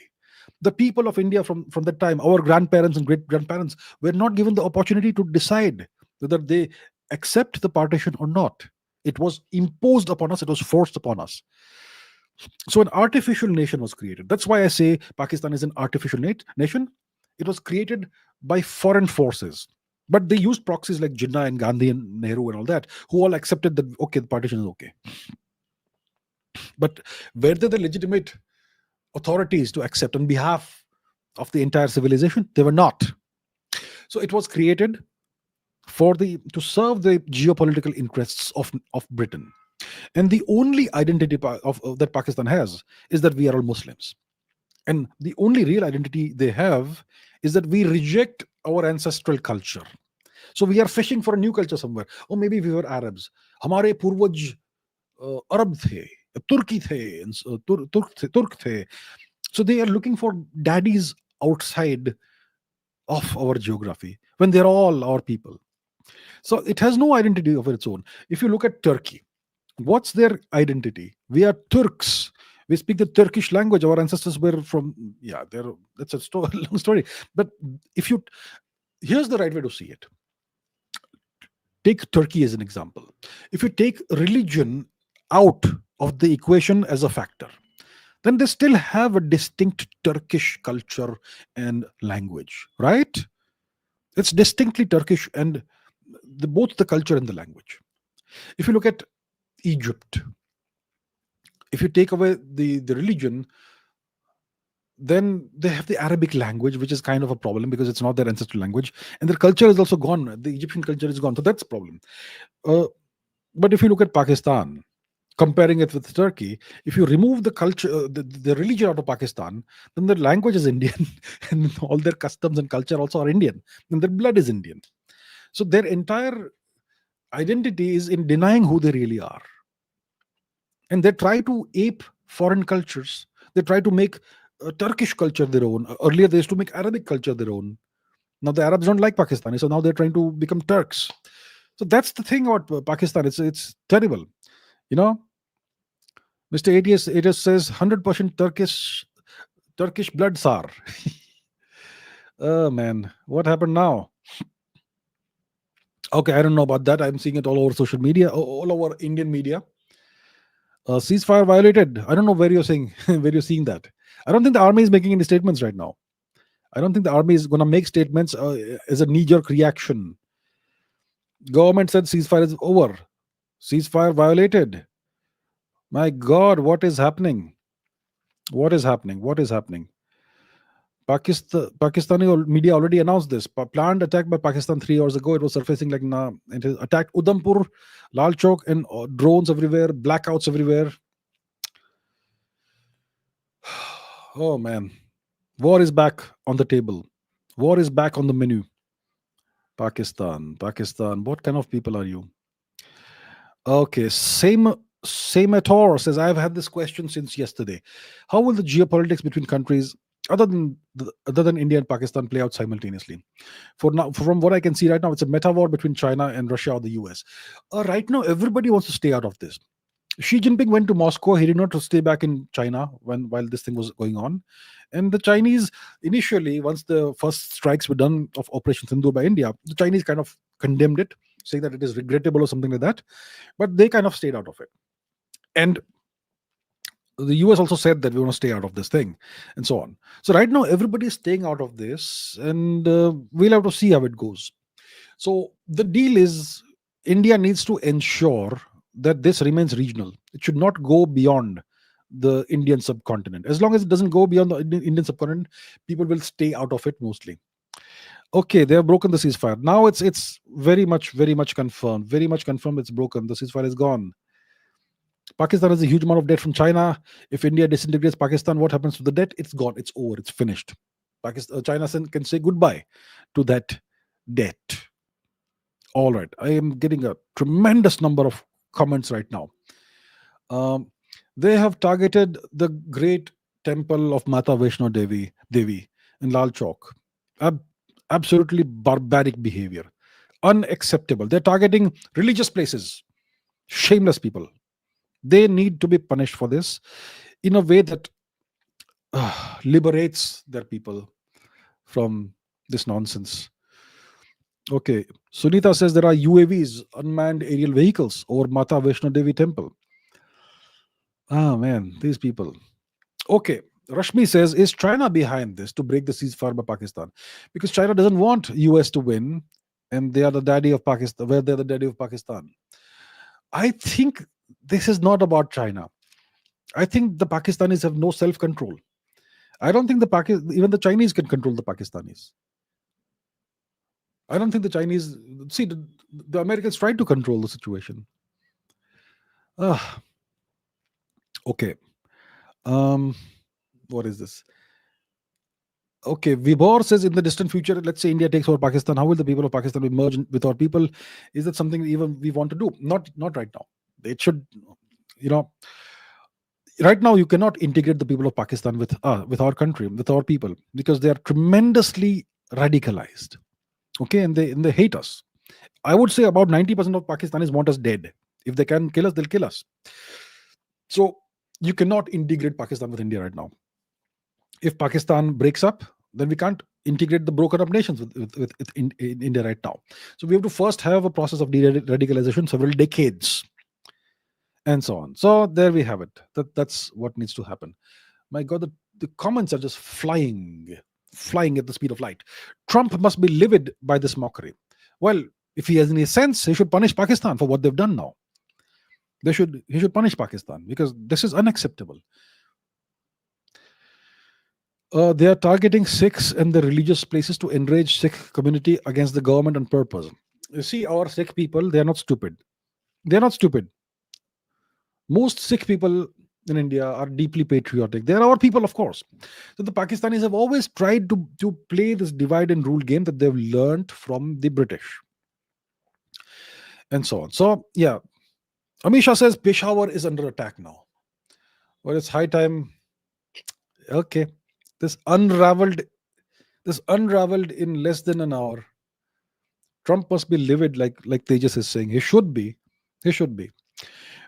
The people of India from that time, our grandparents and great grandparents, were not given the opportunity to decide whether they accept the partition or not. It was imposed upon us, it was forced upon us. So an artificial nation was created. That's why I say Pakistan is an artificial nation. It was created by foreign forces. But they used proxies like Jinnah and Gandhi and Nehru and all that, who all accepted that, okay, the partition is okay. But were they the legitimate authorities to accept on behalf of the entire civilization? They were not. So it was created to serve the geopolitical interests of Britain. And the only identity that Pakistan has is that we are all Muslims. And the only real identity they have is that we reject our ancestral culture. So we are fishing for a new culture somewhere. Or maybe we were Arabs. Hamare purvaj Arab the, Turki the, Turk the. So they are looking for daddies outside of our geography when they're all our people. So it has no identity of its own. If you look at Turkey, what's their identity? We are Turks. We speak the Turkish language. Our ancestors were from, yeah, that's a long story. But if you, here's the right way to see it. Take Turkey as an example. If you take religion out of the equation as a factor, then they still have a distinct Turkish culture and language, right? It's distinctly Turkish, and both the culture and the language. If you look at Egypt, if you take away the religion, then they have the Arabic language, which is kind of a problem because it's not their ancestral language, and their culture is also gone. The Egyptian culture is gone, so that's a problem. Uh, but if you look at Pakistan, comparing it with Turkey, if you remove the culture, the religion out of Pakistan, then their language is Indian, and all their customs and culture also are Indian, and their blood is Indian. So their entire identity is in denying who they really are, and they try to ape foreign cultures. They try to make Turkish culture their own. Earlier, they used to make Arabic culture their own. Now the Arabs don't like Pakistani, so now they're trying to become Turks. So that's the thing about Pakistan. It's terrible, you know. Mr. ATS says 100% Turkish blood Tsar. Oh man, what happened now? Okay, I don't know about that. I'm seeing it all over social media, all over Indian media. Ceasefire violated. I don't know where you're saying where you're seeing that. I don't think the army is making any statements right now. I don't think the army is going to make statements as a knee-jerk reaction. Government said ceasefire is over. Ceasefire violated. My God, what is happening? What is happening? What is happening? Pakistani media already announced this. Planned attack by Pakistan 3 hours ago. It was surfacing like nah. It has attacked Udhampur, Lal Chowk, and drones everywhere, blackouts everywhere. Oh man, war is back on the table. War is back on the menu. Pakistan. What kind of people are you? Okay, same at all says I've had this question since yesterday. How will the geopolitics between countries other than India and Pakistan play out simultaneously? For now, from what I can see right now, it's a meta war between China and Russia or the US. Right now, everybody wants to stay out of this. Xi Jinping went to Moscow. He did not stay back in China while this thing was going on. And the Chinese, initially, once the first strikes were done of Operation Sindoor by India, the Chinese kind of condemned it, saying that it is regrettable or something like that. But they kind of stayed out of it. And the US also said that we want to stay out of this thing, and so on. So right now, everybody is staying out of this, and we'll have to see how it goes. So the deal is India needs to ensure that this remains regional. It should not go beyond the Indian subcontinent. As long as it doesn't go beyond the Indian subcontinent, people will stay out of it mostly. Okay, they have broken the ceasefire. Now it's very much confirmed. Very much confirmed it's broken. The ceasefire is gone. Pakistan has a huge amount of debt from China. If India disintegrates Pakistan, what happens to the debt? It's gone. It's over. It's finished. China can say goodbye to that debt. All right. I am getting a tremendous number of comments right now. They have targeted the great temple of Mata Vaishno Devi in Lal Chowk. Absolutely barbaric behavior. Unacceptable. They're targeting religious places. Shameless people. They need to be punished for this in a way that liberates their people from this nonsense. Okay, Sunita says there are UAVs, unmanned aerial vehicles, over Mata Vaishno Devi temple. Ah man, these people. Okay, Rashmi says, is China behind this to break the ceasefire by Pakistan? Because China doesn't want US to win, and they are the daddy of Pakistan. Where they're the daddy of Pakistan. I think this is not about China. I think the Pakistanis have no self-control. I don't think even the Chinese can control the Pakistanis. I don't think the Chinese see the Americans tried to control the situation. Okay. What is this? Okay, Vibor says in the distant future, let's say India takes over Pakistan, how will the people of Pakistan be merged with our people? Is that something even we want to do? Not right now. It should, right now you cannot integrate the people of Pakistan with our country, with our people, because they are tremendously radicalized. Okay, and they hate us. I would say about 90% of Pakistanis want us dead. If they can kill us, they'll kill us. So you cannot integrate Pakistan with India right now. If Pakistan breaks up, then we can't integrate the broken up nations in India right now. So we have to first have a process of de-radicalization, several decades, and so on. So there we have it. That's what needs to happen. My God, the comments are just flying at the speed of light. Trump must be livid by this mockery. Well, if he has any sense, he should punish Pakistan for what they've done now. He should punish Pakistan because this is unacceptable. They are targeting Sikhs and the religious places to enrage Sikh community against the government on purpose. You see, our Sikh people, they are not stupid. They are not stupid. Most Sikh people in India are deeply patriotic. They are our people, of course. So the Pakistanis have always tried to play this divide and rule game that they've learned from the British. And so on. So, yeah. Amisha says Peshawar is under attack now. Well, it's high time. Okay. This unraveled in less than an hour. Trump must be livid, like Tejas is saying. He should be.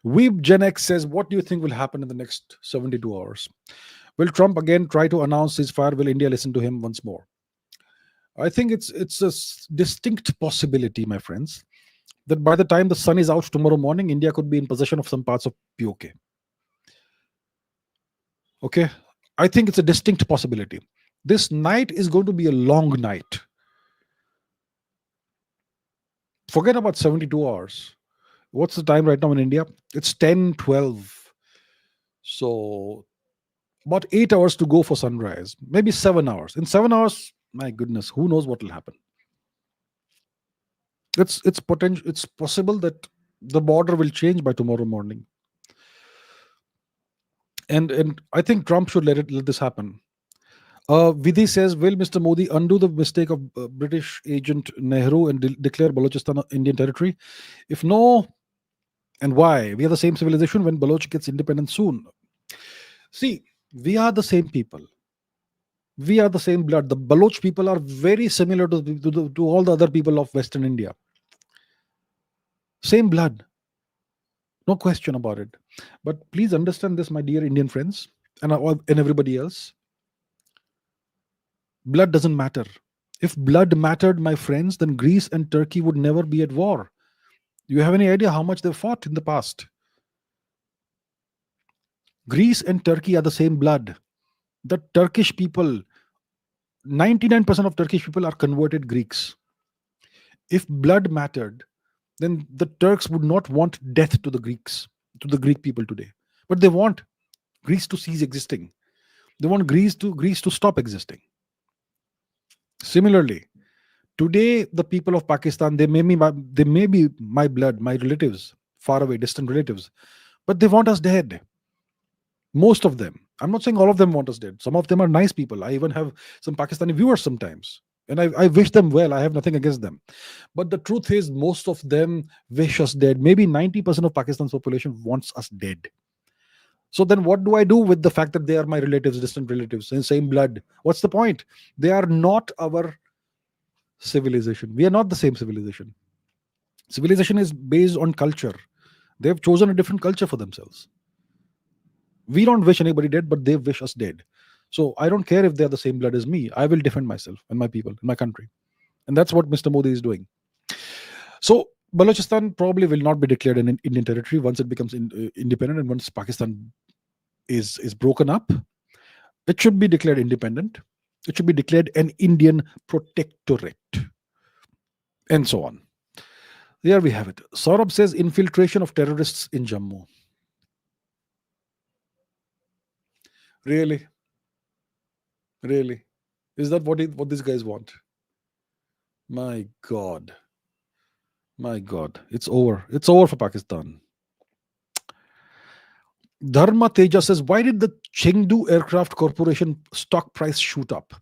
Weeb Gen X says, what do you think will happen in the next 72 hours? Will Trump again try to announce ceasefire? Will India listen to him once more? I think it's a distinct possibility, my friends, that by the time the sun is out tomorrow morning, India could be in possession of some parts of POK. Okay? I think it's a distinct possibility. This night is going to be a long night. Forget about 72 hours. What's the time right now in India? It's 10:12. So about 8 hours to go for sunrise. Maybe 7 hours. In 7 hours, my goodness, who knows what will happen? It's possible that the border will change by tomorrow morning. And I think Trump should let this happen. Vidhi says, will Mr. Modi undo the mistake of British agent Nehru and declare Balochistan Indian territory? If no, and why? We are the same civilization when Baloch gets independence soon. See, we are the same people. We are the same blood. The Baloch people are very similar to all the other people of Western India. Same blood. No question about it. But please understand this, my dear Indian friends, and everybody else. Blood doesn't matter. If blood mattered, my friends, then Greece and Turkey would never be at war. Do you have any idea how much they fought in the past? Greece and Turkey are the same blood. The Turkish people, 99% of Turkish people are converted Greeks. If blood mattered, then the Turks would not want death to the Greeks, to the Greek people today. But they want Greece to cease existing. They want Greece to stop existing. Similarly, today the people of Pakistan, they may be my blood, my relatives, far away, distant relatives, but they want us dead. Most of them. I'm not saying all of them want us dead. Some of them are nice people. I even have some Pakistani viewers sometimes. And I wish them well. I have nothing against them. But the truth is, most of them wish us dead. Maybe 90% of Pakistan's population wants us dead. So then what do I do with the fact that they are my relatives, distant relatives, and same blood? What's the point? They are not our civilization. We are not the same civilization. Civilization is based on culture. They've chosen a different culture for themselves. We don't wish anybody dead, but they wish us dead. So I don't care if they're the same blood as me. I will defend myself and my people, and my country. And that's what Mr. Modi is doing. So Balochistan probably will not be declared an Indian territory once it becomes independent, and once Pakistan is broken up, it should be declared independent. It should be declared an Indian protectorate, and so on. There we have it. Saurabh says infiltration of terrorists in Jammu. Really? Is that what these guys want? My God. It's over for Pakistan. Dharma Teja says, why did the Chengdu Aircraft Corporation stock price shoot up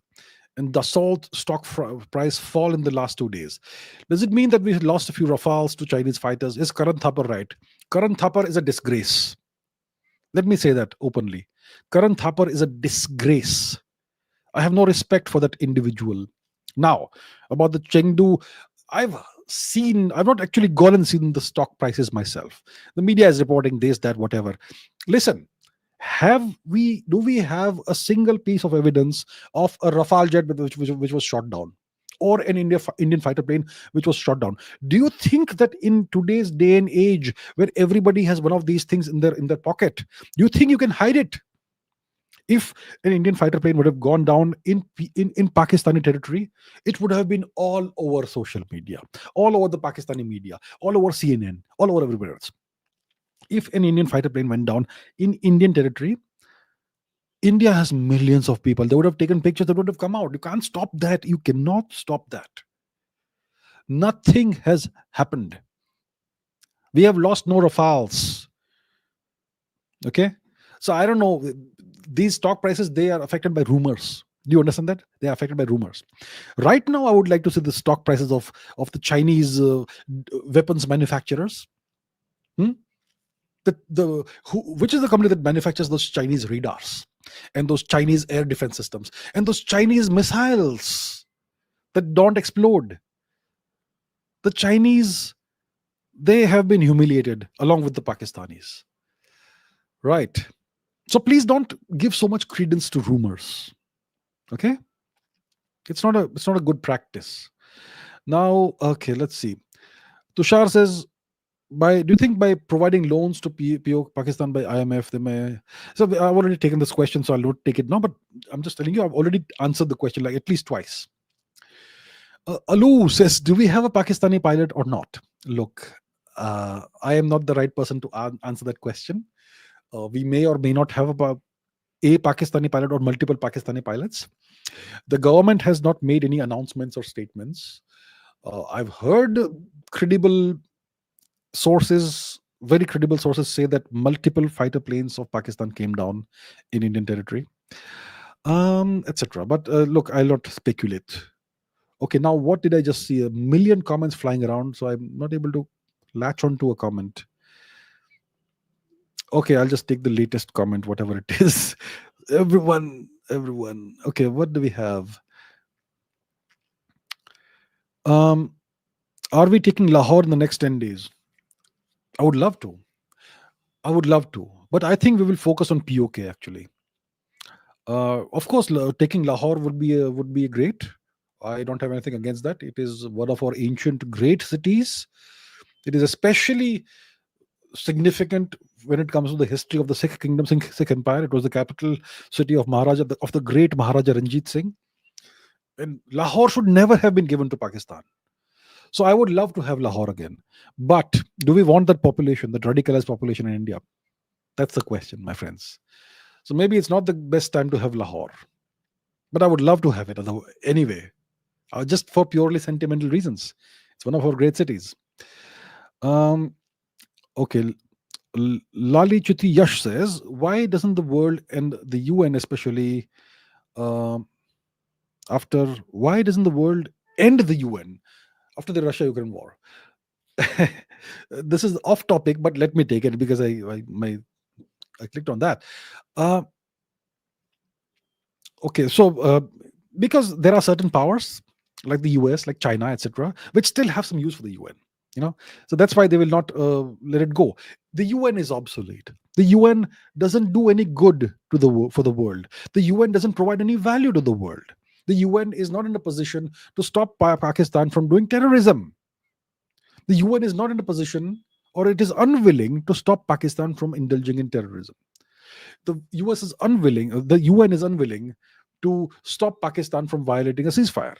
and the Dassault stock price fall in the last 2 days? Does it mean that we lost a few Rafales to Chinese fighters? Is Karan Thapar right? Karan Thapar is a disgrace. Let me say that openly. Karan Thapar is a disgrace. I have no respect for that individual. Now, about the Chengdu, I've I've not actually gone and seen the stock prices myself. The media is reporting this, that, whatever. Listen, do we have a single piece of evidence of a Rafale jet which was shot down, or an Indian fighter plane which was shot down? Do you think that in today's day and age, where everybody has one of these things in their pocket, do you think you can hide it? If an Indian fighter plane would have gone down in Pakistani territory, it would have been all over social media, all over the Pakistani media, all over CNN, all over everywhere else. If an Indian fighter plane went down in Indian territory, India has millions of people. They would have taken pictures, that would have come out. You can't stop that. You cannot stop that. Nothing has happened. We have lost no Rafales. Okay. So I don't know. These stock prices, they are affected by rumors. Do you understand that? They are affected by rumors. Right now, I would like to see the stock prices of the Chinese weapons manufacturers. Which is the company that manufactures those Chinese radars and those Chinese air defense systems and those Chinese missiles that don't explode? The Chinese, they have been humiliated along with the Pakistanis. Right. So please don't give so much credence to rumors. Okay? It's not a good practice. Now, okay, let's see. Tushar says, do you think by providing loans to Pakistan by IMF, they may? So I've already taken this question, so I'll not take it now. But I'm just telling you, I've already answered the question like at least twice. Alu says, do we have a Pakistani pilot or not? Look, I am not the right person to answer that question. We may or may not have a Pakistani pilot or multiple Pakistani pilots. The government has not made any announcements or statements. I've heard credible sources, very credible sources, say that multiple fighter planes of Pakistan came down in Indian territory, etc. But look, I'll not speculate. Okay, now what did I just see? A million comments flying around, so I'm not able to latch onto a comment. Okay, I'll just take the latest comment, whatever it is. Everyone. Okay, what do we have? Are we taking Lahore in the next 10 days? I would love to. But I think we will focus on POK actually. Of course, taking Lahore would be great. I don't have anything against that. It is one of our ancient great cities. It is especially significant when it comes to the history of the Sikh kingdom, Sikh empire. It was the capital city of the great Maharaja Ranjit Singh. And Lahore should never have been given to Pakistan. So I would love to have Lahore again. But do we want that population, that radicalized population in India? That's the question, my friends. So maybe it's not the best time to have Lahore. But I would love to have it anyway, just for purely sentimental reasons. It's one of our great cities. Okay. Lali Chuti Yash says, why doesn't the world and the UN especially why doesn't the world end the UN after the Russia-Ukraine war? This is off topic, but let me take it because I clicked on that. Okay, so because there are certain powers like the US, like China, etc., which still have some use for the UN. So that's why they will not let it go. The UN is obsolete. The UN doesn't do any good for the world. The UN doesn't provide any value to the world. The UN is not in a position to stop Pakistan from doing terrorism. The UN is not in a position, or it is unwilling to stop Pakistan from indulging in terrorism. The UN is unwilling to stop Pakistan from violating a ceasefire.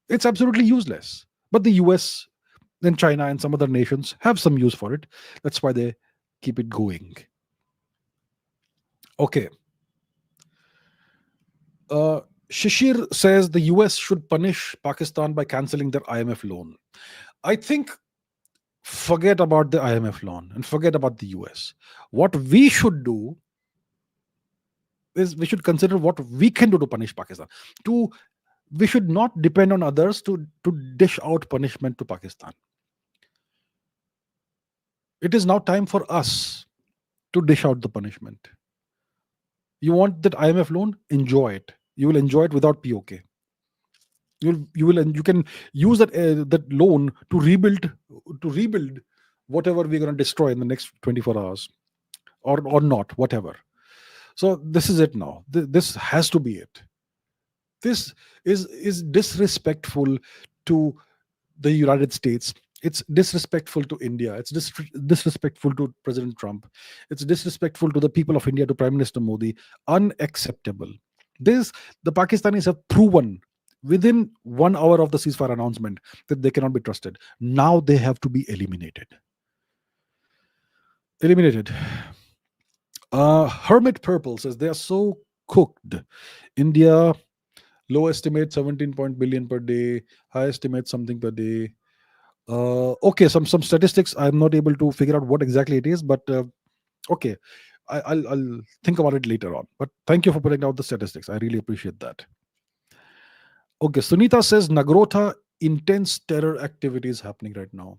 It's absolutely useless. But the US and China and some other nations have some use for it. That's why they keep it going. Okay. Shishir says the US should punish Pakistan by cancelling their IMF loan. I think forget about the IMF loan and forget about the US. What we should do is we should consider what we can do to punish Pakistan. We should not depend on others to dish out punishment to Pakistan. It is now time for us to dish out the punishment. You want that IMF loan? Enjoy it. You will enjoy it without POK. And you can use that loan to rebuild whatever we're going to destroy in the next 24 hours, or not, whatever. So this is it now. This has to be it. This is disrespectful to the United States. It's disrespectful to India. It's disrespectful to President Trump. It's disrespectful to the people of India, to Prime Minister Modi. Unacceptable. This The Pakistanis have proven within 1 hour of the ceasefire announcement that they cannot be trusted. Now they have to be eliminated. Eliminated. Hermit Purple says they are so cooked. India, low estimate 17 point billion per day, high estimate something per day. Okay, some statistics. I'm not able to figure out what exactly it is, but okay, I'll think about it later on. But thank you for putting out the statistics. I really appreciate that. Okay, Sunita says Nagrota, intense terror activities happening right now.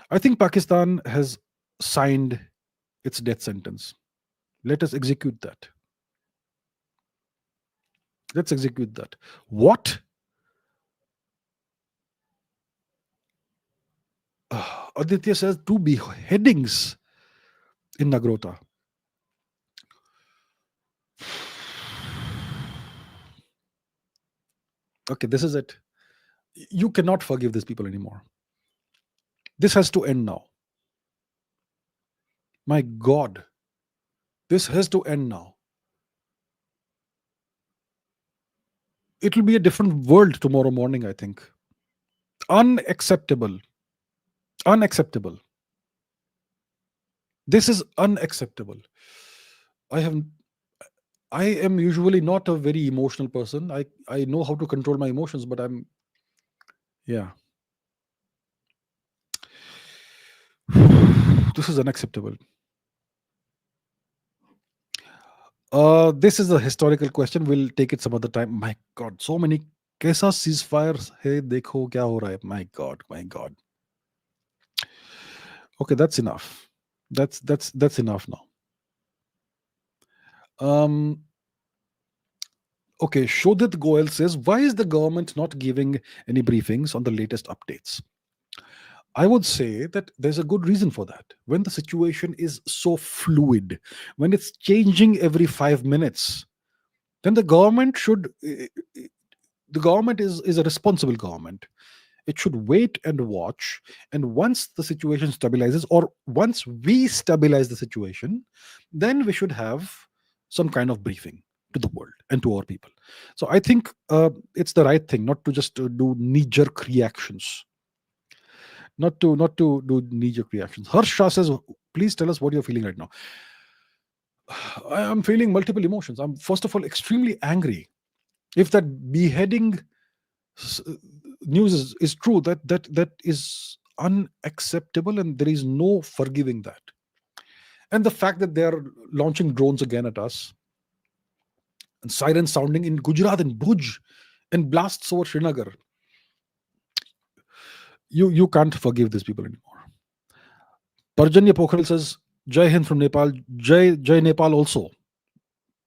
I think Pakistan has signed its death sentence. Let us execute that. Let's execute that. What? Aditya says 2 beheadings in Nagrota. Okay, this is it. You cannot forgive these people anymore. This has to end now. My God. This has to end now. It will be a different world tomorrow morning, I think. Unacceptable. Unacceptable. This is unacceptable. I am usually not a very emotional person. I know how to control my emotions, but yeah. This is unacceptable. This is a historical question. We'll take it some other time. My God, so many कैसा ceasefire है देखो क्या हो रहा है. My God, my God. Okay, that's enough. That's enough now. Okay, Shodit Goel says, why is the government not giving any briefings on the latest updates? I would say that there's a good reason for that. When the situation is so fluid, when it's changing every 5 minutes, then the government is a responsible government. It should wait and watch, and once the situation stabilizes, or once we stabilize the situation, then we should have some kind of briefing to the world and to our people. So I think it's the right thing not to just do knee-jerk reactions. Not to do knee-jerk reactions. Harsh Shah says, please tell us what you're feeling right now. I am feeling multiple emotions. I'm, first of all, extremely angry. If that beheading news is true, that is unacceptable, and there is no forgiving that. And the fact that they're launching drones again at us, and sirens sounding in Gujarat and Bhuj, and blasts over Srinagar, you can't forgive these people anymore. Parjanya Pokhral says, Jai Hind from Nepal. Jai Nepal also.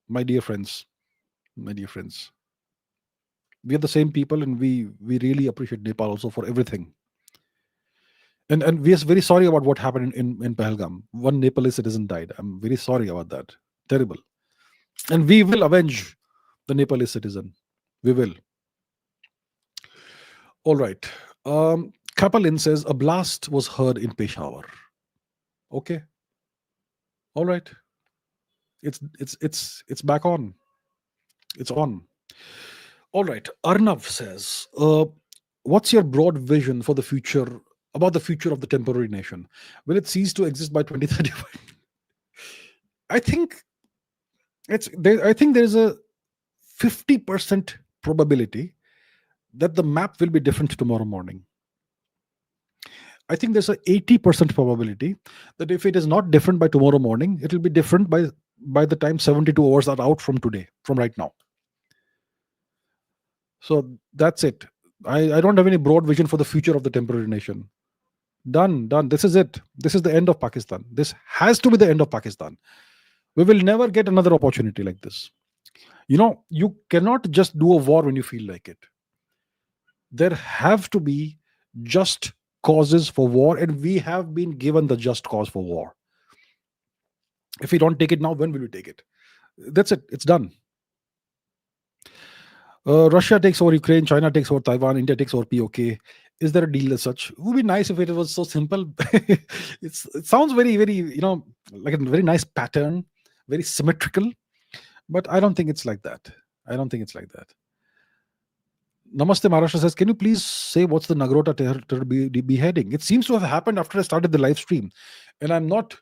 My dear friends. My dear friends. We are the same people, and we really appreciate Nepal also for everything. And we are very sorry about what happened in Pahalgam. One Nepalese citizen died. I'm very sorry about that. Terrible. And we will avenge the Nepalese citizen. We will. All right. Kapalin says a blast was heard in Peshawar. Okay. All right. It's back on. It's on. All right. Arnav says, what's your broad vision for the future, about the future of the temporary nation? Will it cease to exist by 2035? I think there's a 50% probability that the map will be different tomorrow morning. I think there's a 80% probability that if it is not different by tomorrow morning, it will be different by the time 72 hours are out from today, from right now. So that's it. I don't have any broad vision for the future of the temporary nation. Done. This is it. This is the end of Pakistan. This has to be the end of Pakistan. We will never get another opportunity like this. You cannot just do a war when you feel like it. There have to be just causes for war, and we have been given the just cause for war. If we don't take it now, when will we take it? That's it. It's done. Russia takes over Ukraine, China takes over Taiwan, India takes over POK. Is there a deal as such? It would be nice if it was so simple. It sounds very, very, like a very nice pattern, very symmetrical, but I don't think it's like that. I don't think it's like that. Namaste Maharashtra says, can you please say what's the Nagrota beheading? It seems to have happened after I started the live stream, and I'm not,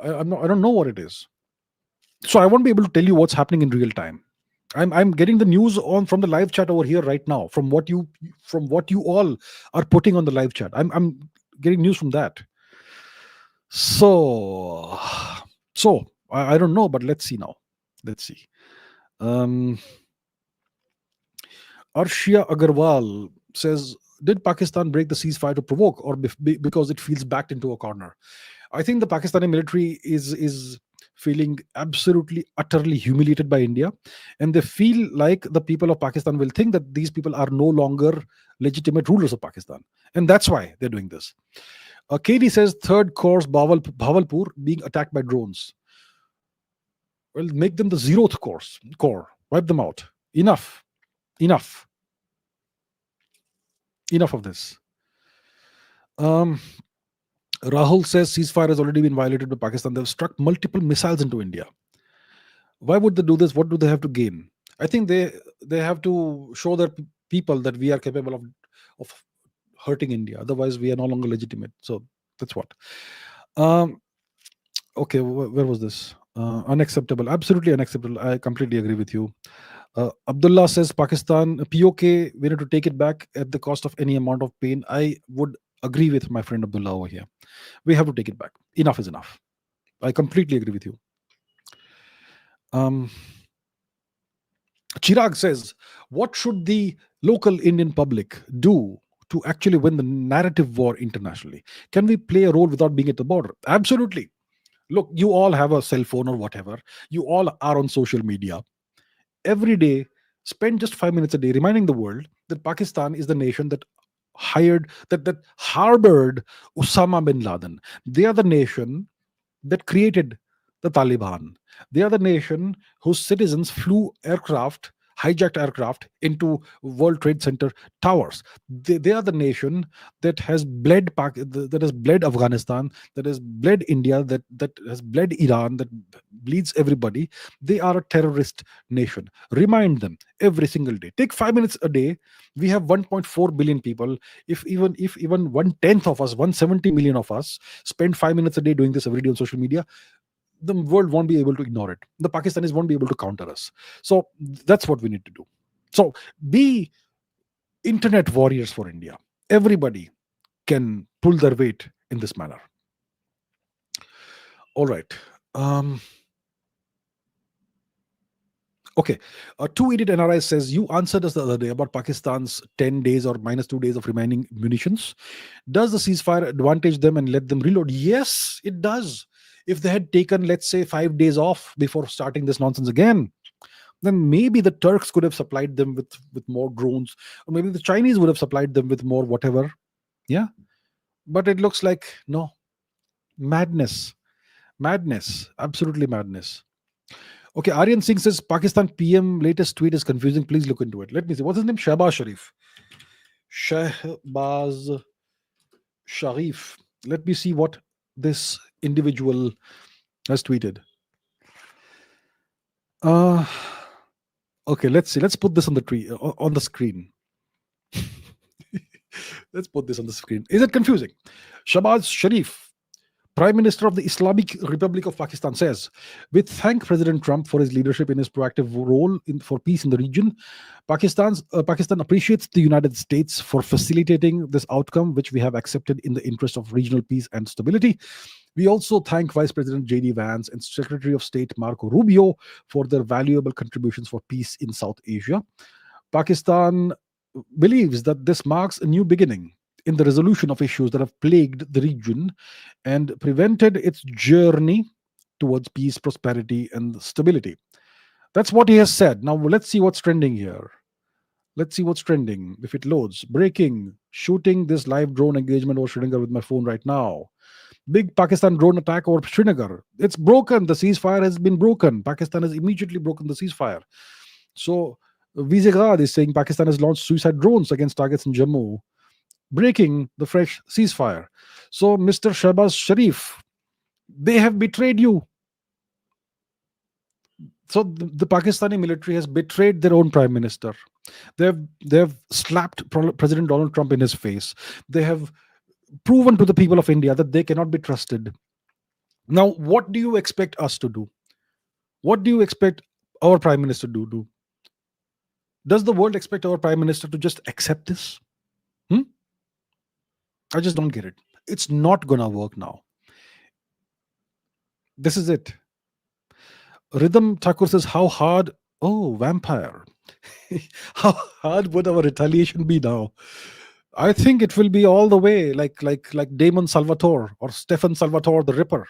I don't know what it is. So I won't be able to tell you what's happening in real time. I'm getting the news on from the live chat over here right now, from what you all are putting on the live chat. I'm getting news from that. So I don't know, but let's see now. Let's see. Arshia Agarwal says, did Pakistan break the ceasefire to provoke, or because it feels backed into a corner? I think the Pakistani military is feeling absolutely, utterly humiliated by India, and they feel like the people of Pakistan will think that these people are no longer legitimate rulers of Pakistan, and that's why they're doing this. KD says, third course Bhavalpur being attacked by drones. Well, make them the zeroth core. Wipe them out. Enough of this. Rahul says ceasefire has already been violated by Pakistan. They've struck multiple missiles into India. Why would they do this? What do they have to gain? I think they have to show their people that we are capable of hurting India. Otherwise, we are no longer legitimate. So that's what. Okay, where was this? Unacceptable. Absolutely unacceptable. I completely agree with you. Abdullah says Pakistan POK, we need to take it back at the cost of any amount of pain. I would agree with my friend Abdullah over here. We have to take it back. Enough is enough. I completely agree with you. Chirag says, what should the local Indian public do to actually win the narrative war internationally? Can we play a role without being at the border? Absolutely. Look, you all have a cell phone or whatever. You all are on social media. Every day, spend just 5 minutes a day reminding the world that Pakistan is the nation that harbored Osama bin Laden. They are the nation that created the Taliban. They are the nation whose citizens flew hijacked aircraft into World Trade Center towers. They are the nation that has bled Afghanistan, that has bled India, that has bled Iran, that bleeds everybody. They are a terrorist nation. Remind them every single day. Take 5 minutes a day. We have 1.4 billion people. If even 1/10 of us, 170 million of us, spend 5 minutes a day doing this every day on social media, the world won't be able to ignore it. The Pakistanis won't be able to counter us. So that's what we need to do. So be internet warriors for India. Everybody can pull their weight in this manner. All right. Okay. 288 NRI says, you answered us the other day about Pakistan's 10 days or -2 days of remaining munitions. Does the ceasefire advantage them and let them reload? Yes, it does. If they had taken, let's say, 5 days off before starting this nonsense again, then maybe the Turks could have supplied them with more drones, or maybe the Chinese would have supplied them with more whatever. Yeah. But it looks like, no. Madness. Absolutely madness. Okay, Aryan Singh says Pakistan PM latest tweet is confusing. Please look into it. Let me see. What's his name? Shahbaz Sharif. Let me see what this individual has tweeted. Okay, let's see. Let's put this on the screen. Let's put this on the screen. Is it confusing? Shahbaz Sharif, Prime Minister of the Islamic Republic of Pakistan, says, we thank President Trump for his leadership in his proactive role for peace in the region. Pakistan appreciates the United States for facilitating this outcome, which we have accepted in the interest of regional peace and stability. We also thank Vice President J.D. Vance and Secretary of State Marco Rubio for their valuable contributions for peace in South Asia. Pakistan believes that this marks a new beginning in the resolution of issues that have plagued the region and prevented its journey towards peace, prosperity, and stability. That's what he has said. Now let's see what's trending here. Let's see what's trending. If it loads, breaking, shooting this live drone engagement over Srinagar with my phone right now. Big Pakistan drone attack over Srinagar. It's broken. The ceasefire has been broken. Pakistan has immediately broken the ceasefire. So Visegrad is saying Pakistan has launched suicide drones against targets in Jammu, breaking the fresh ceasefire. So Mr. Shahbaz Sharif, they have betrayed you. So the Pakistani military has betrayed their own prime minister. They have slapped President Donald Trump in his face. They have proven to the people of India that they cannot be trusted. Now, what do you expect us to do? What do you expect our prime minister to do? Does the world expect our prime minister to just accept this? I just don't get it. It's not gonna work now. This is it. Rhythm Thakur says, how hard? Oh, vampire. How hard would our retaliation be now? I think it will be all the way like Damon Salvatore or Stefan Salvatore the Ripper.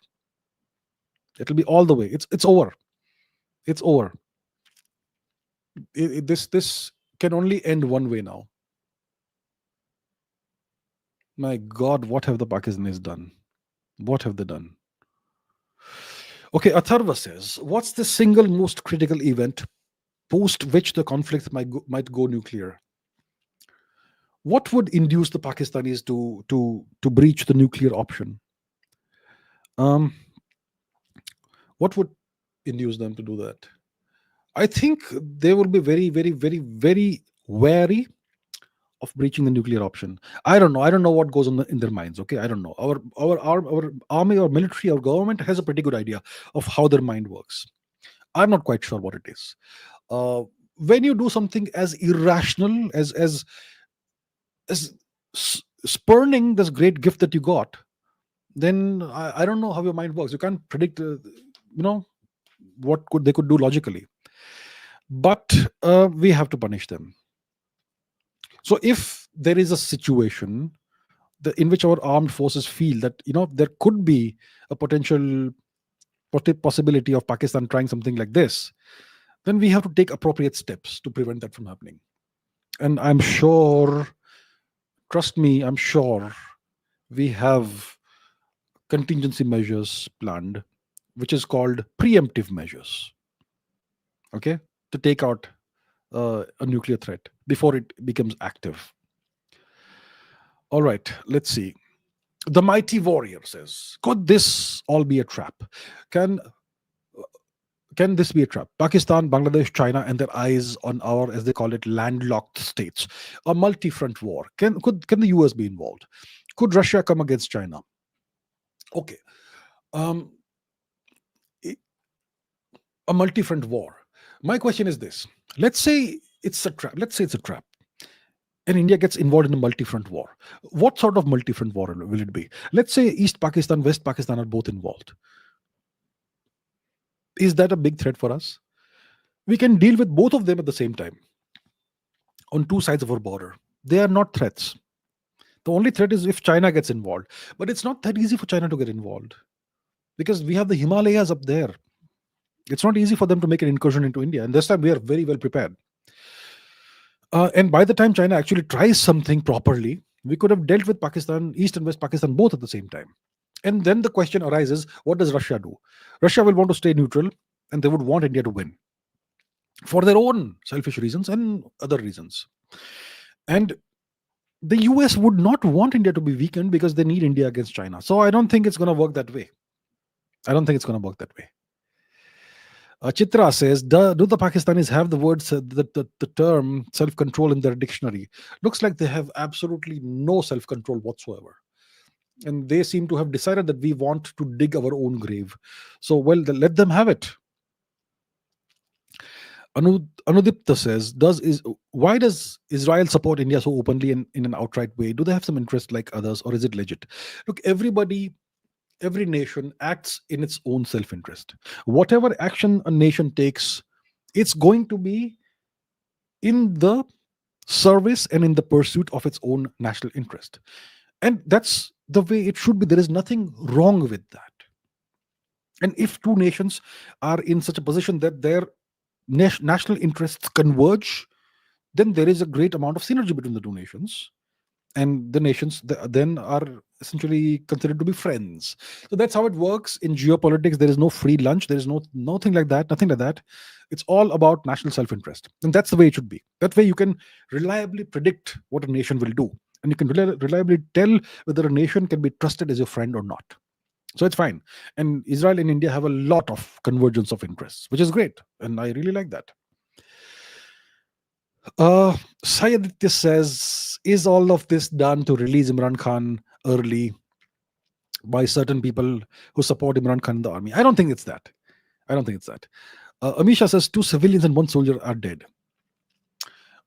It'll be all the way. It's over. It's over. This can only end one way now. My God, what have the Pakistanis done? What have they done? Okay, Atharva says, what's the single most critical event post which the conflict might go nuclear? What would induce the Pakistanis to breach the nuclear option? What would induce them to do that? I think they will be very, very, very, very wary of breaching the nuclear option. I don't know. I don't know what goes on in their minds. Okay, I don't know. Our army or military or government has a pretty good idea of how their mind works. I'm not quite sure what it is. When you do something as irrational as spurning this great gift that you got, then I don't know how your mind works. You can't predict, what they could do logically. But we have to punish them. So if there is a situation in which our armed forces feel that there could be a potential possibility of Pakistan trying something like this, then we have to take appropriate steps to prevent that from happening. And I'm sure, trust me, I'm sure we have contingency measures planned, which is called preemptive measures, okay, to take out a nuclear threat before it becomes active. All right, let's see. The Mighty Warrior says, could this all be a trap? Can this be a trap? Pakistan, Bangladesh, China, and their eyes on our, as they call it, landlocked states. A multi-front war. Can the US be involved? Could Russia come against China? Okay. A multi-front war. My question is this. Let's say it's a trap. And India gets involved in a multi-front war. What sort of multi-front war will it be? Let's say East Pakistan, West Pakistan are both involved. Is that a big threat for us? We can deal with both of them at the same time on two sides of our border. They are not threats. The only threat is if China gets involved. But it's not that easy for China to get involved because we have the Himalayas up there. It's not easy for them to make an incursion into India. And this time we are very well prepared. And by the time China actually tries something properly, we could have dealt with Pakistan, East and West Pakistan, both at the same time. And then the question arises, what does Russia do? Russia will want to stay neutral and they would want India to win for their own selfish reasons and other reasons. And the US would not want India to be weakened because they need India against China. So I don't think it's going to work that way. Chitra says, do the Pakistanis have the words, the term self-control in their dictionary? Looks like they have absolutely no self-control whatsoever. And they seem to have decided that we want to dig our own grave. So, well, let them have it. Anudipta says, why does Israel support India so openly in an outright way? Do they have some interest like others, or is it legit? Look, every nation acts in its own self-interest. Whatever action a nation takes, it's going to be in the service and in the pursuit of its own national interest. And that's the way it should be. There is nothing wrong with that. And if two nations are in such a position that their national interests converge, then there is a great amount of synergy between the two nations, and the nations then are essentially considered to be friends. So that's how it works in geopolitics. There is no free lunch. There is nothing like that. Nothing like that. It's all about national self-interest, and that's the way it should be. That way, you can reliably predict what a nation will do, and you can reliably tell whether a nation can be trusted as your friend or not. So it's fine. And Israel and India have a lot of convergence of interests, which is great, and I really like that. Sayaditya says, is all of this done to release Imran Khan early by certain people who support Imran Khan in the army? I don't think it's that. I don't think it's that. Amisha says 2 civilians and 1 soldier are dead.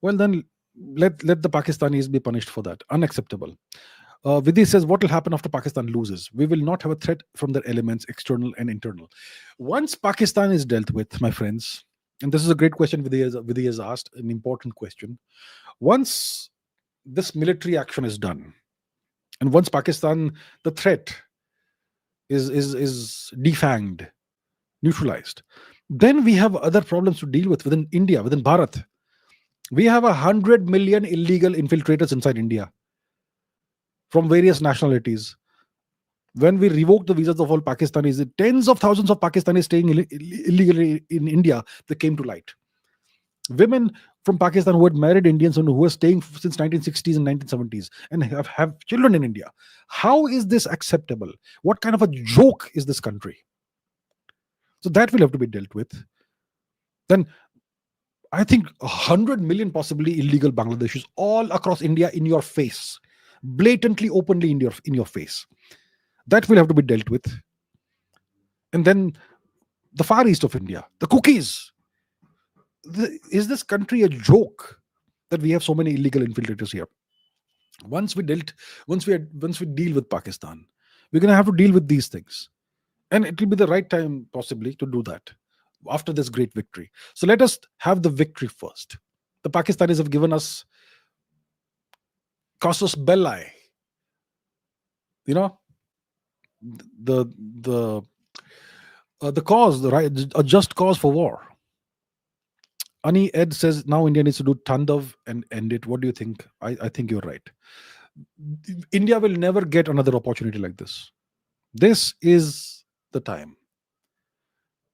Well, then let the Pakistanis be punished for that. Unacceptable. Vidhi says, what will happen after Pakistan loses? We will not have a threat from their elements, external and internal. Once Pakistan is dealt with, my friends, and this is a great question Vidhi has asked, an important question. Once this military action is done, and once Pakistan, the threat is defanged, neutralized, then we have other problems to deal with within India, within Bharat. We have 100 million illegal infiltrators inside India from various nationalities. When we revoked the visas of all Pakistanis, tens of thousands of Pakistanis staying illegally in India, they came to light. Women from Pakistan who had married Indians and who were staying since 1960s and 1970s and have children in India. How is this acceptable? What kind of a joke is this country? So that will have to be dealt with. Then I think 100 million possibly illegal Bangladeshis all across India in your face, blatantly, openly in your face. That will have to be dealt with. And then the Far East of India, the cookies. Is this country a joke that we have so many illegal infiltrators here? Once we deal with Pakistan, we're going to have to deal with these things, and it will be the right time possibly to do that after this great victory. So let us have the victory first. The Pakistanis have given us casus belli, the cause, the right, a just cause for war. Ani Ed says now India needs to do Tandav and end it. What do you think? I think you're right. India will never get another opportunity like this. This is the time.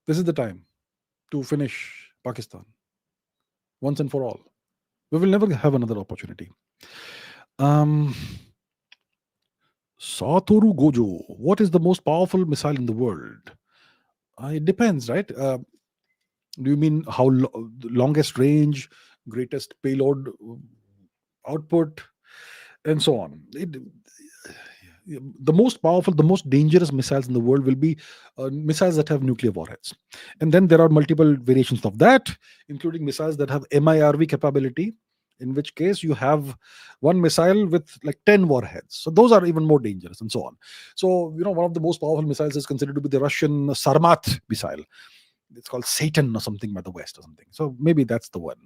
This is the time to finish Pakistan once and for all. We will never have another opportunity. Satoru Gojo, what is the most powerful missile in the world? It depends, right? Do you mean how longest range, greatest payload output, and so on? The most powerful, the most dangerous missiles in the world will be missiles that have nuclear warheads. And then there are multiple variations of that, including missiles that have MIRV capability, in which case you have one missile with like 10 warheads. So those are even more dangerous, and so on. So, one of the most powerful missiles is considered to be the Russian Sarmat missile. It's called Satan or something by the West or something. So maybe that's the one.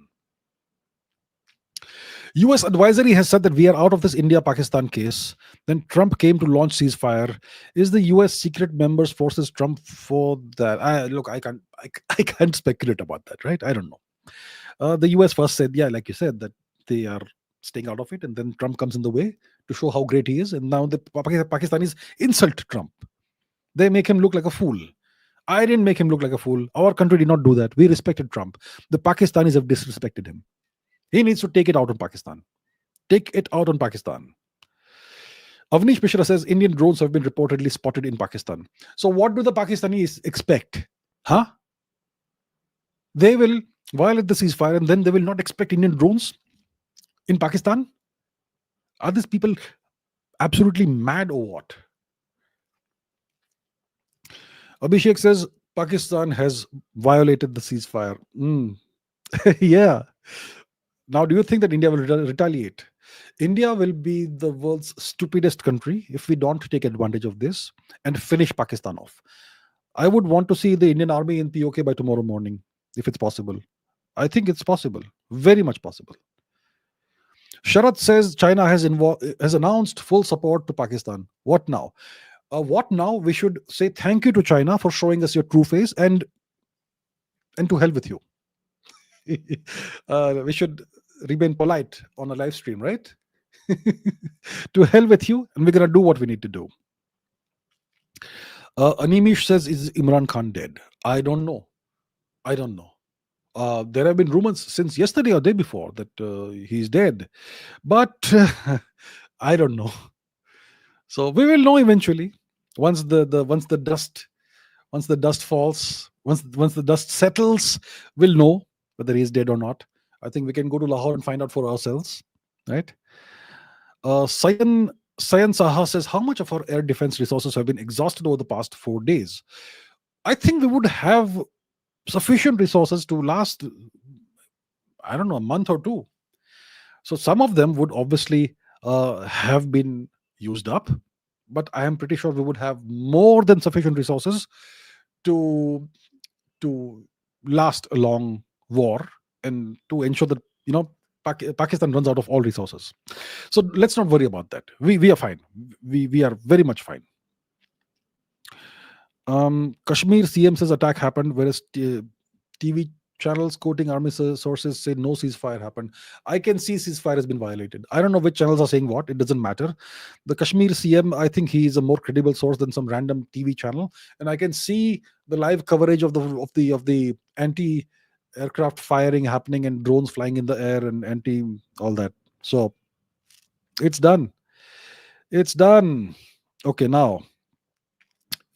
US advisory has said that we are out of this India-Pakistan case. Then Trump came to launch ceasefire. Is the US secret members forces Trump for that? I can't speculate about that, right? I don't know. The US first said, yeah, like you said, that they are staying out of it, and then Trump comes in the way to show how great he is, and now the Pakistanis insult Trump. They make him look like a fool. I didn't make him look like a fool. Our country did not do that. We respected Trump. The Pakistanis have disrespected him. He needs to take it out on Pakistan. Take it out on Pakistan. Avnish Mishra says Indian drones have been reportedly spotted in Pakistan. So what do the Pakistanis expect? Huh? They will violate the ceasefire and then they will not expect Indian drones in Pakistan? Are these people absolutely mad or what? Abhishek says Pakistan has violated the ceasefire. Yeah. Now, do you think that India will retaliate? India will be the world's stupidest country if we don't take advantage of this and finish Pakistan off. I would want to see the Indian army in POK by tomorrow morning, if it's possible. I think it's possible. Very much possible. Sharat says China has announced full support to Pakistan. What now? What now? We should say thank you to China for showing us your true face and to hell with you. We should remain polite on a live stream, right? To hell with you, and we're gonna do what we need to do. Animish says, "Is Imran Khan dead?" I don't know. I don't know. There have been rumors since yesterday or day before that he's dead, but I don't know. So we will know eventually once the dust falls, once the dust settles, we'll know whether he's dead or not. I think we can go to Lahore and find out for ourselves, right? Sayan Saha says, how much of our air defense resources have been exhausted over the past 4 days? I think we would have sufficient resources to last, I don't know, a month or two. So some of them would obviously have been used up, but I am pretty sure we would have more than sufficient resources to to last a long war and to ensure that Pakistan runs out of all resources. So let's not worry about that. We are fine. We are very much fine. Kashmir CM says attack happened, whereas TV channels quoting army sources say no ceasefire happened. I can see ceasefire has been violated. I don't know which channels are saying what. It doesn't matter. The Kashmir CM, I think he is a more credible source than some random TV channel, and I can see the live coverage of the anti aircraft firing happening and drones flying in the air and anti all that. So it's done. It's done. Okay, now.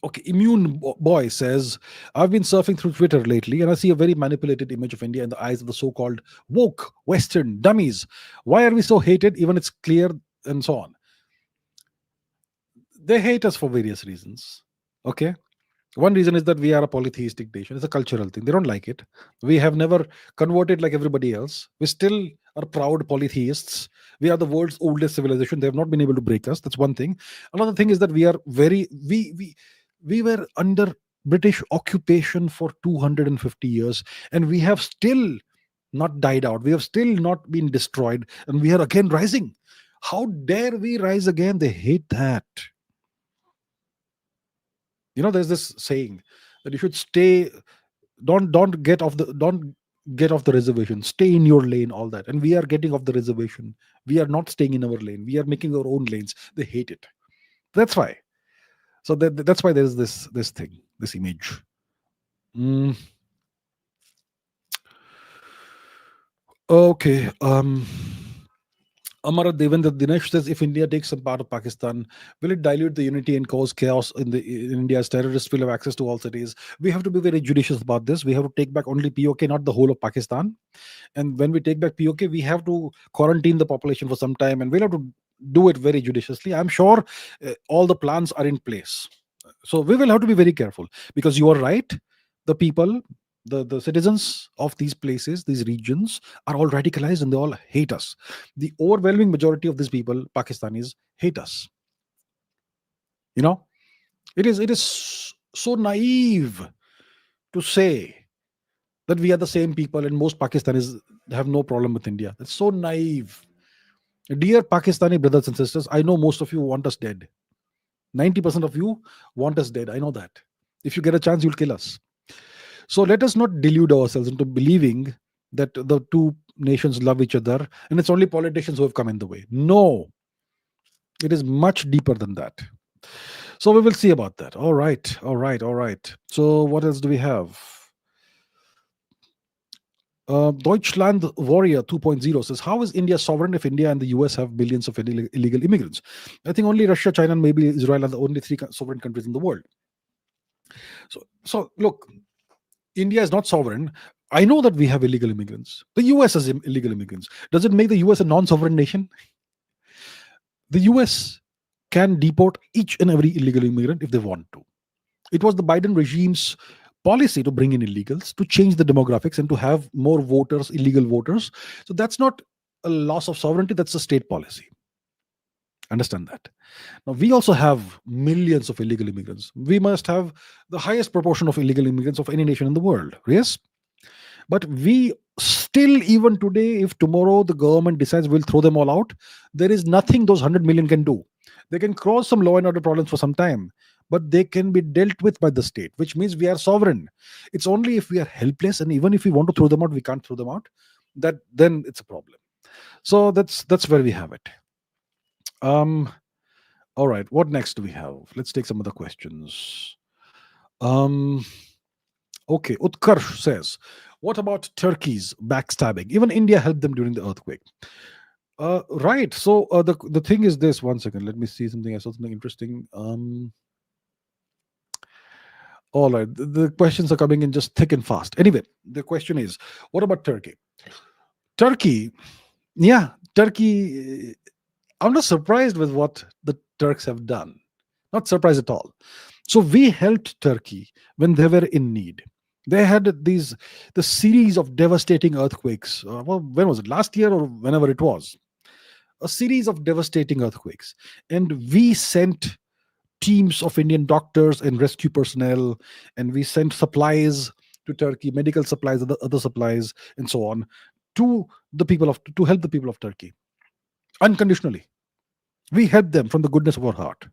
Okay, Immune Boy says, I've been surfing through Twitter lately and I see a very manipulated image of India in the eyes of the so called woke Western dummies. Why are we so hated? Even it's clear, and so on. They hate us for various reasons. Okay. One reason is that we are a polytheistic nation. It's a cultural thing. They don't like it. We have never converted like everybody else. We still are proud polytheists. We are the world's oldest civilization. They have not been able to break us. That's one thing. Another thing is that we are very we were under British occupation for 250 years, and we have still not died out. We have still not been destroyed, and we are again rising. How dare we rise again? They hate that. There's this saying that you should stay. Don't get off the reservation. Stay in your lane. All that, and we are getting off the reservation. We are not staying in our lane. We are making our own lanes. They hate it. That's why. So that's why there's this thing, this image. Okay. Amara Devendra Dinesh says, if India takes some part of Pakistan, will it dilute the unity and cause chaos in India as terrorists will have access to all cities? We have to be very judicious about this. We have to take back only POK, not the whole of Pakistan. And when we take back POK, we have to quarantine the population for some time, and we'll have to do it very judiciously. I'm sure all the plans are in place. So we will have to be very careful, because you are right. The people, the citizens of these places, these regions, are all radicalized and they all hate us. The overwhelming majority of these people, Pakistanis, hate us. It is so naive to say that we are the same people and most Pakistanis have no problem with India. It's so naive. Dear Pakistani brothers and sisters, I know most of you want us dead. 90% of you want us dead. I know that. If you get a chance, you'll kill us. So let us not delude ourselves into believing that the two nations love each other and it's only politicians who have come in the way. No, it is much deeper than that. So we will see about that. All right. So what else do we have? Deutschland Warrior 2.0 says, how is India sovereign if India and the US have billions of illegal immigrants? I think only Russia, China, and maybe Israel are the only three sovereign countries in the world. So look, India is not sovereign. I know that we have illegal immigrants. The US has illegal immigrants. Does it make the US a non-sovereign nation? The US can deport each and every illegal immigrant if they want to. It was the Biden regime's policy to bring in illegals, to change the demographics and to have more voters, illegal voters. So that's not a loss of sovereignty, that's a state policy. Understand that. Now, we also have millions of illegal immigrants. We must have the highest proportion of illegal immigrants of any nation in the world. Yes? But we still, even today, if tomorrow the government decides we'll throw them all out, there is nothing those 100 million can do. They can cause some law and order problems for some time, but they can be dealt with by the state, which means we are sovereign. It's only if we are helpless, and even if we want to throw them out, we can't throw them out. That then it's a problem. So that's where we have it. Um, all right, what next do we have? Let's take some other questions. Um, okay, Utkarsh says, what about Turkey's backstabbing? Even India helped them during the earthquake. Right. So the thing is this. One second. Let me see something. I saw something interesting. All right. The questions are coming in just thick and fast. Anyway, the question is, what about Turkey? Turkey, yeah, Turkey. I'm not surprised with what the Turks have done. Not surprised at all. So we helped Turkey when they were in need. They had the series of devastating earthquakes. Well, when was it? Last year or whenever it was, a series of devastating earthquakes. And we sent teams of Indian doctors and rescue personnel, and we sent supplies to Turkey, medical supplies, other supplies, and so on, to the people of to help the people of Turkey unconditionally. We help them from the goodness of our heart.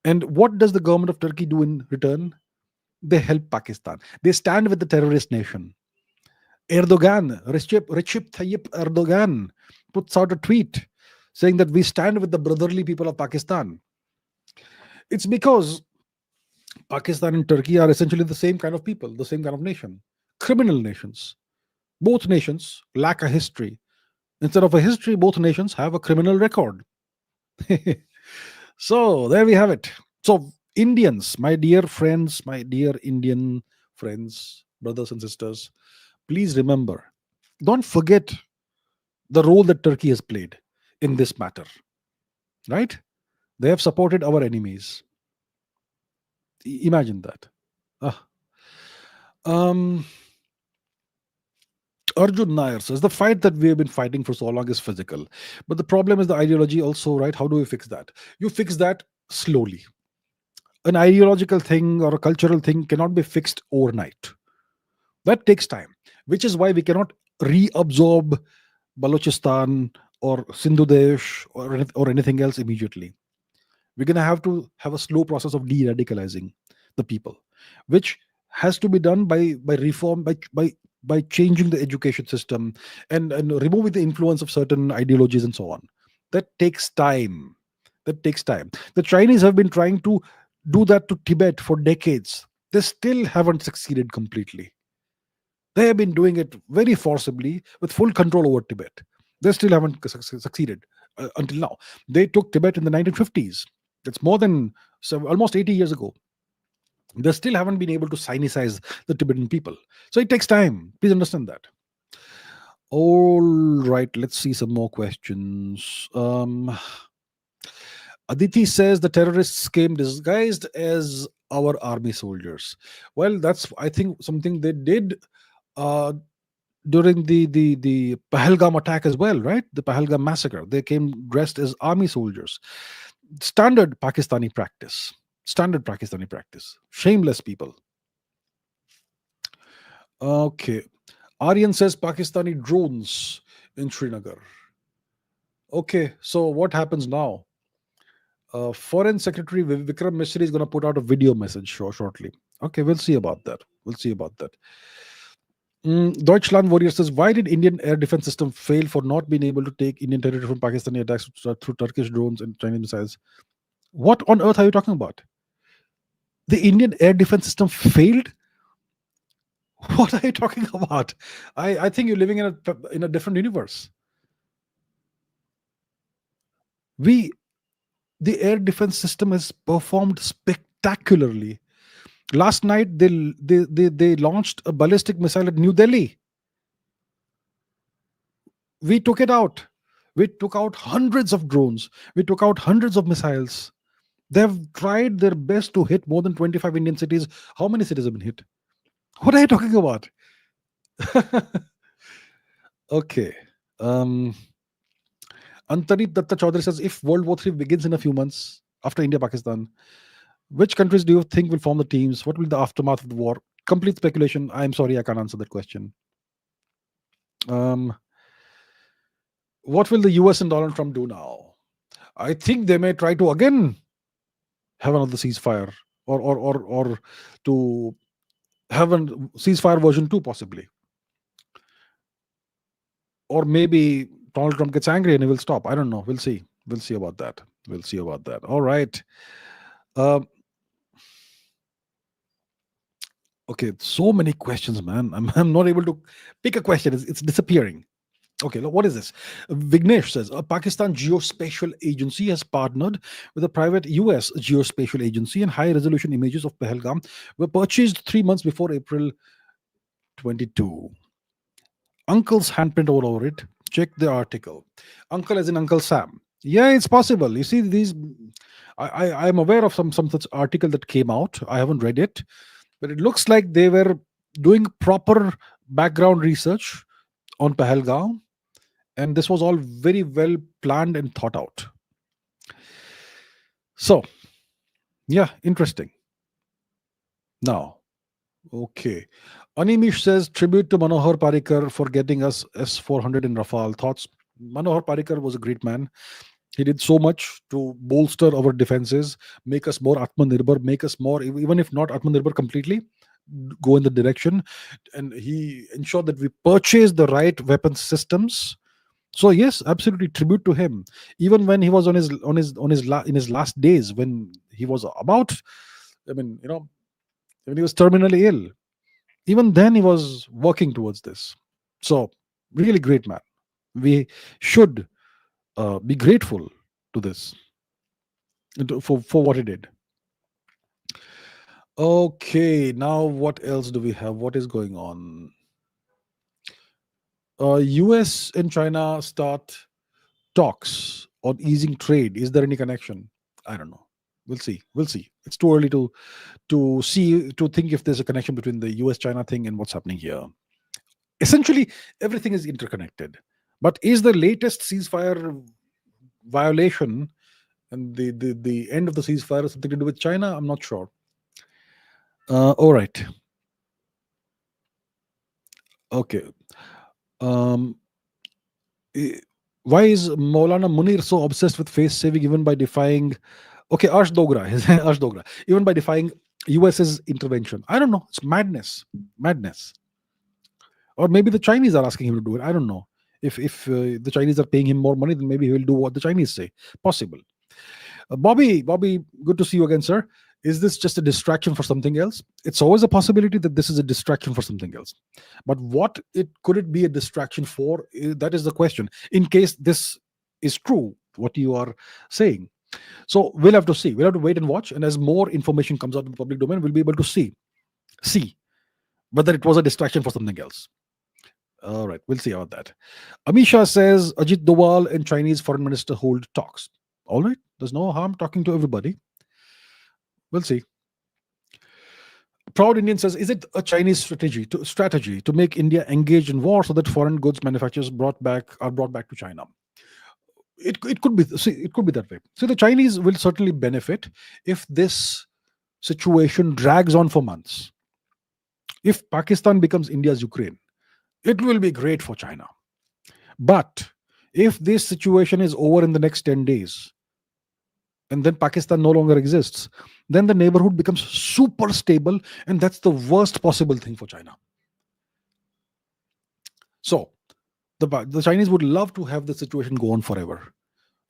And what does the government of Turkey do in return? They help Pakistan. They stand with the terrorist nation. Recep Tayyip Erdogan puts out a tweet saying that we stand with the brotherly people of Pakistan. It's because Pakistan and Turkey are essentially the same kind of people, the same kind of nation, criminal nations. Both nations lack a history. Instead of a history, both nations have a criminal record. So there we have it. So, Indians, my dear friends, my dear Indian friends, brothers and sisters, please remember, don't forget the role that Turkey has played in this matter, right? They have supported our enemies. Imagine that. Ah. Um, Arjun Nair says the fight that we have been fighting for so long is physical, but the problem is the ideology also, right? How do we fix that? You fix that slowly. An ideological thing or a cultural thing cannot be fixed overnight. That takes time, which is why we cannot reabsorb Balochistan or Sindhu Desh or anything else immediately. We're going to have to have a slow process of de-radicalizing the people, which has to be done by reform, by changing the education system, and removing the influence of certain ideologies and so on. That takes time. That takes time. The Chinese have been trying to do that to Tibet for decades. They still haven't succeeded completely. They have been doing it very forcibly with full control over Tibet. They still haven't succeeded until now. They took Tibet in the 1950s. That's more than almost 80 years ago. They still haven't been able to sinicize the Tibetan people. So it takes time. Please understand that. All right, let's see some more questions. Aditi says the terrorists came disguised as our army soldiers. Well, that's, I think, something they did uh, during the Pahalgam attack as well, right? The Pahalgam massacre. They came dressed as army soldiers. Standard Pakistani practice. Standard Pakistani practice. Shameless people. Okay. Aryan says Pakistani drones in Srinagar. Okay, so what happens now? Foreign Secretary Vikram Misri is going to put out a video message shortly. Okay, we'll see about that. We'll see about that. Deutschland Warrior says, why did Indian air defense system fail for not being able to take Indian territory from Pakistani attacks through Turkish drones and Chinese missiles? What on earth are you talking about? The Indian air defense system failed? What are you talking about? I think you're living in a different universe. The air defense system has performed spectacularly. Last night they launched a ballistic missile at New Delhi. We took it out. We took out hundreds of drones. We took out hundreds of missiles. They've tried their best to hit more than 25 Indian cities. How many cities have been hit? What are you talking about? Okay. Antarit Datta Chaudhary says, if World War III begins in a few months after India Pakistan, which countries do you think will form the teams? What will be the aftermath of the war? Complete speculation. I'm sorry, I can't answer that question. What will the US and Donald Trump do now? I think they may try to again have another ceasefire, or to have a ceasefire version 2 possibly, or maybe Donald Trump gets angry and he will stop. I don't know. We'll see about that. We'll see about that. All right. Um, okay, so many questions, man. I'm not able to pick a question. It's disappearing. Okay, look, what is this? Vignesh says a Pakistan geospatial agency has partnered with a private US geospatial agency, and high resolution images of Pahalgam were purchased 3 months before April 22. Uncle's handprint all over it. Check the article. Uncle as in Uncle Sam. Yeah, it's possible. You see, these I'm aware of some such article that came out. I haven't read it, but it looks like they were doing proper background research on Pahalgam, and this was all very well planned and thought out. So, yeah, interesting. Now, okay. Animish says tribute to Manohar Parikar for getting us S-400 in Rafale. Thoughts? Manohar Parikar was a great man. He did so much to bolster our defenses, make us more Atmanirbhar, make us more, even if not Atmanirbhar completely, go in the direction. And he ensured that we purchase the right weapon systems. So yes, absolutely tribute to him. Even when he was in his last days, when he was about, I mean, when he was terminally ill, even then he was working towards this. So really great man. We should be grateful to this, for what he did. Okay, now what else do we have? What is going on? US and China start talks on easing trade. Is there any connection? I don't know. We'll see. We'll see. It's too early to think if there's a connection between the US China thing and what's happening here. Essentially, everything is interconnected. But is the latest ceasefire violation and the end of the ceasefire something to do with China? I'm not sure. All right. Okay. Um, why is Maulana Munir so obsessed with face saving even by defying? Okay, Arsh Dogra, Arsh Dogra, even by defying US's intervention. I don't know. It's madness, madness. Or maybe the Chinese are asking him to do it. I don't know. If the Chinese are paying him more money, then maybe he will do what the Chinese say. Possible. Bobby, good to see you again, sir. Is this just a distraction for something else? It's always a possibility that this is a distraction for something else. But what it could it be a distraction for? That is the question. In case this is true, what you are saying. So we'll have to see. We'll have to wait and watch. And as more information comes out in the public domain, we'll be able to see whether it was a distraction for something else. All right, we'll see about that. Amisha says Ajit Doval and Chinese foreign minister hold talks. All right, there's no harm talking to everybody. We'll see. Proud Indian says, is it a Chinese strategy to make India engage in war so that foreign goods manufacturers are brought back to China? It could be. See, it could be that way. So the Chinese will certainly benefit if this situation drags on for months. If Pakistan becomes India's Ukraine, it will be great for China. But if this situation is over in the next 10 days, and then Pakistan no longer exists, then the neighborhood becomes super stable, and that's the worst possible thing for China. So the Chinese would love to have the situation go on forever.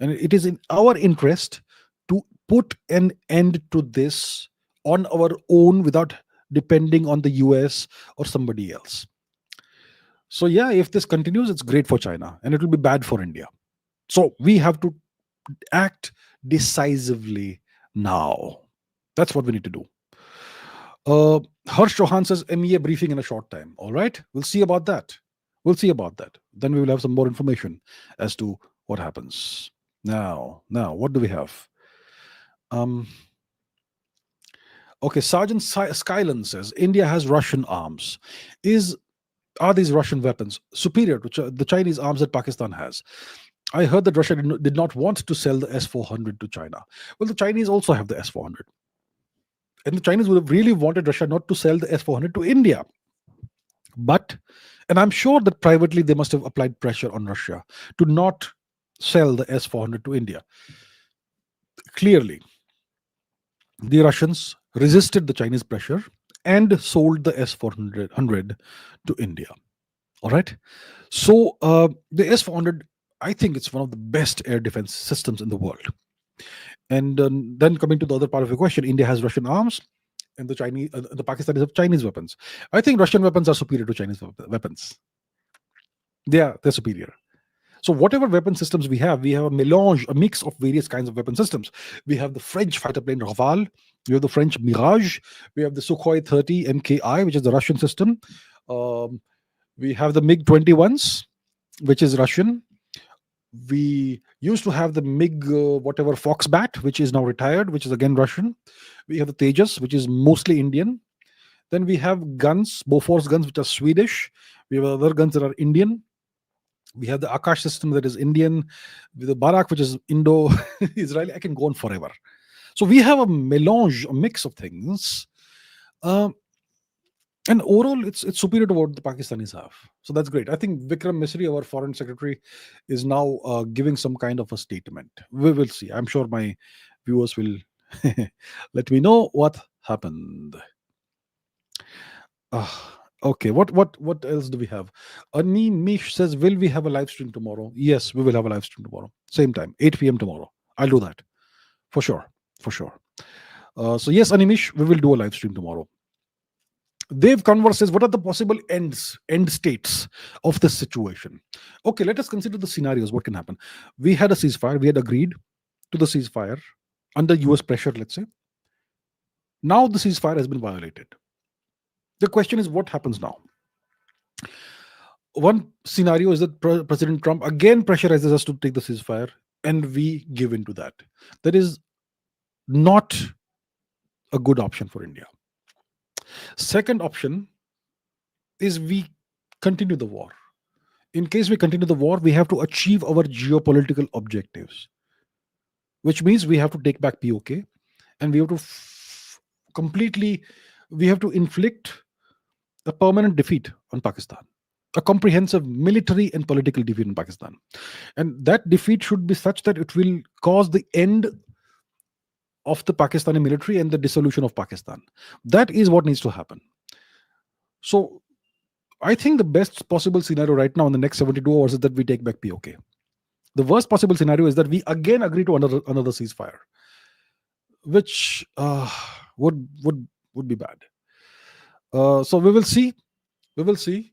And it is in our interest to put an end to this on our own without depending on the US or somebody else. So yeah, if this continues, it's great for China and it will be bad for India. So we have to act decisively now. That's what we need to do. Harsh Chauhan says MEA briefing in a short time. All right, we'll see about that. Then we will have some more information as to what happens. Now, what do we have? Okay, Sergeant Skyland says India has Russian arms. Are these Russian weapons superior to the Chinese arms that Pakistan has? I heard that Russia did not want to sell the S-400 to China. Well, the Chinese also have the S-400. And the Chinese would have really wanted Russia not to sell the S-400 to India. And I'm sure that privately they must have applied pressure on Russia to not sell the S-400 to India. Clearly. The Russians resisted the Chinese pressure and sold the S-400 to India. All right. So the S-400, I think it's one of the best air defense systems in the world. And then coming to the other part of your question, India has Russian arms, and the Pakistanis have Chinese weapons. I think Russian weapons are superior to Chinese weapons. They're superior. So whatever weapon systems we have a melange, a mix of various kinds of weapon systems. We have the French fighter plane Rafale, we have the French Mirage, we have the Sukhoi 30 MKI, which is the Russian system. Um, we have the MiG 21s, which is Russian. We used to have the MiG whatever Foxbat, which is now retired, which is again Russian. We have the Tejas, which is mostly Indian. Then we have guns, Bofors guns, which are Swedish. We have other guns that are Indian. We have the Akash system that is Indian, with the Barak, which is Indo-Israeli. I can go on forever. So we have a melange, a mix of things. Um, and overall, it's superior to what the Pakistanis have. So that's great. I think Vikram Misri, our foreign secretary, is now giving some kind of a statement. We will see. I'm sure my viewers will let me know what happened. Okay, what else do we have? Ani Mish says, will we have a live stream tomorrow? Yes, we will have a live stream tomorrow. Same time, 8 p.m. tomorrow. I'll do that. For sure. For sure. So yes, Animish, we will do a live stream tomorrow. Dave Converse says, what are the possible end states of this situation? Okay, let us consider the scenarios. What can happen? We had a ceasefire. We had agreed to the ceasefire under US pressure, let's say. Now the ceasefire has been violated. The question is, what happens now? One scenario is that President Trump again pressurizes us to take the ceasefire, and we give in to that. That is not a good option for India. Second option is we continue the war. In case we continue the war, we have to achieve our geopolitical objectives, which means we have to take back POK, and we have to completely, we have to inflict a permanent defeat on Pakistan, a comprehensive military and political defeat in Pakistan. And that defeat should be such that it will cause the end of the Pakistani military and the dissolution of Pakistan. That is what needs to happen. So I think the best possible scenario right now in the next 72 hours is that we take back POK. The worst possible scenario is that we again agree to another ceasefire, which would be bad. So we will see. We will see.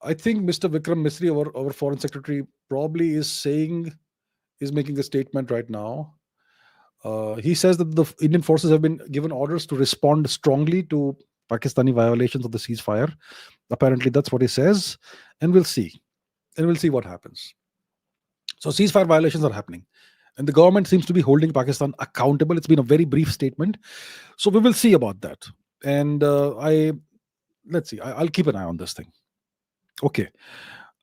I think Mr. Vikram Misri, our foreign secretary, probably is making a statement right now. He says that the Indian forces have been given orders to respond strongly to Pakistani violations of the ceasefire. Apparently, that's what he says, and we'll see. And we'll see what happens. So ceasefire violations are happening, and the government seems to be holding Pakistan accountable. It's been a very brief statement, so we will see about that. And let's see. I'll keep an eye on this thing. Okay.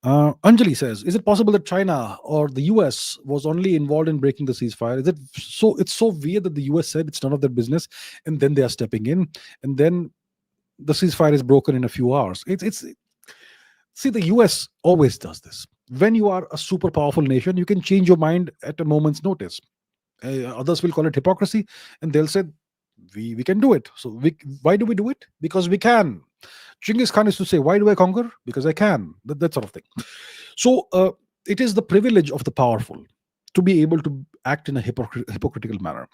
Anjali says, is it possible that China or the US was only involved in breaking the ceasefire? Is it so? It's so weird that the US said it's none of their business, and then they are stepping in, and then the ceasefire is broken in a few hours. It's see, the US always does this. When you are a super powerful nation, you can change your mind at a moment's notice. Others will call it hypocrisy, and they'll say we can do it. So why do we do it? Because we can. Genghis Khan used to say, why do I conquer? Because I can. That sort of thing. So it is the privilege of the powerful to be able to act in a hypocritical manner.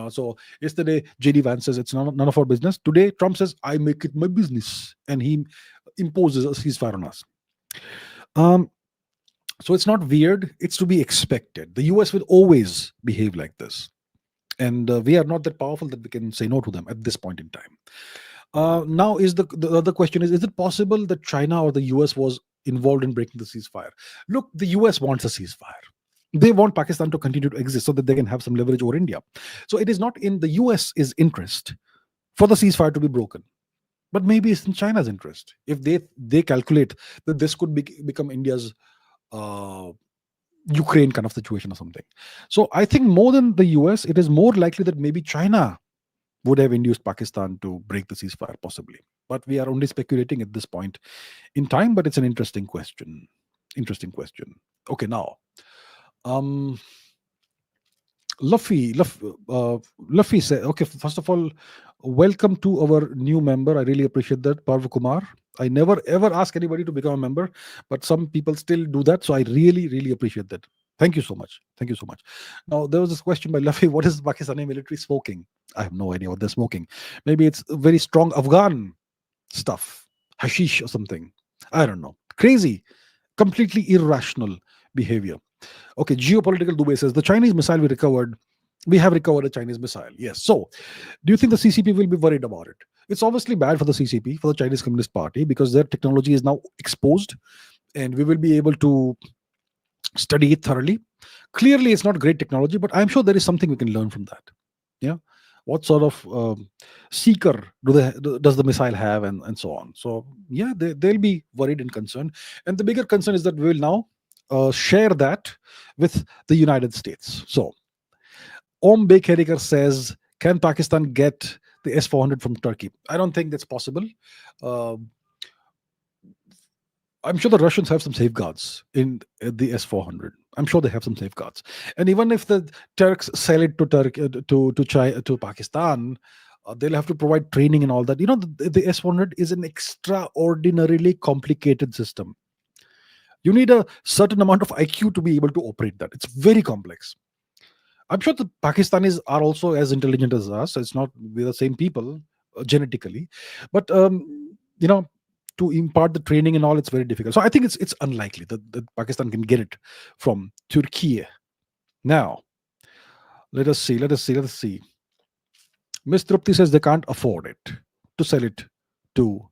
So yesterday, JD Vance says it's none of our business. Today, Trump says, I make it my business. And he imposes a ceasefire on us. So it's not weird. It's to be expected. The US will always behave like this. And we are not that powerful that we can say no to them at this point in time. Now is the other question is it possible that China or the US was involved in breaking the ceasefire? Look, the US wants a ceasefire. They want Pakistan to continue to exist so that they can have some leverage over India. So it is not in the US's interest for the ceasefire to be broken, but maybe it's in China's interest if they calculate that this could become India's Ukraine kind of situation or something. So I think more than the US, it is more likely that maybe China would have induced Pakistan to break the ceasefire, possibly. But we are only speculating at this point in time, but it's an interesting question. Interesting question. Okay, now, Luffy, Luffy said, okay, first of all, welcome to our new member. I really appreciate that, Parv Kumar. I never ever ask anybody to become a member, but some people still do that. So I really, really appreciate that. Thank you so much. Thank you so much. Now, there was this question by Luffy: what is Pakistani military smoking? I have no idea what they're smoking. Maybe it's very strong Afghan stuff, hashish or something. I don't know. Crazy, completely irrational behavior. Okay, geopolitical Dubai says the Chinese missile we recovered. We have recovered a Chinese missile. Yes. So, do you think the CCP will be worried about it? It's obviously bad for the CCP, for the Chinese Communist Party, because their technology is now exposed, and we will be able to study it thoroughly. Clearly, it's not great technology, but I'm sure there is something we can learn from that. Yeah. What sort of seeker does the missile have, and so on? So yeah, they'll be worried and concerned. And the bigger concern is that we will now share that with the United States. So Om Bekherekar says, can Pakistan get the S-400 from Turkey? I don't think that's possible. Uh, I'm sure the Russians have some safeguards in the S-400. I'm sure they have some safeguards. And even if the Turks sell it to Turkey, to Pakistan, they'll have to provide training and all that. You know, the S-400 is an extraordinarily complicated system. You need a certain amount of IQ to be able to operate that. It's very complex. I'm sure the Pakistanis are also as intelligent as us. It's not we're the same people genetically, but you know, to impart the training and all, it's very difficult. So I think it's unlikely that Pakistan can get it from Turkey. Now, let us see. Let us see. Let us see. Miss Trupti says they can't afford it to sell it to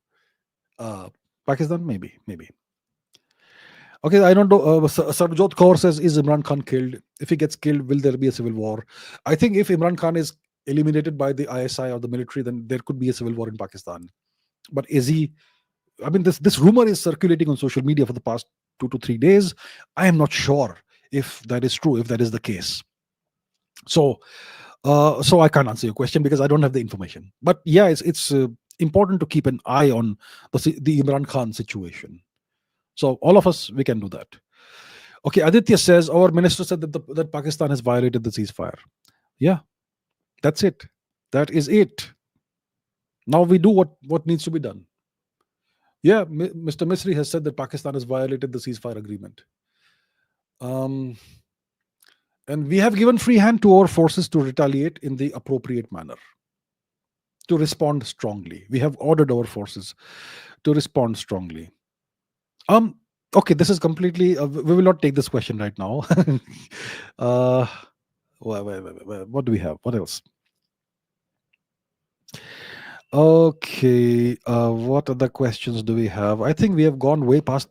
uh, Pakistan. Maybe. Okay, I don't know. Sarvjot Kaur says, is Imran Khan killed? If he gets killed, will there be a civil war? I think if Imran Khan is eliminated by the ISI or the military, then there could be a civil war in Pakistan. But is he? I mean, this rumor is circulating on social media for the past 2 to 3 days. I am not sure if that is true, if that is the case. So, so I can't answer your question because I don't have the information. But yeah, it's important to keep an eye on the Imran Khan situation. So all of us, we can do that. Okay, Aditya says our minister said that Pakistan has violated the ceasefire. Yeah, that's it. That is it. Now we do what needs to be done. Yeah, Mr. Misri has said that Pakistan has violated the ceasefire agreement. Um, and we have given free hand to our forces to retaliate in the appropriate manner, to respond strongly. We have ordered our forces to respond strongly. Um, okay, this is completely. We will not take this question right now. uh, what do we have? What else? Okay, what other questions do we have? I think we have gone way past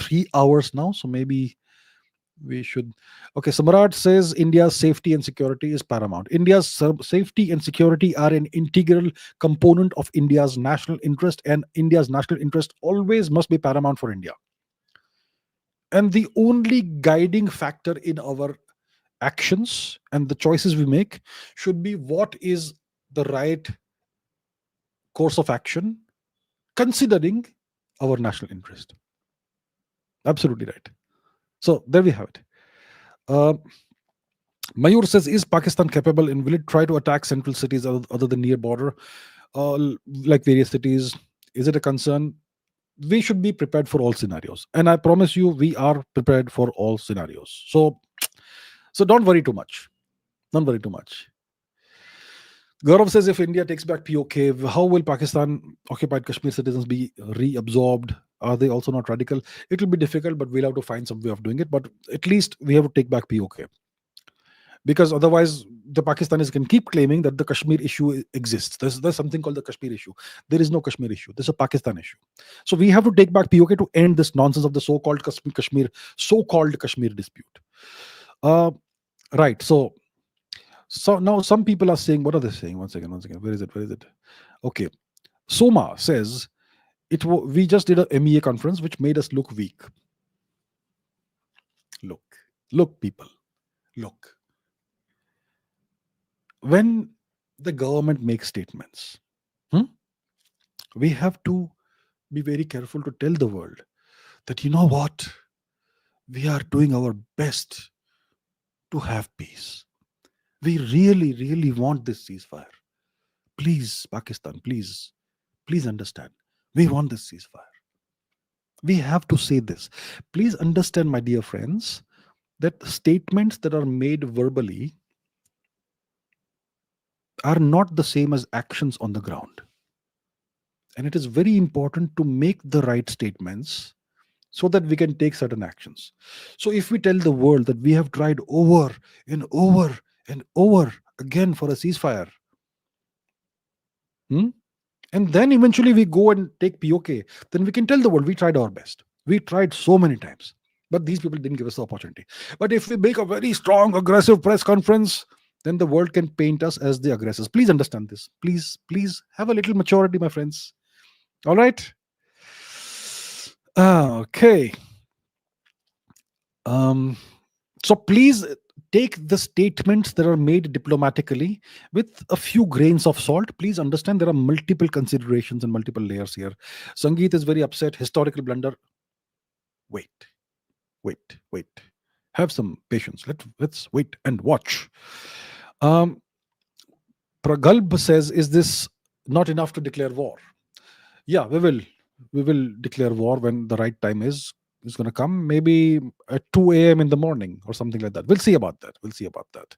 3 hours now, so maybe we should. Okay, Samrat says India's safety and security is paramount. India's safety and security are an integral component of India's national interest, and India's national interest always must be paramount for India. And the only guiding factor in our actions and the choices we make should be what is the right course of action considering our national interest. Absolutely right. So there we have it. Uh, Mayur says, is Pakistan capable and will it try to attack central cities other than near border, like various cities? Is it a concern? We should be prepared for all scenarios. And I promise you, we are prepared for all scenarios. So don't worry too much. Don't worry too much. Gaurav says, if India takes back POK, how will Pakistan occupied Kashmir citizens be reabsorbed? Are they also not radical? It will be difficult, but we'll have to find some way of doing it. But at least we have to take back POK. Because otherwise, the Pakistanis can keep claiming that the Kashmir issue exists. There's something called the Kashmir issue. There is no Kashmir issue. There's a Pakistan issue. So we have to take back POK to end this nonsense of the so-called Kashmir dispute. Right. So now some people are saying, what are they saying? One second. Where is it? Okay. Soma says, we just did a MEA conference which made us look weak. Look, people. Look. When the government makes statements, we have to be very careful to tell the world that, you know what, we are doing our best to have peace. We really, really want this ceasefire. Please, Pakistan, please understand. We want this ceasefire. We have to say this. Please understand, my dear friends, that statements that are made verbally are not the same as actions on the ground. And it is very important to make the right statements so that we can take certain actions. So if we tell the world that we have tried over and over and over again for a ceasefire, hmm, and then eventually we go and take POK, then we can tell the world we tried our best. We tried so many times, but these people didn't give us the opportunity. But if we make a very strong, aggressive press conference, then the world can paint us as the aggressors. Please understand this. Please have a little maturity, my friends. All right. Okay. Um, so please take the statements that are made diplomatically with a few grains of salt. Please understand there are multiple considerations and multiple layers here. Sangeet is very upset. Historical blunder. Wait, wait. Have some patience. Let's wait and watch. Um, Pragalb says, "Is this not enough to declare war?" Yeah, we will declare war when the right time is going to come, maybe at 2 a.m. in the morning or something like that. We'll see about that.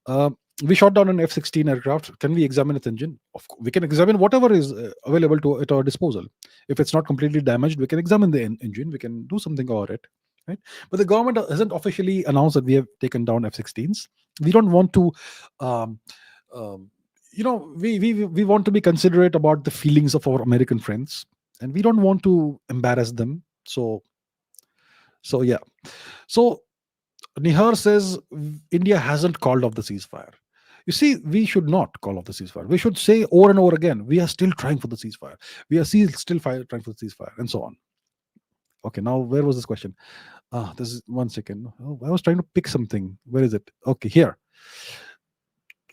uh, we shot down an F-16 aircraft. Can we examine its engine? Of course we can examine whatever is available at our disposal. If it's not completely damaged, we can examine the engine. We can do something about it, right? But the government hasn't officially announced that we have taken down F-16s. We don't want to um, um, we want to be considerate about the feelings of our American friends, and we don't want to embarrass them. So yeah. So Nihar says India hasn't called off the ceasefire. You see, we should not call off the ceasefire. We should say over and over again, we are still trying for the ceasefire. We are trying for the ceasefire, and so on. Okay, now where was this question? This is 1 second. Oh, I was trying to pick something. Where is it? Okay, here.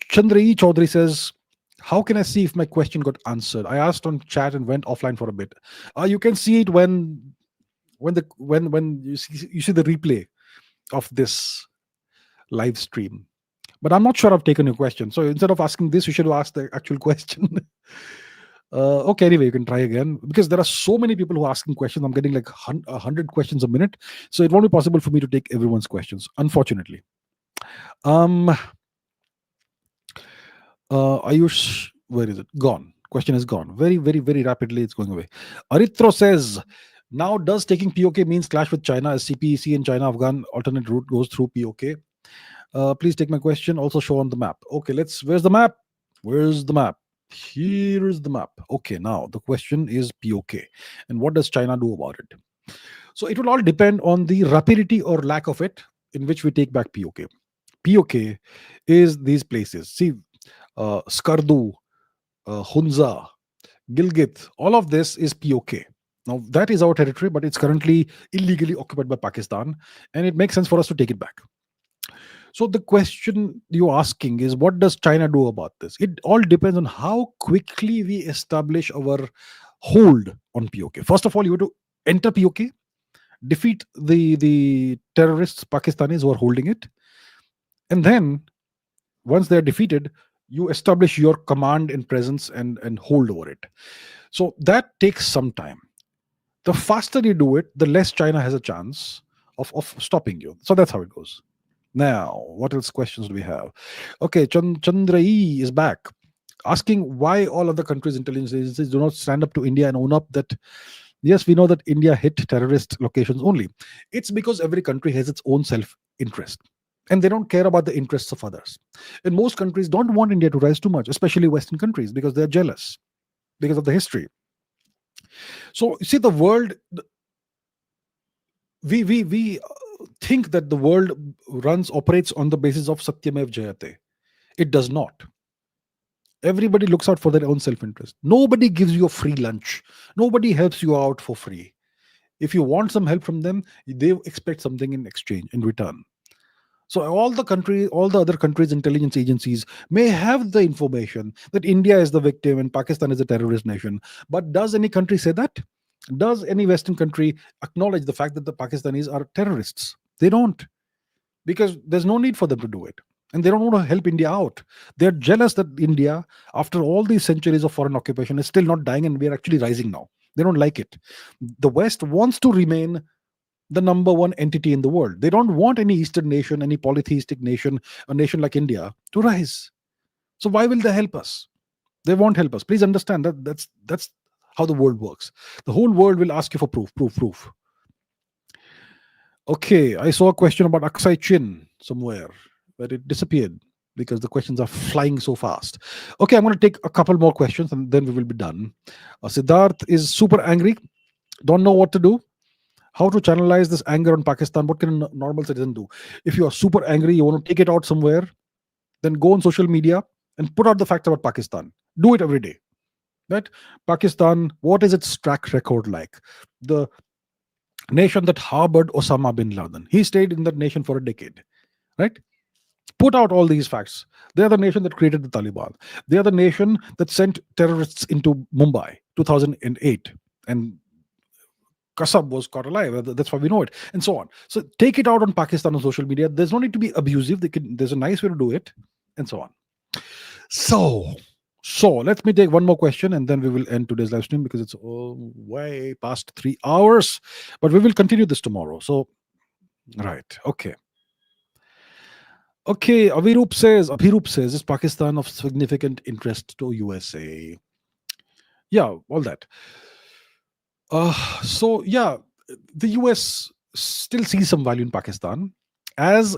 Chandra E. Chaudhary says, how can I see if my question got answered? I asked on chat and went offline for a bit. You can see it when you see the replay of this live stream. But I'm not sure I've taken your question. So instead of asking this, you should ask the actual question. Okay, anyway, you can try again because there are so many people who are asking questions. I'm getting like 100 questions a minute. So it won't be possible for me to take everyone's questions, unfortunately. Ayush, where is it? Gone. Question is gone. Very, very, very rapidly, it's going away. Arithro says, now does taking POK means clash with China as CPEC and China Afghan alternate route goes through POK? Please take my question. Also show on the map. Okay, where's the map? Where's the map? Here is the map. Okay, now the question is POK. And what does China do about it? So it will all depend on the rapidity or lack of it in which we take back POK. POK is these places. See, Skardu, Hunza, Gilgit, all of this is POK. Now, that is our territory, but it's currently illegally occupied by Pakistan, and it makes sense for us to take it back. So, the question you're asking is, what does China do about this? It all depends on how quickly we establish our hold on POK. First of all, you have to enter POK, defeat the terrorists, Pakistanis who are holding it, and then once they're defeated, you establish your command and presence and hold over it. So that takes some time. The faster you do it, the less China has a chance of stopping you. So that's how it goes. Now, what else questions do we have? Okay, Chandra E is back, asking why all other countries' intelligence agencies do not stand up to India and own up that, yes, we know that India hit terrorist locations only. It's because every country has its own self-interest, and they don't care about the interests of others. And most countries don't want India to rise too much, especially Western countries, because they're jealous because of the history. So, you see, the world, we think that the world operates on the basis of Satyamev Jayate. It does not. Everybody looks out for their own self-interest. Nobody gives you a free lunch. Nobody helps you out for free. If you want some help from them, they expect something in exchange, in return. So all the other countries' intelligence agencies may have the information that India is the victim and Pakistan is a terrorist nation. But does any country say that? Does any Western country acknowledge the fact that the Pakistanis are terrorists? They don't, because there's no need for them to do it. and they don't want to help India out. They're jealous that India, after all these centuries of foreign occupation, is still not dying, and we are actually rising now. They don't like it. The West wants to remain the number one entity in the world. They don't want any Eastern nation, any polytheistic nation, a nation like India to rise. So why will they help us? They won't help us. Please understand that that's how the world works. The whole world will ask you for proof, proof, proof. Okay, I saw a question about Aksai Chin somewhere, but it disappeared because the questions are flying so fast. Okay, I'm going to take a couple more questions and then we will be done. Siddharth is super angry, don't know what to do. How to channelize this anger on Pakistan? What can a normal citizen do? If you are super angry, you want to take it out somewhere, then go on social media and put out the facts about Pakistan. Do it every day. Right? Pakistan, what is its track record like? The nation that harbored Osama bin Laden. He stayed in that nation for a decade. Right? Put out all these facts. They are the nation that created the Taliban. They are the nation that sent terrorists into Mumbai 2008. And Kasab was caught alive. That's why we know it, and so on. So take it out on Pakistan on social media. There's no need to be abusive. There's a nice way to do it, and so on. So let me take one more question, and then we will end today's live stream because it's way past 3 hours. But we will continue this tomorrow. So, right, okay. Okay, Abhirup says, is Pakistan of significant interest to USA? Yeah, all that. So yeah, the US still sees some value in Pakistan as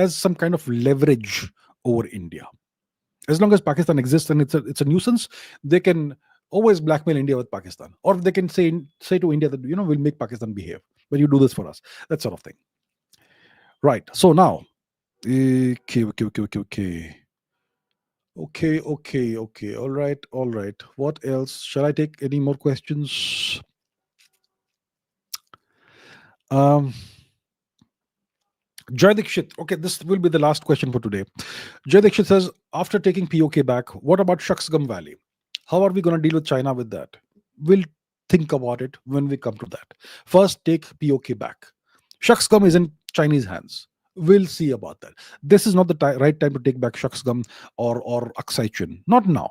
some kind of leverage over India. As long as Pakistan exists and it's a nuisance, they can always blackmail India with Pakistan, or they can say to India that we'll make Pakistan behave, but you do this for us, that sort of thing. Right. So now, okay. All right. What else? Shall I take any more questions? Jay Dikshit. Okay, this will be the last question for today. Jay Dikshit says, after taking POK back, what about Shaksgam Valley? How are we going to deal with China with that? We'll think about it when we come to that. First, take POK back. Shaksgam is in Chinese hands. We'll see about that. This is not the right time to take back Shaksgam or Aksai Chin. Not now.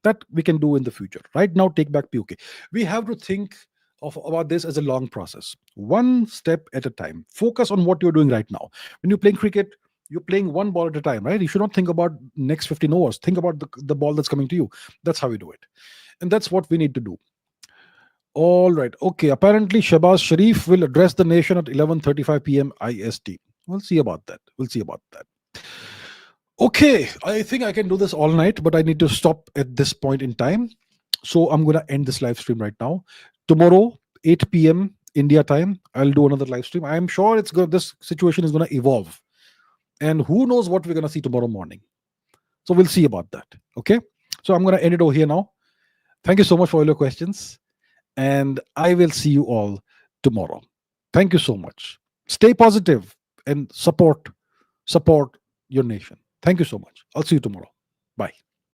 That we can do in the future. Right now, take back POK. We have to think about this as a long process, one step at a time. Focus on what you're doing right now. When you're playing cricket, you're playing one ball at a time, right? You should not think about next 15 overs. Think about the ball that's coming to you. That's how we do it, and that's what we need to do. All right. Okay. Apparently, Shahbaz Sharif will address the nation at 11:35 p.m. IST. We'll see about that. Okay, I think I can do this all night, but I need to stop at this point in time. So I'm going to end this live stream right now. Tomorrow, 8 p.m. India time, I'll do another live stream. I'm sure this situation is going to evolve. And who knows what we're going to see tomorrow morning. So we'll see about that. Okay. So I'm going to end it over here now. Thank you so much for all your questions. And I will see you all tomorrow. Thank you so much. Stay positive and support your nation. Thank you so much. I'll see you tomorrow. Bye.